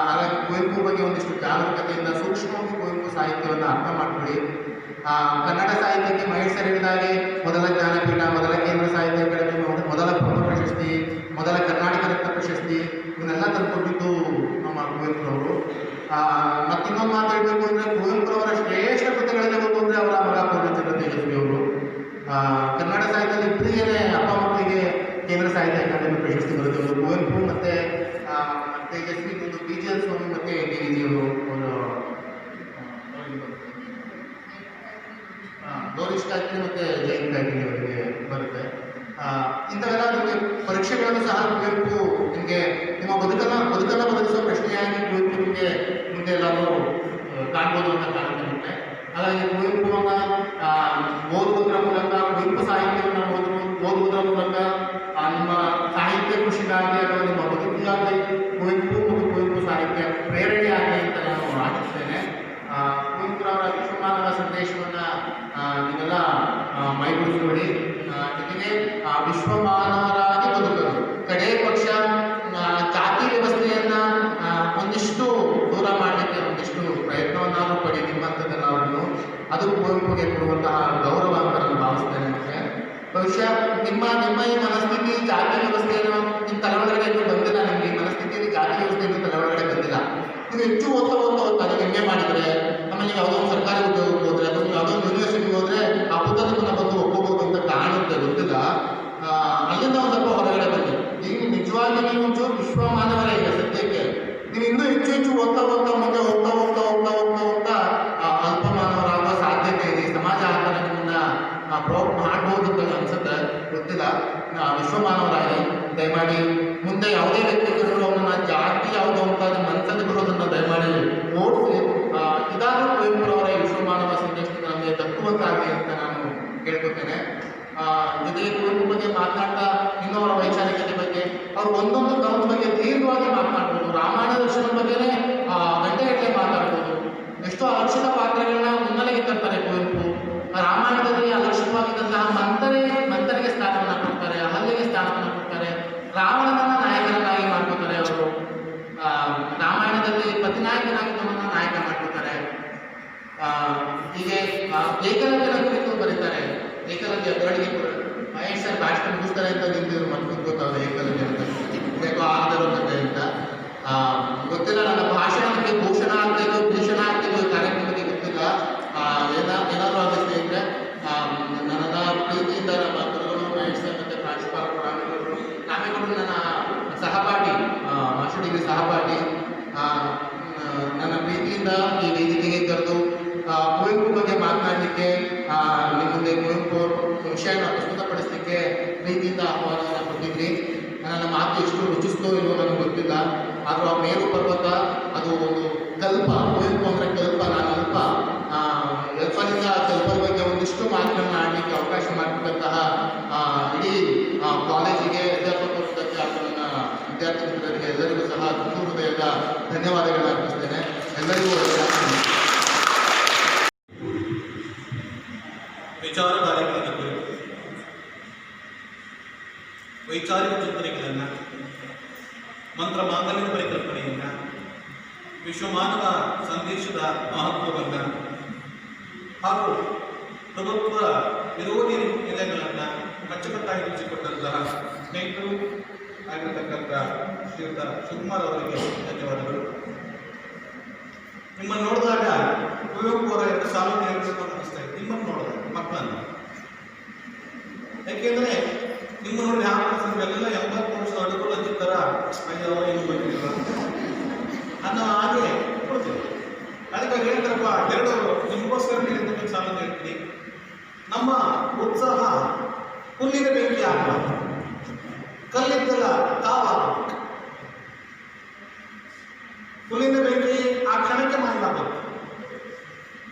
ಹಾಗಾಗಿ ಕುವೆಂಪು ಬಗ್ಗೆ ಒಂದಿಷ್ಟು ಜಾಗರೂಕತೆಯಿಂದ ಸೂಕ್ಷ್ಮವಾಗಿ ಕುವೆಂಪು ಸಾಹಿತ್ಯವನ್ನು ಅರ್ಥ ಮಾಡ್ಕೊಳ್ಳಿ. ಕನ್ನಡ ಸಾಹಿತ್ಯಕ್ಕೆ ಮಹೇಶ್ ಸರ್ ಹೇಳಿದಾಗೆ ಮೊದಲ ಜ್ಞಾನಪೀಠ, ಮೊದಲ ಕೇಂದ್ರ ಸಾಹಿತ್ಯ ಅಕಾಡೆಮಿ, ಮೊದಲ ಪ್ರಥಮ ಪ್ರಶಸ್ತಿ, ಮೊದಲ ಕರ್ನಾಟಕ ರತ್ನ ಪ್ರಶಸ್ತಿ ಇವನ್ನೆಲ್ಲ ತಂದುಕೊಟ್ಟಿದ್ದು ನಮ್ಮ ಕುವೆಂಪುರವರು. ಮತ್ತಿನ್ನೊಂದು ಮಾತು ಹೇಳಬೇಕು ಅಂದರೆ ಕುವೆಂಪುರವರ ಶ್ರೇಷ್ಠ ಕೃತಿಗಳಲ್ಲಿ ಒಂದು ಅಂದರೆ ಅವರ ಮಗ ಪೂರ್ಣಚಂದ್ರ ತೇಜಸ್ವಿ ಅವರು. ಕನ್ನಡ ಸಾಹಿತ್ಯದಲ್ಲಿ ಇಬ್ಬರಿಗೇನೆ ಅಪ್ಪ ಮಕ್ಕಳಿಗೆ ಕೇಂದ್ರ ಸಾಹಿತ್ಯ ಅಕಾಡೆಮಿ ಪ್ರಶಸ್ತಿ ಬರುತ್ತೆ. ಒಂದು ಕುವೆಂಪು ಮತ್ತು ತೇಜಸ್ವಿ, ಒಂದು BGL ಸ್ವಾಮಿ ಮತ್ತು DVG ಅವರು ಗೌರೀಶ್ ಕಾಯ್ಕಿಣಿ ಮತ್ತು ಜಯಂತ್ ಕಾಯ್ಕಿಣಿ ಅವರಿಗೆ ಬರುತ್ತೆ. ಇಂಥವೆಲ್ಲ ನಿಮಗೆ ಪರೀಕ್ಷೆಗಳನ್ನು ಸಹ ಕುವೆಂಪು ನಿಮಗೆ ನಿಮ್ಮ ಬದುಕನ್ನು ಬದಲಿಸುವ ಪ್ರಶ್ನೆಯಾಗಿ ಕುವೆಂಪು ನಿಮಗೆ ಮುಂದೆ ಎಲ್ಲರೂ ಕಾಣ್ಬೋದು ಅಂತ ಕಾಣುತ್ತೆ. ಹಾಗಾಗಿ ಕುವೆಂಪುವನ್ನು ಓದುವುದರ ಮೂಲಕ, ಕುವೆಂಪು ಸಾಹಿತ್ಯವನ್ನು ಓದುವುದರ ಮೂಲಕ ನಿಮ್ಮ ಸಾಹಿತ್ಯ ಕೃಷಿಗಾಗಿ ಅಥವಾ ನಿಮ್ಮ ಬದುಕಿಗಾಗಿ ಕುವೆಂಪು ಮತ್ತು ಕುವೆಂಪು ಸಾಹಿತ್ಯ ಪ್ರೇರಣೆಯಾಗಲಿ ಅಂತ ನಾನು ಆಶಿಸ್ತೇನೆ. ಕುವೆಂಪುರವರ ವಿಶ್ವಮಾನವ ಸಂದೇಶವನ್ನು ನೀವೆಲ್ಲ ಮೈಗೂಡಿಸ್ಕೊಳ್ಳಿ. ಜೊತೆಗೆ ವಿಶ್ವಮಾನವರಾಗಿ ಬದುಕಲು ಕಡೇ ಪಕ್ಷ ಜಾತಿ ವ್ಯವಸ್ಥೆಯನ್ನು ಒಂದಿಷ್ಟು ದೂರ ಮಾಡಲಿಕ್ಕೆ ಒಂದಿಷ್ಟು ಪ್ರಯತ್ನವನ್ನಾದರೂ ಪಡಿ ನಿಮ್ಮಂಥದ್ದೆಲ್ಲವರನ್ನು. ಅದು ಕುವೆಂಪುಗೆ ಕೊಡುವಂತಹ ಗೌರವ ಅಂತ ನಾನು ಭಾವಿಸ್ತೇನೆ. ಮತ್ತು ಭವಿಷ್ಯ ನಿಮ್ಮ ಈ ಮನಸ್ಥಿತಿ ಜಾತಿ ವ್ಯವಸ್ಥೆಯನ್ನು ನಿಮ್ಮ ತಲೆಯೊಳಗಡೆ ಇನ್ನೂ ಬಂದಿಲ್ಲ. ನಿಮಗೆ ಈ ಮನಸ್ಥಿತಿಯಲ್ಲಿ ಜಾತಿ ವ್ಯವಸ್ಥೆಯನ್ನು ತಲೆಯೊಳಗಡೆ ಬಂದಿಲ್ಲ. ನೀವು ಹೆಚ್ಚು ಓದ್ತಾ ಅದಕ್ಕೆ ಎಮ್ಮೆ ಮಾಡಿದರೆ, ಆಮೇಲೆ ಯಾವುದೋ ಒಂದು ಸರ್ಕಾರಿ ಉದ್ಯೋಗಕ್ಕೆ ಹೋದರೆ ಅಥವಾ ನೀವು ಯಾವುದೋ ಒಂದು ಯೂನಿವರ್ಸಿಟಿಗೆ ಹೋದರೆ ಆ ಪುಸ್ತಕವನ್ನು ಬಂದು ಒಪ್ಕೋಬೋದು ಅಂತ ಕಾಣುತ್ತೆ, ಗೊತ್ತಿಲ್ಲ. ಅಲ್ಲಿಂದ ಒಂದು ಸ್ವಲ್ಪ ಹೊರಗಡೆ ಬಂದೆ. ಈಗ ನಿಜವಾಗಿ ನೀವು ಒಂಚೂರು ವಿಶ್ವಮಾನವರೇ ಈಗ ಸದ್ಯಕ್ಕೆ ನೀವು ಇನ್ನೂ ಹೆಚ್ಚು ಓದ್ತಾ ಮುಂದೆ ಹೋಗ್ತಾ ಅಲ್ಪಮಾನವರಾಗುವ ಸಾಧ್ಯತೆ ಇದೆ. ಸಮಾಜ ಆ ಥರ ನಿಮ್ಮನ್ನ ಪ್ರೊವೋಕ್ ಮಾಡ್ಬೋದು ಅಂತ ಅನ್ಸುತ್ತೆ, ಗೊತ್ತಿಲ್ಲ. ವಿಶ್ವಮಾನವರಾಗಿ ದಯಮಾಡಿ ಮುಂದೆ ಯಾವುದೇ ವ್ಯಕ್ತಿ ಕಂಡು ಅವನ್ನ ಜಾತಿ ಯಾವುದು ಅಂತ ನಿಮ್ಮ ಮನಸ್ಸಲ್ಲಿ ಬರೋದನ್ನು ದಯಮಾಡಿ ಓಡಿಸಿ. ಇದಾದರೂ ಕುವೆಂಪುರವರ ವಿಶ್ವಮಾನವ ಸಂದೇಶದಿಂದ ನಮಗೆ ದಕ್ಕುವಂತಾಗಲಿ ಅಂತ ನಾನು ಕೇಳ್ಕೊತೇನೆ. ಜೊತೆಗೆ ಕುವೆಂಪು ಬಗ್ಗೆ ಮಾತನಾಡ್ತಾ ಇನ್ನೊವರ ವೈಚಾರಿಕತೆ ಬಗ್ಗೆ ಅವರು ಒಂದೊಂದು ಕವನ ಬಗ್ಗೆ ದೀರ್ಘವಾಗಿ ಮಾತನಾಡ್ಬೋದು. ರಾಮಾಯಣ ದರ್ಶನದ ಬಗ್ಗೆನೇ ಗಂಟೆಗಟ್ಟಲೆ ಮಾತಾಡ್ಬೋದು. ಎಷ್ಟೋ ಅಲಕ್ಷಿತ ಪಾತ್ರಗಳನ್ನ ಮುನ್ನೆಲೆಗೆ ತರ್ತಾರೆ ಕುವೆಂಪು. ರಾಮಾಯಣದಲ್ಲಿ ಅಲಕ್ಷಿತವಾಗಿದ್ದಂತಹ ಮಂತರಿಗೆ ಸ್ಥಾನವನ್ನು ಕೊಡ್ತಾರೆ, ಅಹಲ್ಯೆಗೆ ಸ್ಥಾನವನ್ನು ಕೊಡ್ತಾರೆ, ರಾವಣನನ್ನ ನಾಯಕರನ್ನಾಗಿ ಮಾಡ್ಕೋತಾರೆ. ಅವರು ರಾಮಾಯಣದಲ್ಲಿ ಪ್ರತಿನಾಯಕನಾಗಿದ್ದವನ್ನ ನಾಯಕ ಮಾಡ್ಕೋತಾರೆ. ಹೀಗೆ ಏಕಲವ್ಯನ ಕುರಿತು ಬರೀತಾರೆ. ಏಕಲವ್ಯ ಗರಡಿಗೆ ಮಹೇಶ್ ಸರ್ ಭಾಷಣ ಮುಗಿಸ್ತಾರೆ ಅಂತ ನಿಂತಿದ್ರು, ಮತ್ತೆ ಗೊತ್ತಾಗ ಏಕಲವ್ಯ ಇಲ್ವೋ ನನಗೆ ಗೊತ್ತಿಲ್ಲ. ಆದರೂ ಆ ಮೇರು ಪರ್ವತ ಅದು ಒಂದು ಕಲ್ಪ, ಕುವೆಂಪು ಅಂದರೆ ಕಲ್ಪ, ನಾನು ಅಲ್ಪನಿಂದ ಕಲ್ಪದ ಬಗ್ಗೆ ಒಂದಿಷ್ಟು ಮಾತನ್ನು ಆಡಲಿಕ್ಕೆ ಅವಕಾಶ ಮಾಡಿಕೊಟ್ಟಂತಹ ಇಡೀ ಕಾಲೇಜಿಗೆ, ಅಧ್ಯಾಪಕ ವೃಂದಕ್ಕೆ ಹಾಗೂ ನನ್ನ ವಿದ್ಯಾರ್ಥಿ ಮಿತ್ರರಿಗೆ ಎಲ್ಲರಿಗೂ ಸಹ ತುಂಬ ಹೃದಯದ ಧನ್ಯವಾದಗಳನ್ನ ಅರ್ಪಿಸ್ತೇನೆ. ಎಲ್ಲರಿಗೂ ವಿಚಾರಧಾರೆಗಳನ್ನು ಕುರಿತು ವೈಚಾರಿಕ ಚಿಂತನೆಗಳನ್ನು, ಮಂತ್ರ ಮಾಂಗಲ್ಯದ ಪರಿಕಲ್ಪನೆಯನ್ನು, ವಿಶ್ವಮಾನವ ಸಂದೇಶದ ಮಹತ್ವವನ್ನು ಹಾಗೂ ಪ್ರಭುತ್ವ ವಿರೋಧಿ ಎಲೆಗಳನ್ನು ಅಚ್ಚುಕಟ್ಟಾಗಿ ತಿಳಿಸಿಕೊಟ್ಟಂತಹ ಸ್ನೇಹಿತರು ಆಗಿರತಕ್ಕಂಥ ಶ್ರೀಯುತ ಶಿವಕುಮಾರ್ ಅವರಿಗೆ ಧನ್ಯವಾದಗಳು. ನಿಮ್ಮನ್ನು ನೋಡಿದಾಗ ಕುವೆಂಪು ಅವರ 2 ಸಾಲನ್ನು ಹೇಳ್ಬೇಕು ಅಂತ ಅನಿಸ್ತಾ ಇದೆ. ನಿಮ್ಮನ್ನು ನೋಡಿದಾಗ ಮಕ್ಕಳನ್ನು, ಯಾಕೆಂದರೆ ನಿಮ್ಮ ನೋಡಿ ಎಲ್ಲ 80 ವರ್ಷದ ಅಡುಗಳು ಹಂಚಿರ್ತಾರ, ಅಯ್ಯೋ ಏನು ಬಂದಿಲ್ಲ ಅನ್ನೋ ಹಾಗೆ ಕೊಡ್ತೀವಿ. ಅದಕ್ಕಾಗಿ ಹೇಳ್ತಾರಪ್ಪ, 2 ನಿಮಗೋಸ್ಕರ ಹೇಳಿದ್ದಕ್ಕೆ ಸಾಲನ್ನು ಹೇಳ್ತೀನಿ. ನಮ್ಮ ಉತ್ಸಾಹ ಹುಲ್ಲಿನ ಬೆಂಕಿ ಆಗಬಾರ್ದು, ಕಲ್ಲಿದ್ದಲ ಕಾವಾಗಬೇಕು. ಹುಲ್ಲಿನ ಬೆಂಕಿ ಆ ಕ್ಷಣಕ್ಕೆ ಮಾಯವಾಗಬೇಕು.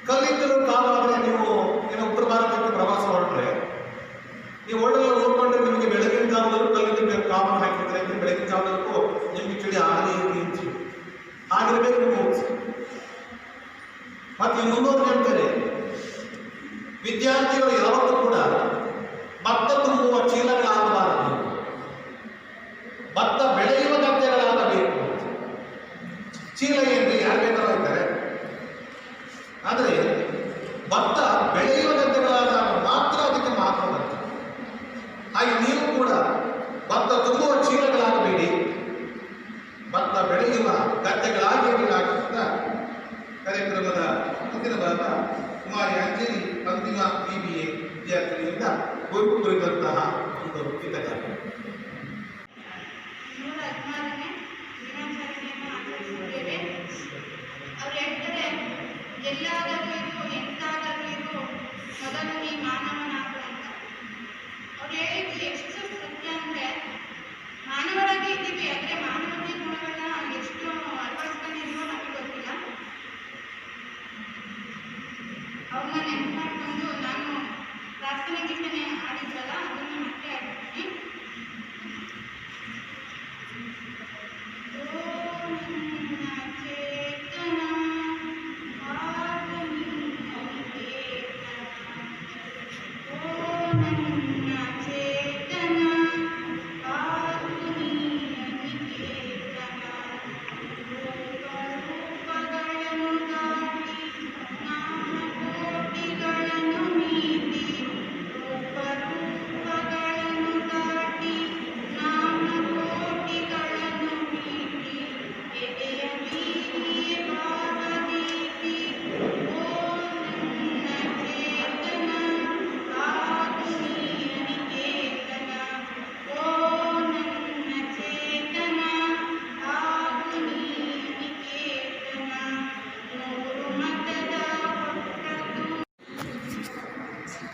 ಕಲ್ಲಿದ್ದಲು ಕಾವಾದರೆ ನೀವು ಏನೋ ಉತ್ತರ ಭಾರತಕ್ಕೆ ಪ್ರವಾಸ ಹೊರಟ್ರೆ ನೀವು ಹೋಟೆಲ್ ನೋಡ್ಕೊಂಡ್ರೆ ನಿಮಗೆ ಬೆಳಗಿನ ಜಾವದಲ್ಲೂ ಕಲ್ಲಿದ್ದಲು ಕಾವನ್ನು ಹಾಕಿದ್ರೆ ಬೆಳಗಿನ ಜಾವದಕ್ಕೂ ನಿಮಗೆ ಚಳಿ ಆಗಲಿ ನಿಂತು ಆಗಿರಬೇಕು ನಿಮ್ಮ ಉತ್ಸಾಹ. ಮತ್ತೆ ಇನ್ನೊಂದು ಹೇಳ್ತಾರೆ, ವಿದ್ಯಾರ್ಥಿಗಳು ಯಾವತ್ತೂ ಕೂಡ ಭತ್ತ ತುಂಬುವ ಚೀಲಗಳಾಗಬಾರದು, ಭತ್ತ ಬೆಳೆಯುವ ಗದ್ದೆಗಳಾಗಬೇಕು. ಚೀಲ ಏನ್ರಿ ಯಾರು ಬೇಕಾದ್ರೂ ಇದ್ದಾರೆ, ಆದರೆ ಭತ್ತ ಬೆಳೆಯುವ ಗದ್ದೆಗಳಾದಾಗ ಮಾತ್ರ ಅದಕ್ಕೆ ಮಹತ್ವ ಬರ್ತದೆ. ಹಾಗೆ ನೀವು ಕೂಡ ಭತ್ತ ತುಂಬುವ ಚೀಲಗಳಾಗಬೇಡಿ, ಭತ್ತ ಬೆಳೆಯುವ ಗದ್ದೆಗಳಾಗಿ ಅಂತ ಕಾರ್ಯಕ್ರಮದ ಮುಂದಿನ ಭಾಗ ಕುಮಾರಿ ಅಂಜಲಿ ಅಂತಿಮ BBA ವಿದ್ಯಾರ್ಥಿಗಳಿಂದ ಕುವೆಂಪು ಕುರಿತಂತಹ ಒಂದು ಗೀತಗಾನ. 116ನೇ ದಿನಾಚರಣೆಯನ್ನು ಆಚರಿಸುತ್ತೇವೆ. ಅವರು ಹೇಳ್ತಾರೆ, ಎಲ್ಲಾದರೂ ಇದು ಎಂತಾದರೂ ಇದು ಮೊದಲು ನೀ ಮಾನವನಾಗು ಅಂತ. ಅವ್ರು ಹೇಳಿದ್ದು ಎಷ್ಟು ಸತ್ಯ ಅಂದರೆ, ಮಾನವರಾಗಿ ಇದ್ದೀವಿ, ಆದರೆ ಮಾನವೀಯ ಗುಣಗಳನ್ನ ಎಷ್ಟು ಅಳವಡಿಸ್ಕೊಂಡಿದ್ದೀವೋ ನಮಗೆ ಗೊತ್ತಿಲ್ಲ. ಅವ್ರನ್ನ ನೆನಪು ಮಾಡಿಕೊಂಡು ನಾನು ಪ್ರಾರ್ಥನೆ ಗೀತನೆ ಆಡಿದ್ರಲ್ಲ, ಅದನ್ನು ಮತ್ತೆ ಆಡ್ತೀನಿ.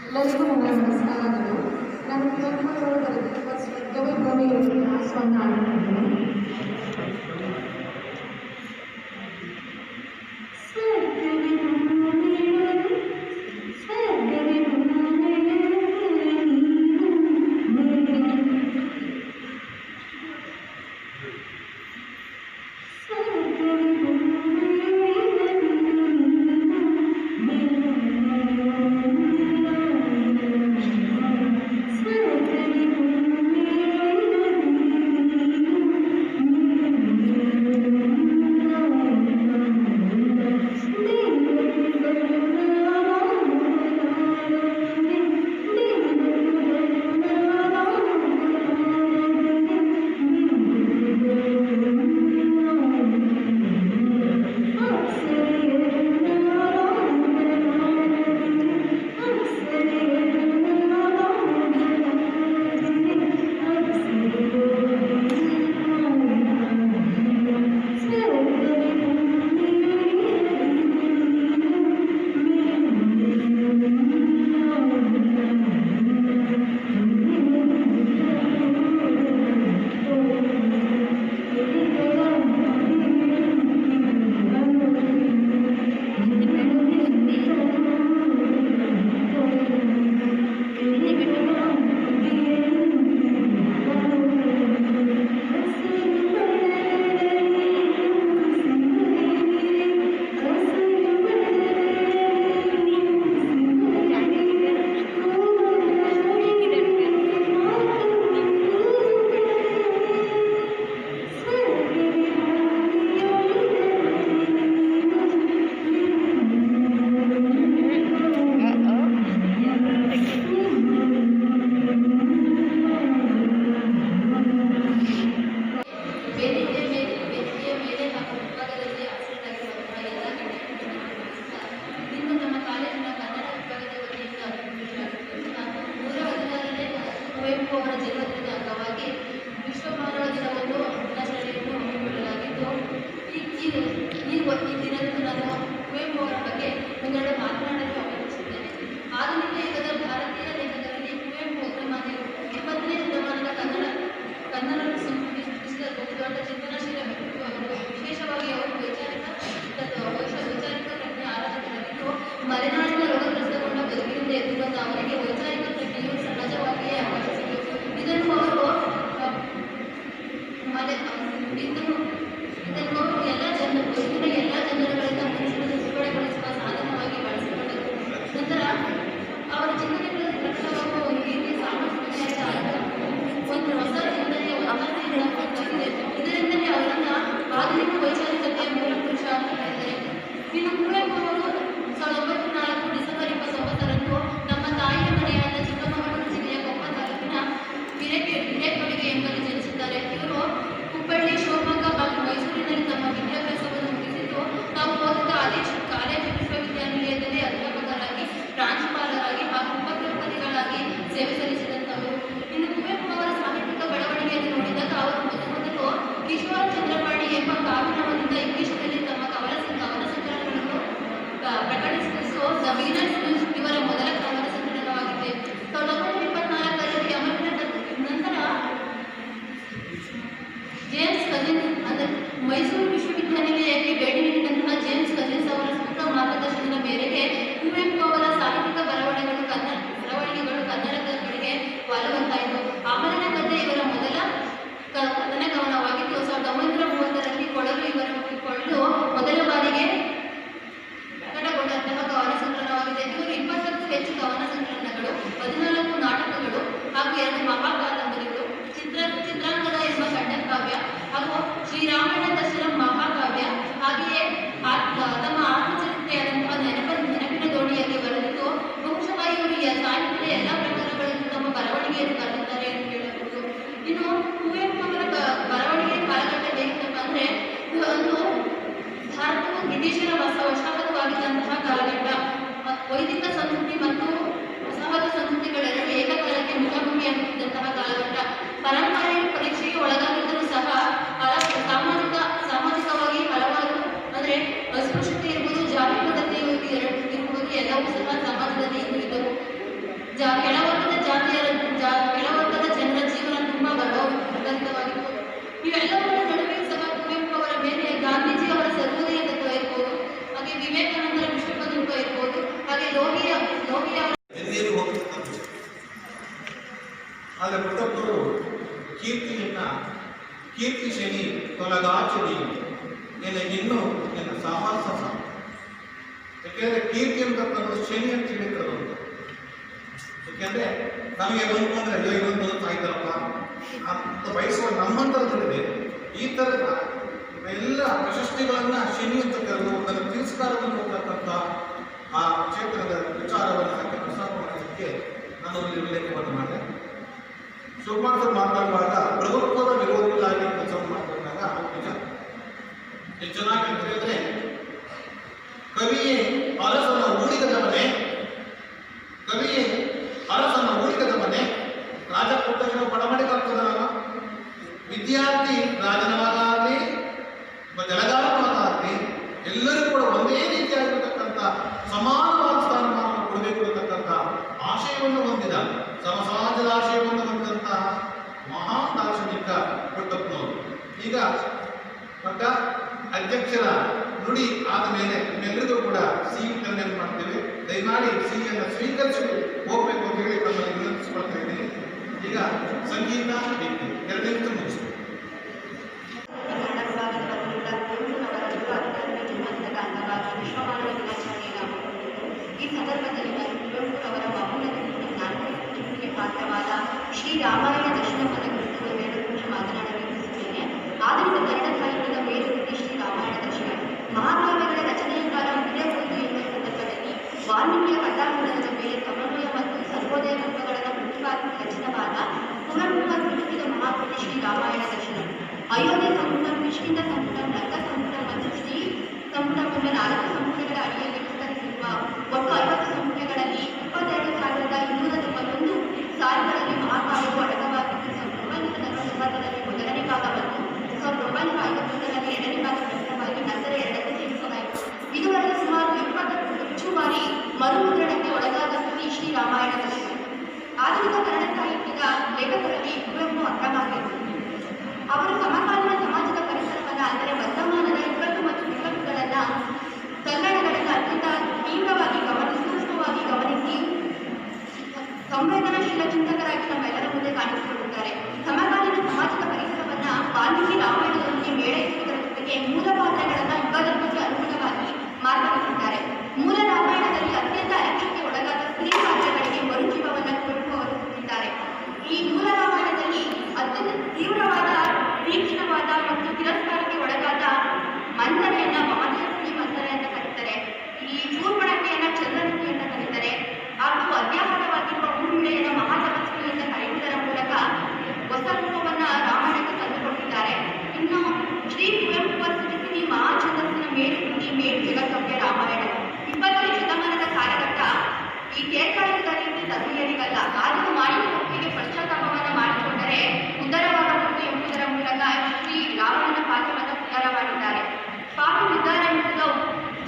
ಎಲ್ಲರಿಗೂ ನನ್ನ ನಮಸ್ಕಾರಗಳು. ನಾನು ಕುವೆಂಪುರವರು ಬರೆದಿರುವ ಸ್ವರ್ಗವೇ ಭೂಮಿಯಲ್ಲಿ ಹಾಸವನ್ನು ಆಡುತ್ತಿದ್ದೇನೆ. ಆಮೇಲೆ ಇದನ್ನು ಎಲ್ಲ ಜನರು ಬದುಕಿನ ಎಲ್ಲ ಜನರುಗಳಿಂದ ಮನುಷ್ಯರನ್ನು ಬಿಡುಗಡೆಗೊಳಿಸುವ ಸಾಧನವಾಗಿ ಬಳಸಿಕೊಂಡರು. ನಂತರ ಅವರ ಚಿಂತನೆಗಳ ಪ್ರಕಟವಾಗುವ ಒಂದು ರೀತಿಯ ಸಾಮರ್ಥ್ಯತೆಯಾದ ಒಂದು ಹೊಸ ಚಿಂತನೆಯ ಅಮರತೆಯಿಂದ ಹೊರತಾಗಿದೆ. ಇದರಿಂದಲೇ ಅವರನ್ನ ಆಧುನಿಕ ವೈಚಾರಿಕತೆಯ ಮೂಲ ಪುರುಷ ಅಂತ ಹೇಳಿದ್ದಾರೆ. ಇನ್ನು ಕುವೆಂಪು ಅವರು 1904 ಡಿಸೆಂಬರ್ 29ರಂದು ನಮ್ಮ ತಾಯಿಯ ಮನೆಯಾದ ಚಿಕ್ಕಮಗಳೂರು ಜಿಲ್ಲೆಯ ಕೊಪ್ಪ ತಾಲೂಕಿನ ಹಿರೇಕೊಡಿಗೆ ಎಂಬಲ್ಲಿ ಜನಿಸಿದ್ದಾರೆ. ಇವರು ಹುಬ್ಬಳ್ಳಿ, ಶಿವಮೊಗ್ಗ ಹಾಗೂ ಮೈಸೂರಿನಲ್ಲಿ ತಮ್ಮ ವಿದ್ಯಾಭ್ಯಾಸವನ್ನು ಮುಗಿಸಿದ್ದು ತಾವು ಓದಿದ ಅದೇ ಕಾಲೇಜು ವಿಶ್ವವಿದ್ಯಾನಿಲಯದಲ್ಲಿ ಅಧ್ಯಾಪಕರಾಗಿ, ಪ್ರಾಂಶುಪಾಲರಾಗಿ ಹಾಗೂ ಉಪಕುಲಪತಿಗಳಾಗಿ ಸೇವೆ ಸಲ್ಲಿಸಿದಂಥವರು. ಇನ್ನು ಕುವೆಂಪು ಅವರ ಸಾಹಿತ್ಯಿಕ ಬೆಳವಣಿಗೆಯನ್ನು ನೋಡಿದಾಗ ಅವರು ಮೊದಲು ಕಿಶೋರ ಚಂದ್ರಪಾಣಿ ಎಂಬ ಕಾವ್ಯನಾಮದಿಂದ ಇಂಗ್ಲಿಷ್ನಲ್ಲಿ ತಮ್ಮ ಕವನ ಸಂಕಲನಗಳನ್ನು ಪ್ರಕಟಿಸಿದ್ದು ದ ವೀನಸ್ ನ್ಯೂಸ್ ಇವರ ಮೊದಲ ಕವನ ಸಂಕಲನವಾಗಿದೆ. 1924ರಲ್ಲಿ ಅಮರನಾಥ ನಂತರ ಜೇಮ್ಸ್ ಕಜಿನ್ಸ್ ಅಂದರೆ ಮೈಸೂರು ವಿಶ್ವವಿದ್ಯಾನಿಲಯಕ್ಕೆ ಭೇಟಿ ನೀಡಿದಂತಹ ಜೇಮ್ಸ್ ಕಜಿನ್ಸ್ ಅವರ ಸೂಕ್ತ ಮಾರ್ಗದರ್ಶನದ ಮೇರೆಗೆ ಕುವೆಂಪು ಅವರ ಸಾಹಿತ್ಯಿಕ ಬರವಣಿಗೆಗಳು ಕನ್ನಡದ ಕಡೆಗೆ ವಾಲುವಂತಾಯಿತು. ಅಮರನ ಕಥೆ ಇವರ ಮೊದಲ ಕಥನ ಕವನವಾಗಿದ್ದು 1930ರಲ್ಲಿ ಕೊಡಲು ಮೊದಲ ಬಾರಿಗೆ ಪ್ರಕಟಗೊಂಡಂತಹ ಕವನ ಸಂಕಲನವಾಗಿದೆ. ಇವರು 20ಕ್ಕೂ ಹೆಚ್ಚು ಕವನ ಸಂಕಲನಗಳು, 14 ನಾಟಕಗಳು ಹಾಗೂ 2 ಮಹಾಕಾದಂಬರಿಗಳು, ಚಿತ್ರಾಂಗದ ಎಂಬ ಸಣ್ಣ ಕಾವ್ಯ ಹಾಗೂ ಶ್ರೀರಾಮಾಯಣ ದರ್ಶನ ಮಹಾಕಾವ್ಯ, ಹಾಗೆಯೇ ತಮ್ಮ ಆತ್ಮಚರಿತ್ರೆಯಾದಂತಹ ನೆನಪಿನ ದೋಣಿಯಲ್ಲಿ ಬರೆದಿದ್ದು ಬಹುಶಃ ಇವರು ಸಾಹಿತ್ಯದ ಎಲ್ಲ ಪ್ರಕಾರಗಳನ್ನು ತಮ್ಮ ಬರವಣಿಗೆಯನ್ನು ಬರೆದಿದ್ದಾರೆ ಎಂದು ಹೇಳಬಹುದು. ಇನ್ನು ಕುವೆಂಪು ಅವರ ಬರವಣಿಗೆ ಕಾಲಘಟ್ಟ ಹೇಗಿತ್ತಪ್ಪ ಅಂದರೆ ಒಂದು ಭಾರತವು ಬ್ರಿಟಿಷರ ವಸಾಹತುವಾಗಿದ್ದಂತಹ ಕಾಲಘಟ್ಟ. ವೈದಿಕ ಸಂಸ್ಕೃತಿ ಮತ್ತು ವಸಾಹತು ಸಂಸ್ಕೃತಿಗಳೆರಡೂ ಏಕಕಾಲಕ್ಕೆ ಮುಖಾಮುಖಿಯಾಗುತ್ತಿದ್ದಂತಹ ಕಾಲಘಟ್ಟ. ಪರಂಪರೆಯ ಪರೀಕ್ಷೆಗೆ ಒಳಗಾಗಿದ್ದರೂ ಸಹ ಸಾಮಾಜಿಕವಾಗಿ ಹಲವಾರು ಅಂದರೆ ಅಸ್ಪೃಶ್ಯತೆ ಇರ್ಬೋದು, ಜಾತಿ ಪದ್ಧತಿ ಇರ್ಬೋದು, ಎಲ್ಲವೂ ಸಹ ಸಮಾಜದಲ್ಲಿ ಇದ್ದವು. ಕೆಳವರ್ಗದ ಜನರ ಜೀವನ ತುಂಬ ಗರ್ಭವಾಗಿತ್ತು. ಇವೆಲ್ಲವರ ನಡುವೆ ಸಹ ಕುವೆಂಪು ಅವರ ಮೇಲೆ ಗಾಂಧೀಜಿ ಅವರ ಸರ್ವೋದಯ ತತ್ವ ಇರ್ಬೋದು, ಹಾಗೆ ವಿವೇಕಾನಂದರ ವಿಶ್ವಕತತ್ವ ಇರ್ಬೋದು, ಹಾಗೆ ಲೋಹಿಯ ಆದರೆ ಪ್ರತಾಪ್ನವರು ಕೀರ್ತಿ ಶನಿ ತೊಲಗಾಚಲಿ ಇನ್ನೂ ನಿನ್ನ ಸಾಹಸ. ಯಾಕೆಂದರೆ ಕೀರ್ತಿ ಅಂತಕ್ಕಂಥ ಶನಿ ಅಂತ ಹೇಳಿದ್ರು. ಯಾಕೆಂದರೆ ನಮಗೆ ಬಂದ್ಕೊಂಡ್ರೆ ಅಯ್ಯೋ ಇನ್ನೊಂದು ಸಾಯ್ತಾರಪ್ಪ ಅಂತ ಬಯಸುವ ನಮ್ಮಂಥದ್ದಿದೆ. ಈ ಥರದ ಎಲ್ಲ ಪ್ರಶಸ್ತಿಗಳನ್ನು ಶನಿ ಅಂತ ಕರೆದು ಅದನ್ನು ತಿರಸ್ಕಾರವನ್ನು ಹೋಗ್ತಕ್ಕಂಥ ಆ ಕ್ಷೇತ್ರದ ವಿಚಾರವನ್ನು ಹಾಕಿ ಪ್ರಸ್ತಾಪ ಮಾಡೋದಕ್ಕೆ ನಾನು ಇಲ್ಲಿ ಉಲ್ಲೇಖವನ್ನು ಮಾಡಿದೆ. ಶಿವಕುಮಾರ್ ಸರ್ ಮಾತನಾಡುವಾಗ ಪ್ರಭುತ್ವದ ವಿರೋಧಿಗಳಾಗಿ ಕೆಲಸವನ್ನು ಮಾತನಾಡಿದಾಗ ನಿಜ ಎಷ್ಟು ಚೆನ್ನಾಗಿ ಹೇಳಿದ್ರೆ, ಕವಿಯೇ ಅರಸನ ಊಳಿಗದ ಮನೆ ರಾಜಪುತ್ರನ ಪಡಮಡಿ ಕರ್ತದನ ವಿದ್ಯಾರ್ಥಿ ರಾಜನ ಮಗ ಆಗಲಿ ಜಲಗಾರ ಮಗ ಆಗಲಿ ಎಲ್ಲರೂ ಕೂಡ ಒಂದೇ ರೀತಿಯಾಗಿರ್ತಕ್ಕಂಥ ಸಮಾನವಾದ ಸ್ಥಾನಮಾನವನ್ನು ಕೊಡಬೇಕು ಇರತಕ್ಕಂಥ ಆಶಯವನ್ನು ಹೊಂದಿದ ಸಮಾಜದ ಆಶಯವನ್ನು ಹೊಂದಿದಂಥ ಮಹಾನ್ ದಾರ್ಶನಿಕ ಪ್ರತಾಪ್ನವರು. ಈಗ ಅಧ್ಯಕ್ಷರ ನುಡಿ ಆದ ಮೇಲೆ ನಿಮ್ಮೆಲ್ಲರಿಗೂ ಕೂಡ ಸಿಹಿ ವಿತರಣೆಯನ್ನು ಮಾಡ್ತೇವೆ. ದಯಮಾಡಿ ಸಿಹಿಯನ್ನು ಸ್ವೀಕರಿಸಿ ಹೋಗ್ಬೇಕು ಅಂತ ಹೇಳಿ ತಮ್ಮಲ್ಲಿ ವಿನಂತಿಸಿಕೊಳ್ತಾ ಇದ್ದೀನಿ. ಈಗ ಸಂಗೀತ ಎರಡನೇ ಮುಗಿಸ್ತೀವಿ. ಈ ಸಂದರ್ಭದಲ್ಲಿ ನಾನು ಕುವೆಂಪು ಅವರ ಬಹುಮುಖ್ಯ ಜ್ಞಾನಕ್ಕೆ ಪಾತ್ರವಾದ ಶ್ರೀ ರಾಮಾಯಣ ದರ್ಶನವನ್ನು ಕುರಿತು 2 ನಿಮಿಷ ಮಾತನಾಡಲು ಬಯಸುತ್ತೇನೆ. ಆಧುನಿಕ ಕನ್ನಡ ಸಾಹಿತ್ಯದ ಮೇಲುಕೃತಿ ಶ್ರೀ ರಾಮಾಯಣ ದರ್ಶನ ಮಹಾಕಾವ್ಯಗಳ ರಚನೆಯ ಕಾಲ ಮುಗಿಯಬಹುದು ಎಂಬ ಸಂದರ್ಭದಲ್ಲಿ ವಾಲ್ಮೀಕಿಯ ಕಥಾಮೂಲದ ಮೇಲೆ ಸಮನ್ವಯ ಮತ್ತು ಸರ್ವೋದಯ ತತ್ವಗಳನ್ನು ಪ್ರತಿಪಾದಿಸಿ ರಚಿತವಾದ ಕುವೆಂಪು ನಿರ್ಮಿಸಿದ ಮಹಾಕೃತಿ ಶ್ರೀ ರಾಮಾಯಣ ದರ್ಶನ. ಅಯೋಧ್ಯೆ ಸಂಪುಟ, ಕಿಷ್ಕಿಂಧ ಸಂಪುಟ, ರಂಗ ಸಂಪುಟ ಮತ್ತು ಶ್ರೀ ಸಂಪುಟ ಎಂಬ 4 ಸಂಪುಟಗಳ ಅಡಿಯಲ್ಲಿ ವಿಸ್ತರಿಸಿರುವ ಒಟ್ಟು 50 ಸಂಪುಟಗಳಲ್ಲಿ 22,291 ಸಾಲುಗಳಲ್ಲಿ ಮಹಾಕಾವ್ಯವು ಅಡಕವಾಗಿದ್ದು 1949ರಲ್ಲಿ ಮೊದಲನೇ ಭಾಗ ಮತ್ತು 1951ರಲ್ಲಿ 2ನೇ ಭಾಗ ಪ್ರಕಟವಾಗಿ ನಂತರ 2ಕ್ಕೆ ಸೇರಿಸಲಾಯಿತು. ಇದುವರೆಗೆ ಸುಮಾರು 20ಕ್ಕೂ ಹೆಚ್ಚು ಬಾರಿ ಮರುಮುದ್ರಣಕ್ಕೆ ಒಳಗಾದ ಕೃತಿ ಶ್ರೀ ರಾಮಾಯಣ ದರ್ಶನ. ಆಧುನಿಕ ಕನ್ನಡ ಸಾಹಿತ್ಯದ ಲೇಖಕರಲ್ಲಿ ಕುವೆಂಪು ಅಗ್ರಮಾನ್ಯರು. ಅವರು ಸಮಕಾಲೀನ ತೀವ್ರವಾದ ತೀಕ್ಷ್ಣವಾದ ಮತ್ತು ತಿರಸ್ಕಾರಕ್ಕೆ ಒಳಗಾದ ಮಂಥರೆಯನ್ನ ಮಹಾದೇವಸ್ಥಿ ಮಂಥರೆ ಅಂತ ಕರೀತಾರೆ. ಈ ಶೂರ್ಪಣಖೆಯನ್ನ ಚಂದ್ರಮುಖಿ ಅಂತ ಕರೀತಾರೆ. ಹಾಗೂ ಅವ್ಯಾಹಾರವಾಗಿರುವ ಊರ್ಮಿಳೆಯನ್ನ ಮಹಾತಪಸ್ವಿ ಅಂತ ಕರೆಯುವುದರ ಮೂಲಕ ಹೊಸ ರೂಪವನ್ನ ರಾಮಾಯಣಕ್ಕೆ ತಂದುಕೊಟ್ಟಿದ್ದಾರೆ. ಇನ್ನು ಶ್ರೀ ಕುವೆಂಪು ಸೃಷ್ಟಿ ಮಹಾಛಂದಸ್ಸಿನ ಮೇಲುಕೃತಿ ಮೇಲು ಜಗತ್ತವ್ಯ ರಾಮಾಯಣ 20ನೇ ಶತಮಾನದ ಕಾಲಘಟ್ಟ ಈ ಕೇಳ್ಕಾಲದ ರೀತಿ ತರುಣಿಯರಿಗಲ್ಲ. ಆದರೂ ಮಾಡಿದ ತಪ್ಪಿಗೆ ಪಶ್ಚಾತ್ತಾಪವನ್ನು ಮಾಡಿಕೊಂಡರೆ ಉದ್ಧಾರವಾಗಬಹುದು ಎಂಬುದರ ಮೂಲಕ ಶ್ರೀ ರಾವಣನ ಪಾತ್ರವನ್ನು ಉದ್ಧಾರ ಮಾಡಿದ್ದಾರೆ. ಸ್ವಾಮಿ ಉದ್ಧಾರವೆಂಬುದು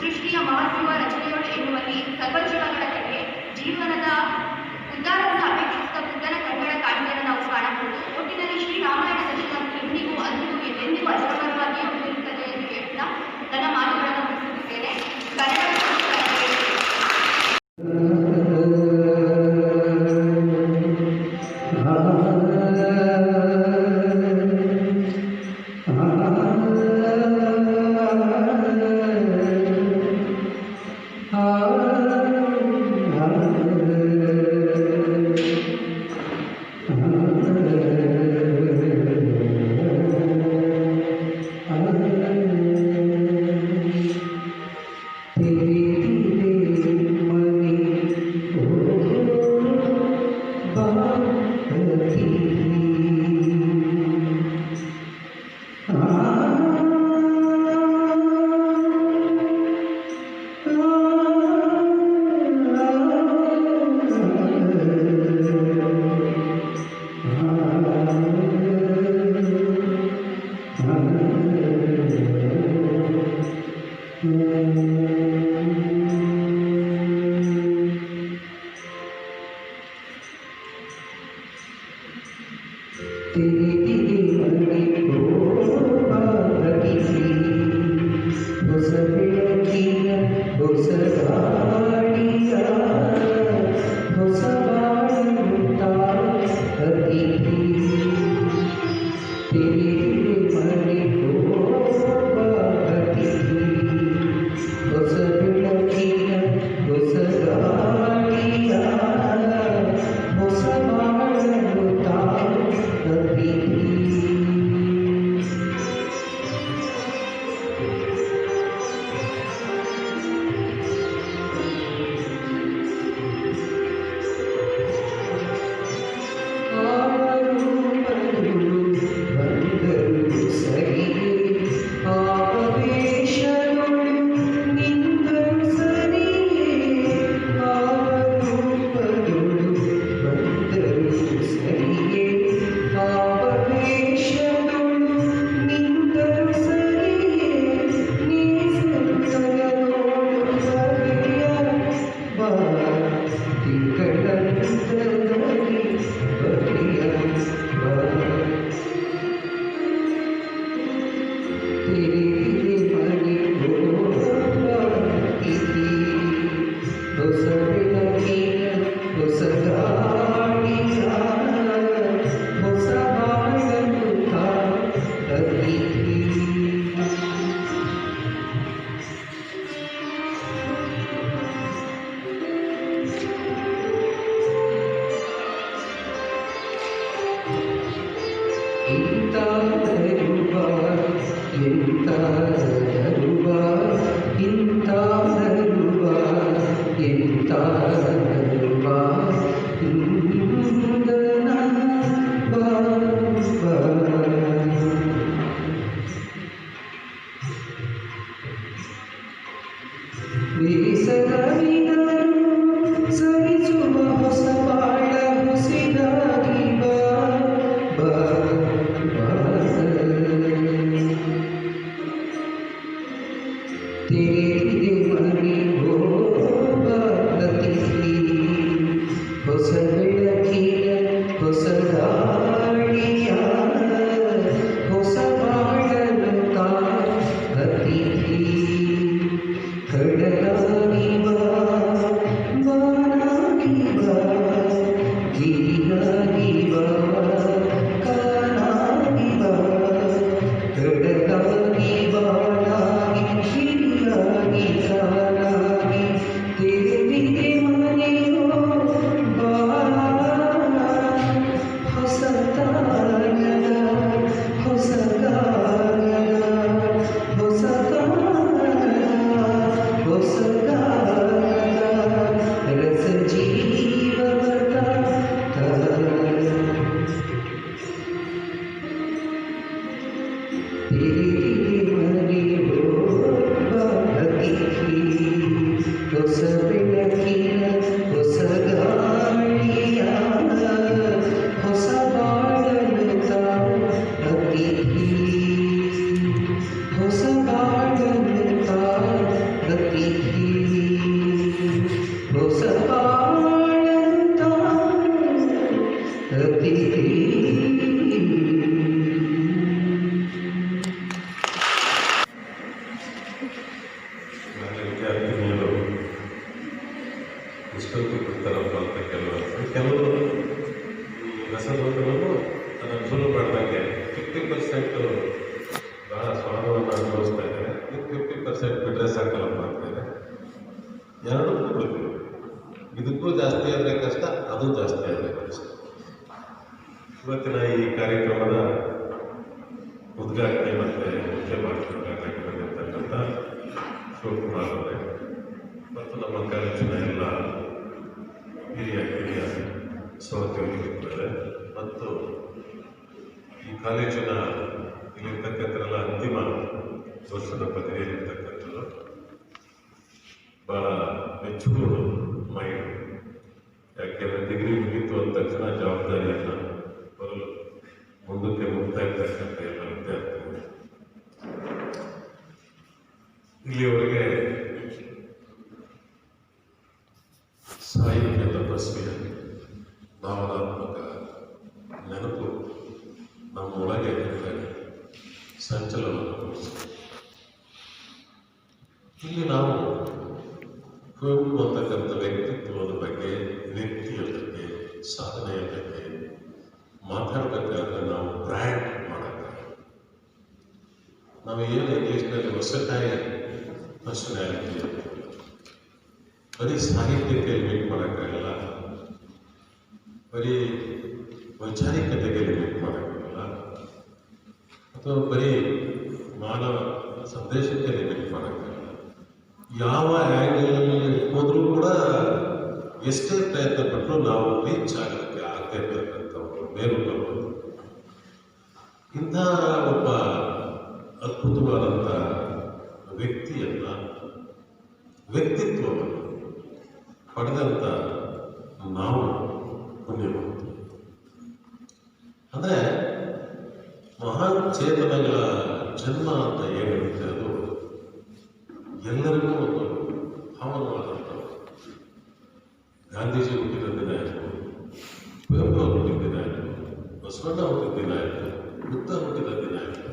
ಸೃಷ್ಟಿಯ ಮಹತ್ವ ರಚನೆಗಳು ಎನ್ನುವಲ್ಲಿ ಸರ್ವಜೀವಗಳ ಕಡೆ ಜೀವನದ ಉದ್ಧಾರವನ್ನು ಅಪೇಕ್ಷಿಸಿದ ಬುದ್ಧನ ಕನ್ನಡ ಕಾಣಿಕೆಯನ್ನು ನಾವು ಕಾಣಬಹುದು. ಒಟ್ಟಿನಲ್ಲಿ ಶ್ರೀ ರಾಮಾಯಣ ದರ್ಶನ ಇಂದಿಗೂ ಅಂದಿಗೂ ಎಂದೆಂದಿಗೂ ಅಜರಾಮರವಾಗಿಯೇ ಉಳಿದಿರುತ್ತದೆ ಎಂದು ಹೇಳ್ತಾ ನನ್ನ ಮಾತುಗಳನ್ನು ಮುಗಿಸುತ್ತಿದ್ದೇನೆ. ಕನ್ನಡ ಗಡಗಾಗಿ ಬಾಳಾಗಿ ಶಿರಿಯಾಗಿ ವಿದ್ಯಾರ್ಥಿನಿಯರು ಇಷ್ಟೊತ್ತು ಬಿಡ್ತಾರಪ್ಪ ಅಂತ ಕೆಲವರು ಈ ರಸದೋಟವನ್ನು ಅದನ್ನು ಶುರು ಮಾಡಿದಂಗೆ 50% ಬಹಳ ಸ್ವಾದವನ್ನು ಅನುಭವಿಸ್ತಾ ಇದ್ದಾರೆ. 50% ಬಿಟ್ಟರೆ ಸಾಕಲ್ಲಪ್ಪ ಅಂತಾರೆ. ಎರಡಕ್ಕೂ ಬಿಡ್ತೀವಿ. ಇದಕ್ಕೂ ಜಾಸ್ತಿ ಆದರೆ ಕಷ್ಟ, ಅದು ಜಾಸ್ತಿ ಆದರೆ ಕಷ್ಟ. ಇವತ್ತಿನ ಈ ಕಾರ್ಯಕ್ರಮದ ಉದ್ಘಾಟನೆ ಮತ್ತು ಮುಖ್ಯ ಭಾಷಣಕಾರರಾಗಿ ಬಂದಿರತಕ್ಕಂಥ ಶಿವಕುಮಾರ್ ಅವರೇ ಮತ್ತು ನಮ್ಮ ಕಾಲೇಜಿನ ಎಲ್ಲ ಹಿರಿಯ ಸಹೋದ್ಯೋಗಿಗಳಿದ್ದಾರೆ ಮತ್ತು ಈ ಕಾಲೇಜಿನ ಇಲ್ಲಿರ್ತಕ್ಕಂಥರೆಲ್ಲ ಅಂತಿಮ ವರ್ಷದ ಪದವಿಯಲ್ಲಿರ್ತಕ್ಕಂಥದ್ದು ಭಾಳ ಮೆಚ್ಚುಗಳು ಮೈಂಡ್. ಯಾಕೆಂದರೆ ಡಿಗ್ರಿ ಮುಗೀತು ಅಂದ ತಕ್ಷಣ ಜವಾಬ್ದಾರಿಯನ್ನು ಬರಲು ಮುಂದಕ್ಕೆ ಹೋಗ್ತಾ ಇರ್ತಕ್ಕಂಥ ಎಲ್ಲ ವಿದ್ಯಾರ್ಥಿಗಳು ಇಲ್ಲಿಯವರೆಗೆ ಸಾಹಿತ್ಯ ತಪಸ್ವಿಯ ಭಾವನಾತ್ಮಕ ನೆನಪು ನಮ್ಮ ಒಳಗೆ ಸಂಚಲನವನ್ನು ಮೂಡಿಸಿದೆ. ಇಲ್ಲಿ ನಾವು ಕುವೆಂಪು ಅಂತಕ್ಕಂಥ ವ್ಯಕ್ತಿತ್ವದ ಬಗ್ಗೆ, ವ್ಯಕ್ತಿಯ ಬಗ್ಗೆ, ಸಾಧನೆಯ ಬಗ್ಗೆ ಮಾತಾಡಬೇಕಾದ್ರೆ ನಾವು ಬ್ರ್ಯಾಂಡ್ ಮಾಡೋಕ್ಕಾಗಲ್ಲ. ನಾವು ಏನು ಇಂಗ್ಲೀಷ್ನಲ್ಲಿ ವರ್ಸಟೈಲ್ ಪರ್ಸನಾಲಿಟಿ ಬರೀ ಸಾಹಿತ್ಯಕ್ಕೆ ಲಿಮಿಟ್ ಮಾಡೋಕ್ಕಾಗಲ್ಲ, ಬರೀ ವೈಚಾರಿಕತೆಗೆ ಲಿಮಿಟ್ ಮಾಡೋಕ್ಕಾಗಲ್ಲ, ಅಥವಾ ಬರೀ ಮಾನವ ಸಂದೇಶಕ್ಕೆ ಲಿಮಿಟ್ ಮಾಡೋಕ್ಕಾಗಲ್ಲ. ಯಾವ ಆ್ಯಂಗಲಲ್ಲಿ ಹೋದರೂ ಕೂಡ ಎಷ್ಟೇ ಪ್ರಯತ್ನ ಪಟ್ಟರೂ ನಾವು ರೀಚ್ ಆಗೋಕ್ಕೆ ಆಗದೇ ಇರತಕ್ಕಂಥವ್ರು ಮೇಲು ಬರುವುದು. ಇಂಥ ಒಬ್ಬ ಅದ್ಭುತವಾದಂಥ ವ್ಯಕ್ತಿತ್ವವನ್ನು ಪಡೆದಂಥ ನಾವು ಪುಣ್ಯವಂತರು. ಅಂದರೆ ಮಹಾನ್ ಚೇತನಗಳ ಜನ್ಮ ಅಂತ ಏನಿರುತ್ತೆ ಅದು ಎಲ್ಲರಿಗೂ ಒಂದು ಭಾವನವಾದಂಥವು. ಗಾಂಧೀಜಿ ಹುಟ್ಟಿದ ದಿನ ಆಯಿತು, ಕುವೆಂಪು ಹುಟ್ಟಿದ ದಿನ ಆಯಿತು, ಬಸವಣ್ಣ ಹುಟ್ಟಿದ ದಿನ ಆಯಿತು, ಬುದ್ಧ ಹುಟ್ಟಿದ ದಿನ ಆಯಿತು,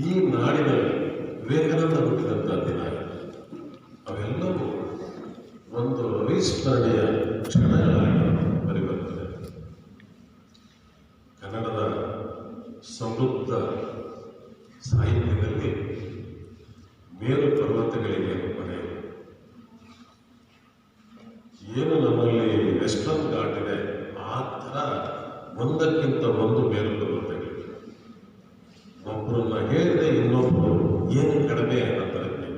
ಈ ನಾಡಿನಲ್ಲಿ ವಿವೇಕಾನಂದ ಹುಟ್ಟಿದಂಥ ದಿನ ಆಯಿತು. ಅವೆಲ್ಲವೂ ಒಂದು ಅವಿಸ್ಮರಣೀಯ ಕ್ಷಣಗಳಾಗಿ ಪರಿವರ್ತನೆ. ಕನ್ನಡದ ಸಮೃದ್ಧ ಸಾಹಿತ್ಯದಲ್ಲಿ ಮೇರು ಪರ್ವತಗಳಿಗೆ ಮನೆಯು ಏನು ನಮ್ಮಲ್ಲಿ ವೆಸ್ಟರ್ನ್ ಘಾಟ್ ಇದೆ, ಆ ಥರ ಒಂದಕ್ಕಿಂತ ಒಂದು ಮೇರು ಪರ್ವತಗಳಿವೆ. ಒಬ್ಬರನ್ನ ಹೇಳಿದ್ರೆ ಇನ್ನೊಬ್ಬರು ಏನು ಕಡಿಮೆ ಅನ್ನೋದರಲ್ಲಿ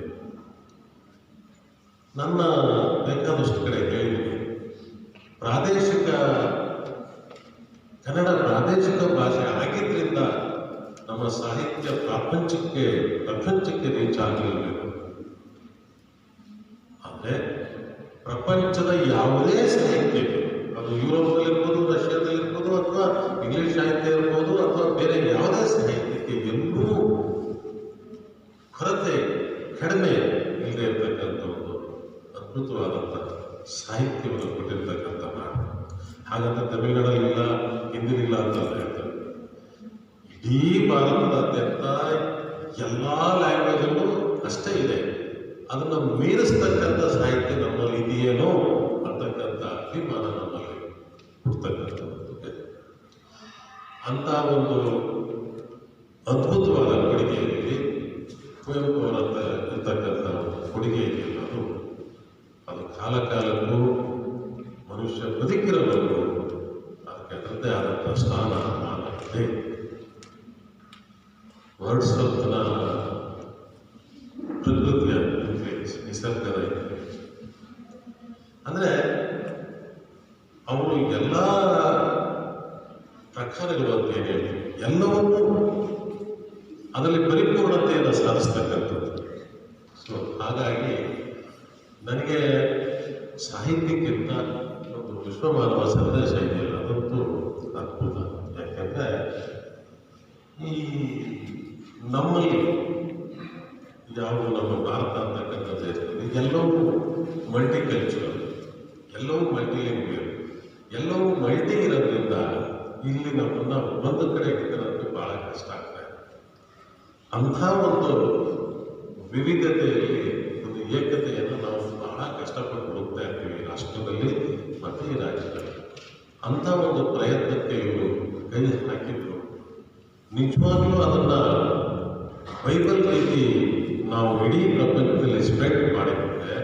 ನನ್ನ ಬೇಕಾದಷ್ಟು ಕಡೆ ಹೇಳಿದ್ದೀನಿ. ಕನ್ನಡ ಪ್ರಾದೇಶಿಕ ಭಾಷೆ ಆಗಿದ್ದರಿಂದ ನಮ್ಮ ಸಾಹಿತ್ಯ ಪ್ರಪಂಚಕ್ಕೆ ರೀಚ್ ಆಗಿರಬೇಕು. ಆದರೆ ಪ್ರಪಂಚದ ಯಾವುದೇ ಸಾಹಿತ್ಯ, ಅದು ಯುರೋಪ್ನಲ್ಲಿರ್ಬೋದು, ರಷ್ಯಾದಲ್ಲಿರ್ಬೋದು, ಅಥವಾ ಇಂಗ್ಲಿಷ್ ಸಾಹಿತ್ಯ ಇರ್ಬೋದು, ಅಥವಾ ಬೇರೆ ಯಾವುದೇ ಸಾಹಿತ್ಯಕ್ಕೆ ಎಲ್ಲೂ ಕೊರತೆ ಕಡಿಮೆ ಇಲ್ಲದೆ ಇರತಕ್ಕಂಥ ಒಂದು ಅದ್ಭುತವಾದಂಥ ಸಾಹಿತ್ಯವನ್ನು ಕೊಟ್ಟಿರ್ತಕ್ಕಂಥ ನಾಡು. ಹಾಗಂತ ತಮಿಳುನಾಡಲ್ಲಿಲ್ಲ, ಹಿಂದಿಲಿಲ್ಲ ಅಂತ ಹೇಳ್ತಾರೆ. ಇಡೀ ಭಾರತದಾದ್ಯಂತ ಎಲ್ಲ ಲ್ಯಾಂಗ್ವೇಜಲ್ಲೂ ಅಷ್ಟೇ ಇದೆ. ಅದನ್ನು ಮೀರಿಸ್ತಕ್ಕಂಥ ಸಾಹಿತ್ಯ ನಮ್ಮಲ್ಲಿ ಇದೆಯೇನೋ ಅಂತಕ್ಕಂಥ ಅಭಿಮಾನ ನಮ್ಮಲ್ಲಿ ಹುಡ್ತಕ್ಕಂಥದ್ದು. ಅಂಥ ಒಂದು ಅದ್ಭುತವಾದ ಕೊಡುಗೆಯಲ್ಲಿ ಕುವೆಂಪು ಅವರಂತ ಇರ್ತಕ್ಕಂಥ ಕೊಡುಗೆ ಇದೆಯಲ್ಲದು ಅದು ಕಾಲಕ್ಕೂ ಮನುಷ್ಯ ಬದುಕಿರಬೇಕು. ಅದಕ್ಕೆ ಅದರದ್ದೇ ಆದಂಥ ಸ್ಥಾನ ಮಾನ ಇದೆ. ವರ್ಡ್ಸ್ ಆಫ್ನ ಪ್ರಕೃತಿಯ ಇನ್ಫ್ಲೂಯೆನ್ಸ್, ನಿಸರ್ಗದ ಇನ್ಫ್ಲೂಯೆನ್ಸ್. ಅಂದರೆ ಅವನು ಎಲ್ಲ ಪ್ರಕಾರಗಳು ಅಂತ ಏನು ಹೇಳ್ತೀವಿ, ಎಲ್ಲವನ್ನೂ ಅದರಲ್ಲಿ ಪರಿಪೂರ್ಣತೆಯನ್ನು ಸಾಧಿಸ್ತಕ್ಕಂಥದ್ದು. ಸೊ ಹಾಗಾಗಿ ನನಗೆ ಸಾಹಿತ್ಯಕ್ಕಿಂತ ಒಂದು ವಿಶ್ವಮಾನವ ಸಂದೇಶ ಇದೆಯಲ್ಲ ಅದಂತೂ ಅದ್ಭುತ. ಯಾಕೆಂದರೆ ಈ ನಮ್ಮಲ್ಲಿ ಯಾವುದು ನಮ್ಮ ಭಾರತ ಅಂತಕ್ಕಂಥ ದೇಶದಲ್ಲಿ ಎಲ್ಲವೂ ಮಲ್ಟಿಕಲ್ಚರಲ್, ಎಲ್ಲವೂ ಮಲ್ಟಿಲಿಂಗ್ವೇಲ್, ಎಲ್ಲವೂ ಮಲ್ಟಿ ಇರೋದ್ರಿಂದ ಇಲ್ಲಿ ನಮ್ಮನ್ನು ಒಂದು ಕಡೆ ಇಟ್ಟಿರೋದಕ್ಕೆ ಭಾಳ ಕಷ್ಟ ಆಗ್ತಾ ಇದೆ. ಅಂಥ ಒಂದು ವಿವಿಧತೆಯಲ್ಲಿ ಒಂದು ಏಕತೆಯನ್ನು ನಾವು ಬಹಳ ಕಷ್ಟಪಟ್ಟು ಹೋಗ್ತಾ ಇರ್ತೀವಿ ರಾಷ್ಟ್ರದಲ್ಲಿ ಮತ್ತು ಈ ರಾಜ್ಯದಲ್ಲಿ. ಅಂಥ ಒಂದು ಪ್ರಯತ್ನಕ್ಕೆ ಇವರು ಕೈ ಹಾಕಿದ್ರು. ನಿಜವಾಗ್ಲೂ ಅದನ್ನು ಬೈಬಲ್ ರೀತಿ ನಾವು ಇಡೀ ಪ್ರಪಂಚದಲ್ಲಿ ಸ್ಪ್ರೆಡ್ ಮಾಡಿದ್ರೆ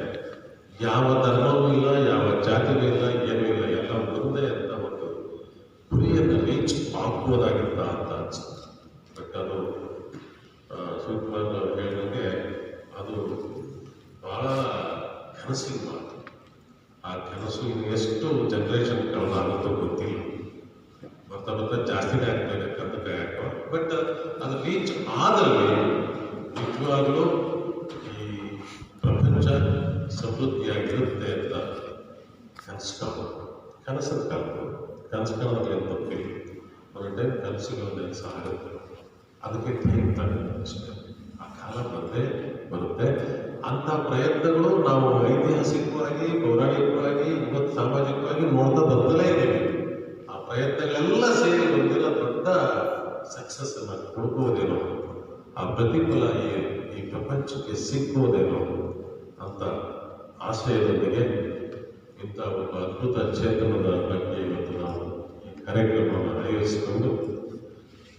ಯಾವ ಧರ್ಮವೂ ಇಲ್ಲ, ಯಾವ ಜಾತಿಯೂ ಇಲ್ಲ, ಏನೂ ಇಲ್ಲ, ಎಲ್ಲ ಒಂದೇ ಅಂತ ಒಂದು ಗುರಿಯನ್ನು ರೀಚ್ ಆಗ್ಬೋದಾಗಿತ್ತ ಅಂತ ಅನ್ಸುತ್ತೆ. ಬಟ್ ಅದು ಶಿವಕುಮಾರ್ ಅವರು ಹೇಳಿದಂಗೆ ಅದು ಭಾಳ ಕನಸಿನ ಮಾತು. ಆ ಕನಸು ಇನ್ನು ಎಷ್ಟು ಜನರೇಷನ್ ಕಳೆದಾಗುತ್ತೋ ಗೊತ್ತಿಲ್ಲ. ಬರ್ತಾ ಬರ್ತಾ ಜಾಸ್ತಿನೇ ಆಗ್ತಾ ಇದೆ ಕಂದಕಾಯಿ ಹಾಕುವ. ಬಟ್ ಅದು ರೀಚ್ ಆದಲ್ಲಿ ನಿಜವಾಗಲೂ ಈ ಪ್ರಪಂಚ ಸಮೃದ್ಧಿಯಾಗಿರುತ್ತೆ ಅಂತ ಕನಸನ್ನು ಕಾಣ್ಬೋದು. ಕನಸು ಕಾಣೋದ್ರಲ್ಲಿ ತಪ್ಪಿಲ್ಲ. ಒಂದು ಟೈಮ್ ಕನಸುಗಳು ನೆನಸು ಆಗುತ್ತೆ. ಅದಕ್ಕೆ ಟೈಮ್ ತಗೊಂಡು ಅಷ್ಟೇ. ಆ ಕಾಲ ಬಂದೇ ಬರುತ್ತೆ. ಅಂಥ ಪ್ರಯತ್ನಗಳು ನಾವು ಐತಿಹಾಸಿಕವಾಗಿ, ಪೌರಾಣಿಕವಾಗಿ, ಇವತ್ತು ಸಾಮಾಜಿಕವಾಗಿ ನೋಡ್ತಾ ಬಂದಲೇ ಇದ್ದೀವಿ. ಆ ಪ್ರಯತ್ನಗಳೆಲ್ಲ ಸೇರಿ ಬಂದಿರೋ ದೊಡ್ಡ ಸಕ್ಸಸ್ ಅನ್ನು ಕೊಡ್ಬೋದೇನೋ, ಆ ಪ್ರತಿಫಲ ಈ ಪ್ರಪಂಚಕ್ಕೆ ಸಿಗ್ಬೋದೇನೋ ಅಂತ ಆಶಯದೊಂದಿಗೆ ಇಂಥ ಒಂದು ಅದ್ಭುತ ಚೇತನದ ಬಗ್ಗೆ ಇವತ್ತು ನಾವು ಈ ಕಾರ್ಯಕ್ರಮವನ್ನು ಆಯೋಜಿಸಿಕೊಂಡು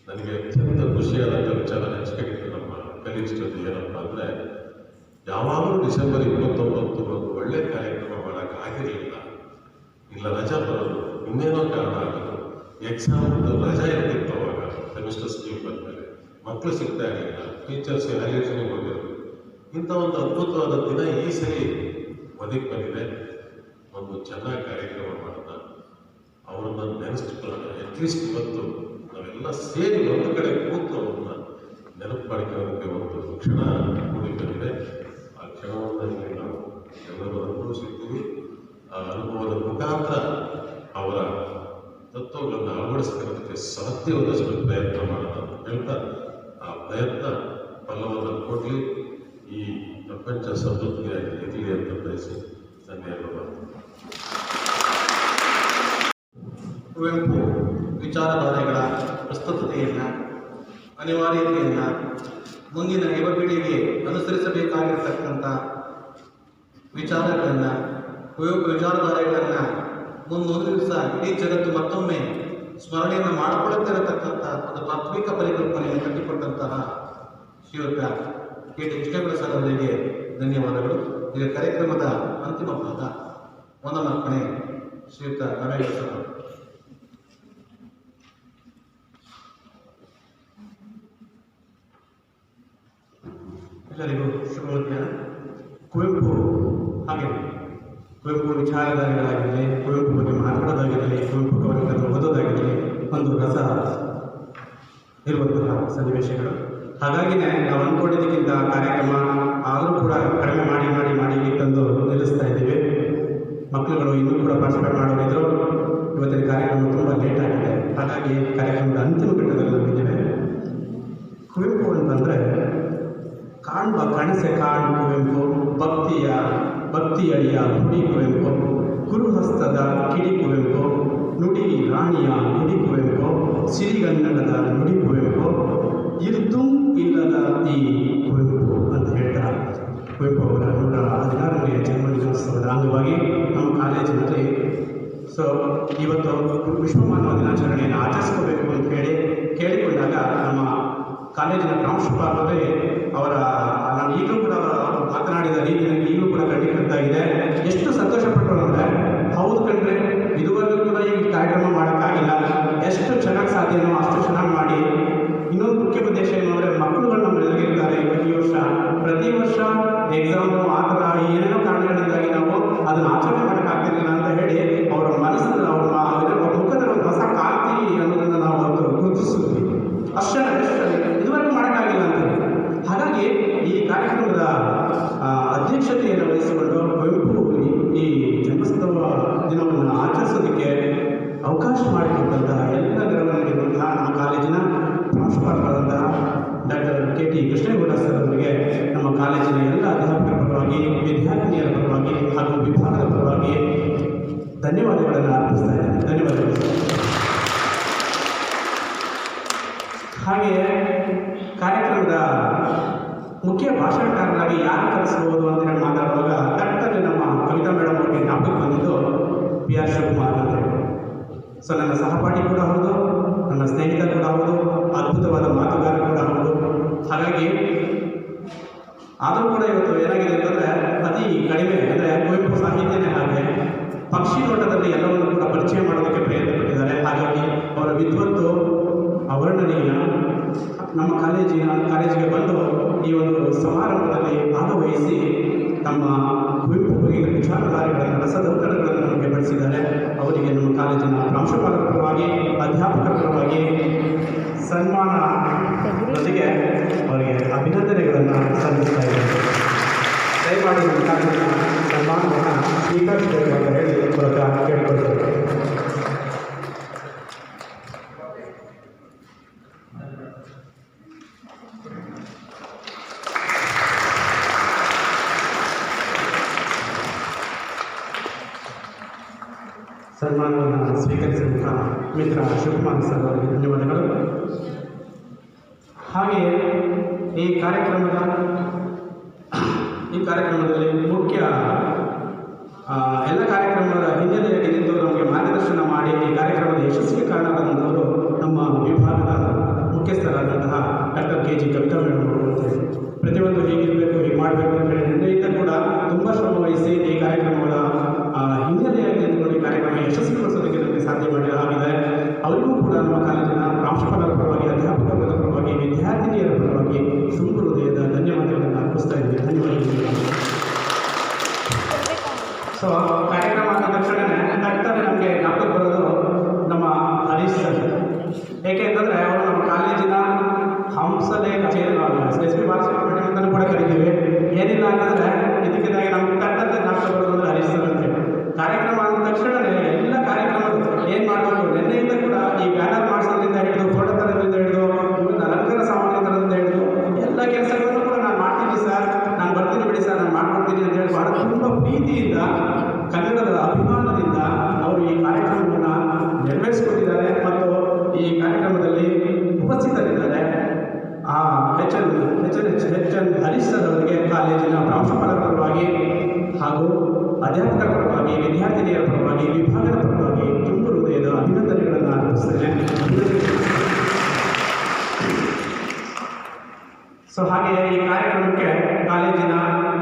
ನನಗೆ ಅತ್ಯಂತ ಖುಷಿಯಾದಂಥ ವಿಚಾರ ಹಂಚಿಕೊಂಡಿದ್ದು ನಮ್ಮ ಕಲೀಗ್ಸ್ ಜೊತೆ ಏನಪ್ಪ ಅಂದರೆ, ಯಾವಾಗಲೂ ಡಿಸೆಂಬರ್ 29 ಒಂದು ಒಳ್ಳೆ ಕಾರ್ಯಕ್ರಮ ಮಾಡೋಕ್ಕಾಗಿರಲಿಲ್ಲ. ಇಲ್ಲ ರಜಾ ಬರೋದು, ಇನ್ನೇನೋ ಕಾರಣ ಆಗೋದು, ಎಕ್ಸಾಮ್ ರಜಾ ಇರ್ತಿತ್ತು ಅವಾಗ ಸೆಮಿಸ್ಟರ್ ಸ್ಕೀಮ್ ಬಂದಮೇಲೆ, ಮಕ್ಕಳು ಸಿಗ್ತಾ ಇರಲಿಲ್ಲ, ಟೀಚರ್ಸ್ ಹ್ಯಾಲಿಡೇಷನ್ಗೆ ಹೋಗಿರೋದು. ಇಂಥ ಒಂದು ಅದ್ಭುತವಾದ ದಿನ ಈ ಸರಿ ಒದಗಿ ಬಂದಿದೆ. ಒಂದು ಚೆನ್ನಾಗಿ ಕಾರ್ಯಕ್ರಮ ಮಾಡೋಣ, ಅವರನ್ನು ನೆನೆಸ್ಕೊಳ್ಳೋಣ. ಅಟ್ಲೀಸ್ಟ್ ಇವತ್ತು ನಾವೆಲ್ಲ ಸೇರಿ ಒಂದು ಕಡೆ ಕೂತು ಅವ್ರನ್ನ ನೆನಪು ಮಾಡಿಕೊಳ್ಳೋದಕ್ಕೆ ಒಂದು ಕ್ಷಣ ಕೂಡಿ ಬಂದಿದೆ. ಆ ಕ್ಷಣವನ್ನು ನಾವು ಎಲ್ಲರೂ ಅನುಭವಿಸಿದ್ದೀವಿ. ಆ ಅನುಭವದ ಮುಖಾಂತರ ಅವರ ತತ್ವಗಳನ್ನು ಅಳವಡಿಸ್ಕೊಳ್ಳೋದಕ್ಕೆ ಸಾಧ್ಯವಾದಷ್ಟು ಪ್ರಯತ್ನ ಮಾಡೋಣ ಅಂತ ಹೇಳ್ತಾ, ಆ ಪ್ರಯತ್ನ ಫಲವನ್ನು ಕೊಡಲಿ, ಈ ಪ್ರಪಂಚ ಸಮೃದ್ಧಿಯಾಗಿ ಇರಲಿ ಅಂತ ಬಯಸಿ ಧನ್ಯವಾದ. ಕುವೆಂಪು ವಿಚಾರಧಾರೆಗಳ ಪ್ರಸ್ತುತತೆಯನ್ನು, ಅನಿವಾರ್ಯತೆಯನ್ನು, ಮುಂದಿನ ಯುವ ಪೀಳಿಗೆಗೆ ಅನುಸರಿಸಬೇಕಾಗಿರ್ತಕ್ಕಂಥ ವಿಚಾರಗಳನ್ನು, ಕುವೆಂಪು ವಿಚಾರಧಾರೆಗಳನ್ನು ಮುಂದೊಂದು ದಿವಸ ಇಡೀ ಜಗತ್ತು ಮತ್ತೊಮ್ಮೆ ಸ್ಮರಣೆಯನ್ನು ಮಾಡಿಕೊಳ್ಳುತ್ತಿರತಕ್ಕಂಥ ಒಂದು ತಾತ್ವಿಕ ಪರಿಕಲ್ಪನೆಯನ್ನು ಕಟ್ಟಿಕೊಟ್ಟಂತಹ ಶ್ರೀಯುತ ಕೆ ಟಿ ಕೃಷ್ಣೇಗೌಡ ಸರ್ ಅವರಿಗೆ ಧನ್ಯವಾದಗಳು. ಈಗ ಕಾರ್ಯಕ್ರಮದ ಅಂತಿಮ ಭಾಗ ವಂದನಾರ್ಪಣೆ ಶ್ರೀಯುತ ನಾರಾಯಣ ಸರ್ ಅವರು. ಎಲ್ಲರಿಗೂ ಶುಭ ಮಧ್ಯಾಹ್ನ. ಕುವೆಂಪು ಹಾಗೆ ಕುವೆಂಪು ವಿಚಾರಧಾರೆಗಳಾಗಿರಲಿ, ಕುವೆಂಪು ಬಗ್ಗೆ ಮಾತಾಡೋದಾಗಿರಲಿ, ಕುವೆಂಪು ಕವನಗಳನ್ನು ಓದೋದಾಗಿರಲಿ ಒಂದು ರಸ ಇರುವಂತಹ ಸನ್ನಿವೇಶಗಳು. ಹಾಗಾಗಿನೇ ನಾವು ಅಂದ್ಕೊಂಡಿದ್ದಕ್ಕಿಂತ ಕಾರ್ಯಕ್ರಮ ಆದರೂ ಕೂಡ ಕಡಿಮೆ ಮಾಡಿ ಮಾಡಿ ಮಾಡಿ ಇಲ್ಲಿ ತಂದು ನಿಲ್ಲಿಸ್ತಾ ಇದ್ದೀವಿ. ಮಕ್ಕಳುಗಳು ಇನ್ನೂ ಕೂಡ ಪಾರ್ಟಿಸಿಪೇಟ್ ಮಾಡೋರಿದ್ರು. ಇವತ್ತಿನ ಕಾರ್ಯಕ್ರಮ ತುಂಬ ಲೇಟ್ ಆಗಿದೆ. ಹಾಗಾಗಿ ಕಾರ್ಯಕ್ರಮದ ಅಂತಿಮ ಘಟ್ಟದಲ್ಲಿ ನಾವಿದ್ದೇವೆ. ಕುವೆಂಪು ಅಂತಂದರೆ ಕಾಣ್ಬ ಕಣಸೆ ಕಾಣ್ ಕುವೆಂಪು, ಭಕ್ತಿಯಡಿಯ ಹುಡಿ ಕುವೆಂಪು, ಗುರುಹಸ್ತದ ಕಿಡಿ ಕುವೆಂಪು, ನುಡಿ ರಾಣಿಯ ನುಡಿ ಕುವೆಂಪು, ಸಿರಿಗನ್ನಡದ ನುಡಿ ಕುವೆಂಪು, ಇರ್ದು ಇಲ್ಲದ ಈ ಕುವೆಂಪು ಅಂತ ಹೇಳ್ತಾರೆ. ಕುವೆಂಪು ಅವರ 116ನೇ ಜನ್ಮದಿನೋತ್ಸವದ ಅಂಗವಾಗಿ ನಮ್ಮ ಕಾಲೇಜಿನಲ್ಲಿ ಇವತ್ತು ವಿಶ್ವಮಾನವ ದಿನಾಚರಣೆಯನ್ನು ಆಚರಿಸ್ಕೋಬೇಕು ಅಂತ ಹೇಳಿ ಕೇಳಿಕೊಂಡಾಗ ನಮ್ಮ ಕಾಲೇಜಿನ ಪ್ರಾಂಶುಪಾಲರೇ ನಾನು ಈಗಲೂ ಕೂಡ ಮಾತನಾಡಿದ ರೀತಿಯಲ್ಲಿ ಈಗಲೂ ಕೂಡ ಖಂಡಿತವಾಗಿದೆ. ಎಷ್ಟು ಸಂತೋಷಪಟ್ಟರು ಅಂದರೆ, ಹೌದು ಕಂಡ್ರೆ ಇದುವರೆಗೂ ಕೂಡ ಈ ಕಾರ್ಯಕ್ರಮ ಮಾಡೋಕ್ಕಾಗಿಲ್ಲ, ಎಷ್ಟು ಚೆನ್ನಾಗಿ ಸಾಧ್ಯನೋ ಅಷ್ಟು ಚೆನ್ನಾಗಿ ಮಾಡಿ. ಇನ್ನೊಂದು ಮುಖ್ಯ ಉದ್ದೇಶ ಏನು ಅಂದರೆ, ಮಕ್ಕಳುಗಳು ನಮ್ಮಲ್ಲಿರ್ತಾರೆ. ಈ ವರ್ಷ ಪ್ರತಿ ವರ್ಷ ಎಕ್ಸಾಮು ಆ ಥರ ಏನೇನೋ ಕಾರಣಗಳಿಂದಾಗಿ ನಾವು ಅದನ್ನು ಆಚರಣೆ ಮಾಡೋಕ್ಕಾಗ್ತಿರ್ಲಿಲ್ಲ ಅಂತ ಹೇಳಿ ಅವರ ಮನಸ್ಸಲ್ಲಿ ಅವ್ರ ಮುಖದಲ್ಲಿ ಒಂದು ಹೊಸ ಕಾಂತಿ ಅನ್ನೋದನ್ನು ನಾವು ಗುರುತಿಸಿದ್ವಿ. ಅಷ್ಟೇ ಇದುವರೆಗೂ ಮಾಡೋಕ್ಕಾಗಿಲ್ಲ ಕಾರ್ಯಕ್ರಮದ ಅಧ್ಯಕ್ಷತೆಯನ್ನು ವಹಿಸಿಕೊಂಡು ಕುವೆಂಪು ಈ ಜನ್ಮೋತ್ಸವ ದಿನವನ್ನು ಆಚರಿಸೋದಕ್ಕೆ ಅವಕಾಶ ಮಾಡಿಕೊಟ್ಟಂತಹ ಎಲ್ಲ ನೆರವಿನಲ್ಲಿರುವಂತಹ ನಮ್ಮ ಕಾಲೇಜಿನ ಪ್ರಾಂಶುಪಾಲರಾದಂತಹ ಡಾಕ್ಟರ್ KT ಕೃಷ್ಣೇಗೌಡ ಸರ್ ಅವರಿಗೆ ನಮ್ಮ ಕಾಲೇಜಿನ ಎಲ್ಲ ಅಧ್ಯಾಪಕರ ಪರವಾಗಿ, ವಿದ್ಯಾರ್ಥಿನಿಯರ ಪರವಾಗಿ ಹಾಗೂ ವಿಭಾಗದ ಪರವಾಗಿ ಧನ್ಯವಾದಗಳನ್ನು ಅರ್ಪಿಸ್ತಾ ಇದ್ದೇನೆ. ಧನ್ಯವಾದಗಳು ಸರ್. ಹಾಗೆಯೇ ಕಾರ್ಯಕ್ರಮದ ಮುಖ್ಯ ಭಾಷಣಕಾರರಾಗಿ ಯಾರು ಕರೆಸಬಹುದು ಅಂತ ಹೇಳಿ ಮಾತಾಡುವಾಗ ಕರೆಕ್ಟಾಗಿ ನಮ್ಮ ಕವಿತಾ ಮೇಡಮ್ ಅವರಿಗೆ ಜ್ಞಾಪಕ ಬಂದಿದ್ದು PR ಶಿವಕುಮಾರ್ ಅಂತ ಹೇಳಿ. ಸೊ ನನ್ನ ಸಹಪಾಠಿ ಕೂಡ ಹೌದು, ನನ್ನ ಸ್ನೇಹಿತ ಕೂಡ ಹೌದು, ಅದ್ಭುತವಾದ ಮಾತುಗಾರ ಕೂಡ ಹೌದು. ಹಾಗಾಗಿ ಆದರೂ ಕೂಡ ಇವತ್ತು ಏನಾಗಿದೆ ಅಂತಂದರೆ ಅತಿ ಕಡಿಮೆ ಅಂದರೆ ಕುವೆಂಪು ಸಾಹಿತ್ಯನೇ ಹಾಗೆ ಪಕ್ಷಿ ನೋಟದಲ್ಲಿ ಎಲ್ಲವನ್ನು ಕೂಡ ಪರಿಚಯ ಮಾಡೋದಕ್ಕೆ ಪ್ರಯತ್ನ ಪಟ್ಟಿದ್ದಾರೆ. ಹಾಗಾಗಿ ಅವರ ವಿದ್ವತ್ತು ಅವರ್ಣನೀಯ. ನಮ್ಮ ಕಾಲೇಜಿಗೆ ಬಂದು ಈ ಒಂದು ಸಮಾರಂಭದಲ್ಲಿ ಭಾಗವಹಿಸಿ ತಮ್ಮ ಕುವೆಂಪು ಬಗೆಗಿನ ವಿಚಾರಧಾರೆಗಳನ್ನು, ರಸದೌತಣಗಳನ್ನು ನಮಗೆ ಬಳಸಿದ್ದಾರೆ. ಅವರಿಗೆ ನಮ್ಮ ಕಾಲೇಜಿನ ಪ್ರಾಂಶುಪಾಲರ ಪರವಾಗಿ, ಅಧ್ಯಾಪಕರ ಪರವಾಗಿ ಸನ್ಮಾನ ಜೊತೆಗೆ ಅವರಿಗೆ ಅಭಿನಂದನೆಗಳನ್ನು ಸಲ್ಲಿಸ್ತಾ ಇದ್ದಾರೆ. ದಯಮಾಡಿ ನಮ್ಮ ಕಾಲೇಜಿನ ಸನ್ಮಾನವನ್ನು ಸ್ವೀಕರಿಸಬೇಕು ಅಂತ ಹೇಳಿ ಮೂಲಕ ಕೇಳಿಕೊಳ್ತೇವೆ. ಸನ್ಮಾನವನ್ನು ಸ್ವೀಕರಿಸಿದಂಥ ಮಿತ್ರ ಶಿವಕುಮಾರ್ ಸರ್ ಅವರಿಗೆ ಧನ್ಯವಾದಗಳು. ಹಾಗೆಯೇ ಈ ಕಾರ್ಯಕ್ರಮದಲ್ಲಿ ಮುಖ್ಯ ಎಲ್ಲ ಕಾರ್ಯಕ್ರಮದ ಹಿನ್ನೆಲೆಯಾಗಿ ನಿಂತು ನಮಗೆ ಮಾರ್ಗದರ್ಶನ ಮಾಡಿ ಈ ಕಾರ್ಯಕ್ರಮದ ಯಶಸ್ಸಿಗೆ ಕಾರಣರಾದಂಥವರು ನಮ್ಮ ವಿಭಾಗದ ಮುಖ್ಯಸ್ಥರಾದಂತಹ ಡಾಕ್ಟರ್ KG ಕವಿತಾ ಮೇಡಮ್ ಅವರು ಅಂತೇಳಿ ಪ್ರತಿಯೊಂದು ಹೀಗಿರಬೇಕು, ಹೀಗೆ ಮಾಡಬೇಕು ಅಂತ ಹೇಳಿ ನಿನ್ನೆಯಿಂದ ಕೂಡ ತುಂಬ ಶ್ರಮ ವಹಿಸಿ ಈ ಕಾರ್ಯಕ್ರಮದ ಹಿನ್ನೆಲೆಯಾಗಿ ನಿಂತುಕೊಂಡು ಈ ಕಾರ್ಯಕ್ರಮ ಯಶಸ್ವಿಗೊಳಿಸೋದಕ್ಕೆ ನಮಗೆ ಸಾಧ್ಯ ಆಗಿದೆ. ಅವರಿಗೂ ಕೂಡ ನಮ್ಮ ಕಾಲೇಜಿನ ಪ್ರಾಂಶುಪಾಲರ ಪರವಾಗಿ, ಅಧ್ಯಾಪಕರ ಪರವಾಗಿ, ವಿದ್ಯಾರ್ಥಿನಿಯರ ಪರವಾಗಿ ತುಂಬ ಹೃದಯದ ಧನ್ಯವಾದಗಳನ್ನು ಅರ್ಪಿಸ್ತಾ ಇದ್ದೀನಿ. ಧನ್ಯವಾದಗಳು. ಸೊ ಕಾರ್ಯಕ್ರಮ ಆದ ತಕ್ಷಣವೇ ಡಾಕ್ಟರ್ ನಮಗೆ ಜ್ಞಾಪಕ ಬರೋದು ನಮ್ಮ ಹರೀಶ್ ಸರ್. ಏಕೆ ಅಂತಂದರೆ ಅವರು ನಮ್ಮ ಕಾಲೇಜಿನ ಹಂಸಲೇಖ SP ಬಾಲಸುಬ್ರಹ್ಮಣ್ಯ ಅಂತಲೂ ಕೂಡ ಕರಿತೀವಿ. ಏನಿಲ್ಲ ಅಂತಂದರೆ ಇದಕ್ಕಿದ್ದಾಗಿ ನಮ್ಗೆ ಕಟ್ಟಂತೆ ಜ್ಞಾಪಕ ಬರೋದು ಅಂದರೆ ಹರೀಶ್ ಸರ್ ಅಂತೇಳಿ. ಕಾರ್ಯಕ್ರಮ ಆದ ತಕ್ಷಣವೇ ಎಲ್ಲ ಕಾರ್ಯಕ್ರಮಗಳು ಏನು ಮಾಡಬೇಕು, ನಿನ್ನೆಯಿಂದ ಕೂಡ ಈ ಬ್ಯಾನರ್ ಮಾಡಿಸೋದ್ರಿಂದ ಹಿಡಿದು, ಫೋಟೋ ತರೋದ್ರಿಂದ ಹಿಡಿದು, ಇವತ್ತು ಅಲಂಕಾರ ಸಾಮಾನ್ಯ ತರೋದ್ರಿಂದ ಹಿಡಿದು ಎಲ್ಲ ಕೆಲಸಗಳನ್ನು ಕೂಡ ನಾನು ಮಾಡ್ತೀನಿ ಸರ್, ನಾನು ಬರ್ತೀನಿ ಬಿಡಿ ಸರ್, ನಾನು ಮಾಡ್ಕೊಡ್ತೀನಿ ಅಂತ ಹೇಳಿ ಭಾಳ ತುಂಬ ಪ್ರೀತಿಯಿಂದ, ಕನ್ನಡದ ಅಭಿಮಾನದಿಂದ ಅವರು ಈ ಕಾರ್ಯಕ್ರಮವನ್ನು ನೆರವೇರಿಸಿಕೊಟ್ಟಿದ್ದಾರೆ ಮತ್ತು ಈ ಕಾರ್ಯಕ್ರಮದಲ್ಲಿ ಉಪಸ್ಥಿತರಿದ್ದಾರೆ. HN ಹರೀಶ್ ಸರ್ ಅವರಿಗೆ ಕಾಲೇಜಿನ ಪ್ರಾಂಶುಪಾಲರ ಪರವಾಗಿ ಹಾಗೂ ಅಧ್ಯಾಪಕರ ಪರವಾಗಿ, ವಿದ್ಯಾರ್ಥಿನಿಯರ ಪರವಾಗಿ, ವಿಭಾಗದ ಪರವಾಗಿ ತುಂಬ ಹೃದಯದ ಅಭಿನಂದನೆಗಳನ್ನು ಅರ್ಪಿಸ್ತೇನೆ. ಸೊ ಹಾಗೆಯೇ ಈ ಕಾರ್ಯಕ್ರಮಕ್ಕೆ ಕಾಲೇಜಿನ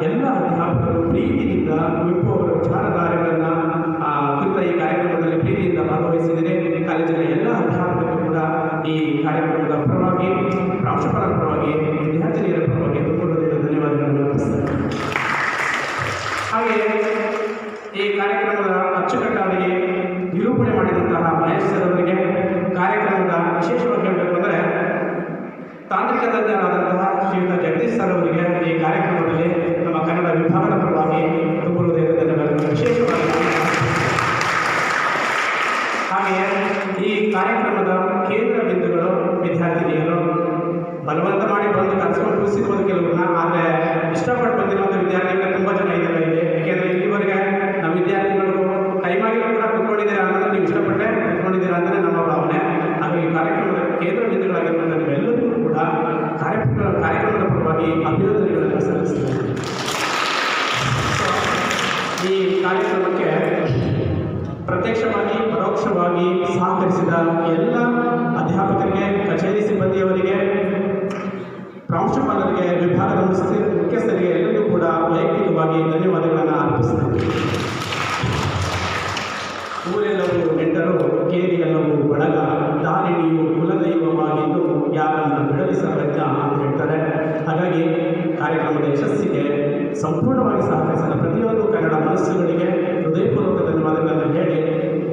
ಎಲ್ಲ ಅಧ್ಯಾಪಕರು ಪ್ರೀತಿಯಿಂದ ಕುವೆಂಪು ಅವರ ವಿಚಾರಧಾರೆಗಳನ್ನು ಕುರಿತ ಈ ಕಾರ್ಯಕ್ರಮದಲ್ಲಿ ಪ್ರೀತಿಯಿಂದ ಭಾಗವಹಿಸಿದರೆ ಕಾಲೇಜಿನ ಎಲ್ಲ ಅಧ್ಯಾಪಕರು ಕೂಡ ಈ ಕಾರ್ಯಕ್ರಮದ ಪರವಾಗಿ, ಪ್ರಾಂಶುಪಾಲರ ಪರವಾಗಿ, ವಿದ್ಯಾರ್ಥಿನಿಯರ ಪರವಾಗಿ ತುಂಬ ಹೃದಯದ ಧನ್ಯವಾದಗಳನ್ನು ಅರ್ಪಿಸ್ತಾರೆ. ಹಾಗೆಯೇ ಈ ಕಾರ್ಯಕ್ರಮದ ಅಚ್ಚುಕಟ್ಟಾಗಿ ನಿರೂಪಣೆ ಮಾಡಿದಂತಹ ಮಹೇಶ್ ಸರ್ ಅವರಿಗೆ ಕಾರ್ಯಕ್ರಮದ ವಿಶೇಷವಾಗಿ ಹೇಳಬೇಕು ಅಂದರೆ ತಾಂತ್ರಿಕ ತಜ್ಞರಾದಂತಹ ಶ್ರೀಯುತ ಜಗದೀಶ್ ಸರ್ ಅವರಿಗೆ ಈ ಕಾರ್ಯಕ್ರಮದಲ್ಲಿ ನಮ್ಮ ಕನ್ನಡ ವಿಭಾಗದ ಪರವಾಗಿ ತುಂಬ ಹೃದಯದ ಧನ್ಯವಾದಗಳು ವಿಶೇಷವಾಗಿ. ಹಾಗೆಯೇ ಈ ಕಾರ್ಯಕ್ರಮದ ಕೇಂದ್ರ ಬಿಂದುಗಳು ವಿದ್ಯಾರ್ಥಿನಿಯರು ಬಲವಂತ ಮಾಡಿ ಬಂದು ಕರೆಸ್ಕೊಂಡು ಕೂರಿಸಿರ್ಬೋದು ಕೆಲವ್ರನ್ನ, ಆದರೆ ಇಷ್ಟಪಟ್ಟು ಬಂದಿರುವಂಥ ವಿದ್ಯಾರ್ಥಿಗಳು ತುಂಬ ಜನ ಇದ್ದಾರೆ ಇಲ್ಲಿ. ಯಾಕೆಂದರೆ ಇಲ್ಲಿವರೆಗೆ ನಮ್ಮ ವಿದ್ಯಾರ್ಥಿಗಳು ಟೈಮ್ ಆಗಿರೋ ಕೂಡ ಕುತ್ಕೊಂಡಿದ್ದೀರಾ ಅನ್ನೋದು ನೀವು ಇಷ್ಟಪಟ್ಟೆ ಕುತ್ಕೊಂಡಿದ್ದೀರಾ ಅಂತಲೇ ನಮ್ಮ ಭಾವನೆ. ಹಾಗಾಗಿ ಕಾರ್ಯಕ್ರಮದ ಕೇಂದ್ರ ಬಿಂದುಗಳಾಗಿರುವಂಥ ನೀವೆಲ್ಲರಿಗೂ ಕೂಡ ಕಾರ್ಯಕ್ರಮದ ಪರವಾಗಿ ಅಭಿನಂದನೆಗಳನ್ನು ಸಲ್ಲಿಸ್ತೀನಿ. ಈ ಕಾರ್ಯಕ್ರಮಕ್ಕೆ ಪ್ರತ್ಯಕ್ಷವಾಗಿ ಪರೋಕ್ಷವಾಗಿ ಸಹಕರಿಸಿದ ಎಲ್ಲ ಅಧ್ಯಾಪಕರಿಗೆ, ಕಚೇರಿ ಸಿಬ್ಬಂದಿಯವರಿಗೆ, ಪ್ರಾಂಶುಪಾಲರಿಗೆ, ವಿಭಾಗದ ಮುಖ್ಯಸ್ಥರಿಗೆ ಎಲ್ಲರಿಗೂ ಕೂಡ ವೈಯಕ್ತಿಕವಾಗಿ ಧನ್ಯವಾದಗಳನ್ನು ಅರ್ಪಿಸುತ್ತೇನೆ. ಊರೆಲ್ಲವೂ ನೆಂಟರು, ಕೇರಿಯೆಲ್ಲವೂ ಬಳಗ, ದಾರಿಣಿಯು ಕುಲದೈವವಾಗಿದ್ದು ಯಾರನ್ನು ಬಿಡಲಿಸಲಜ್ಞ ಅಂತ ಹೇಳ್ತಾರೆ. ಹಾಗಾಗಿ ಕಾರ್ಯಕ್ರಮದ ಯಶಸ್ಸಿಗೆ ಸಂಪೂರ್ಣವಾಗಿ ಸಹಕರಿಸಿದ ಪ್ರತಿಯೊಂದು ಕನ್ನಡ ಮನಸ್ಸುಗಳಿಗೆ ಹೃದಯಪೂರ್ವಕ ಧನ್ಯವಾದಗಳನ್ನು ಹೇಳಿ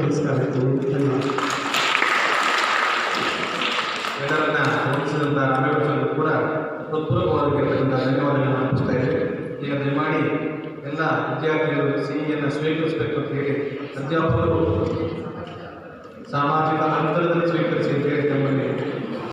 ನಮಸ್ಕಾರ. ಧನ್ಯವಾದ. ಎಲ್ಲರನ್ನ ಗಮನಿಸಿದಂಥ ರಾಮೇಶ್ವರ ಕೂಡ ಈಗ ದಯಮಾಡಿ ಎಲ್ಲ ವಿದ್ಯಾರ್ಥಿಗಳು ಸಿಹಿಯನ್ನು ಸ್ವೀಕರಿಸಬೇಕು ಅಂತ ಹೇಳಿ ಅಧ್ಯಾಪಕರು ಸಾಮಾಜಿಕ ಅಂತರದಲ್ಲಿ ಸ್ವೀಕರಿಸಿ ಅಂತ ಹೇಳಿ ತಮ್ಮಲ್ಲಿ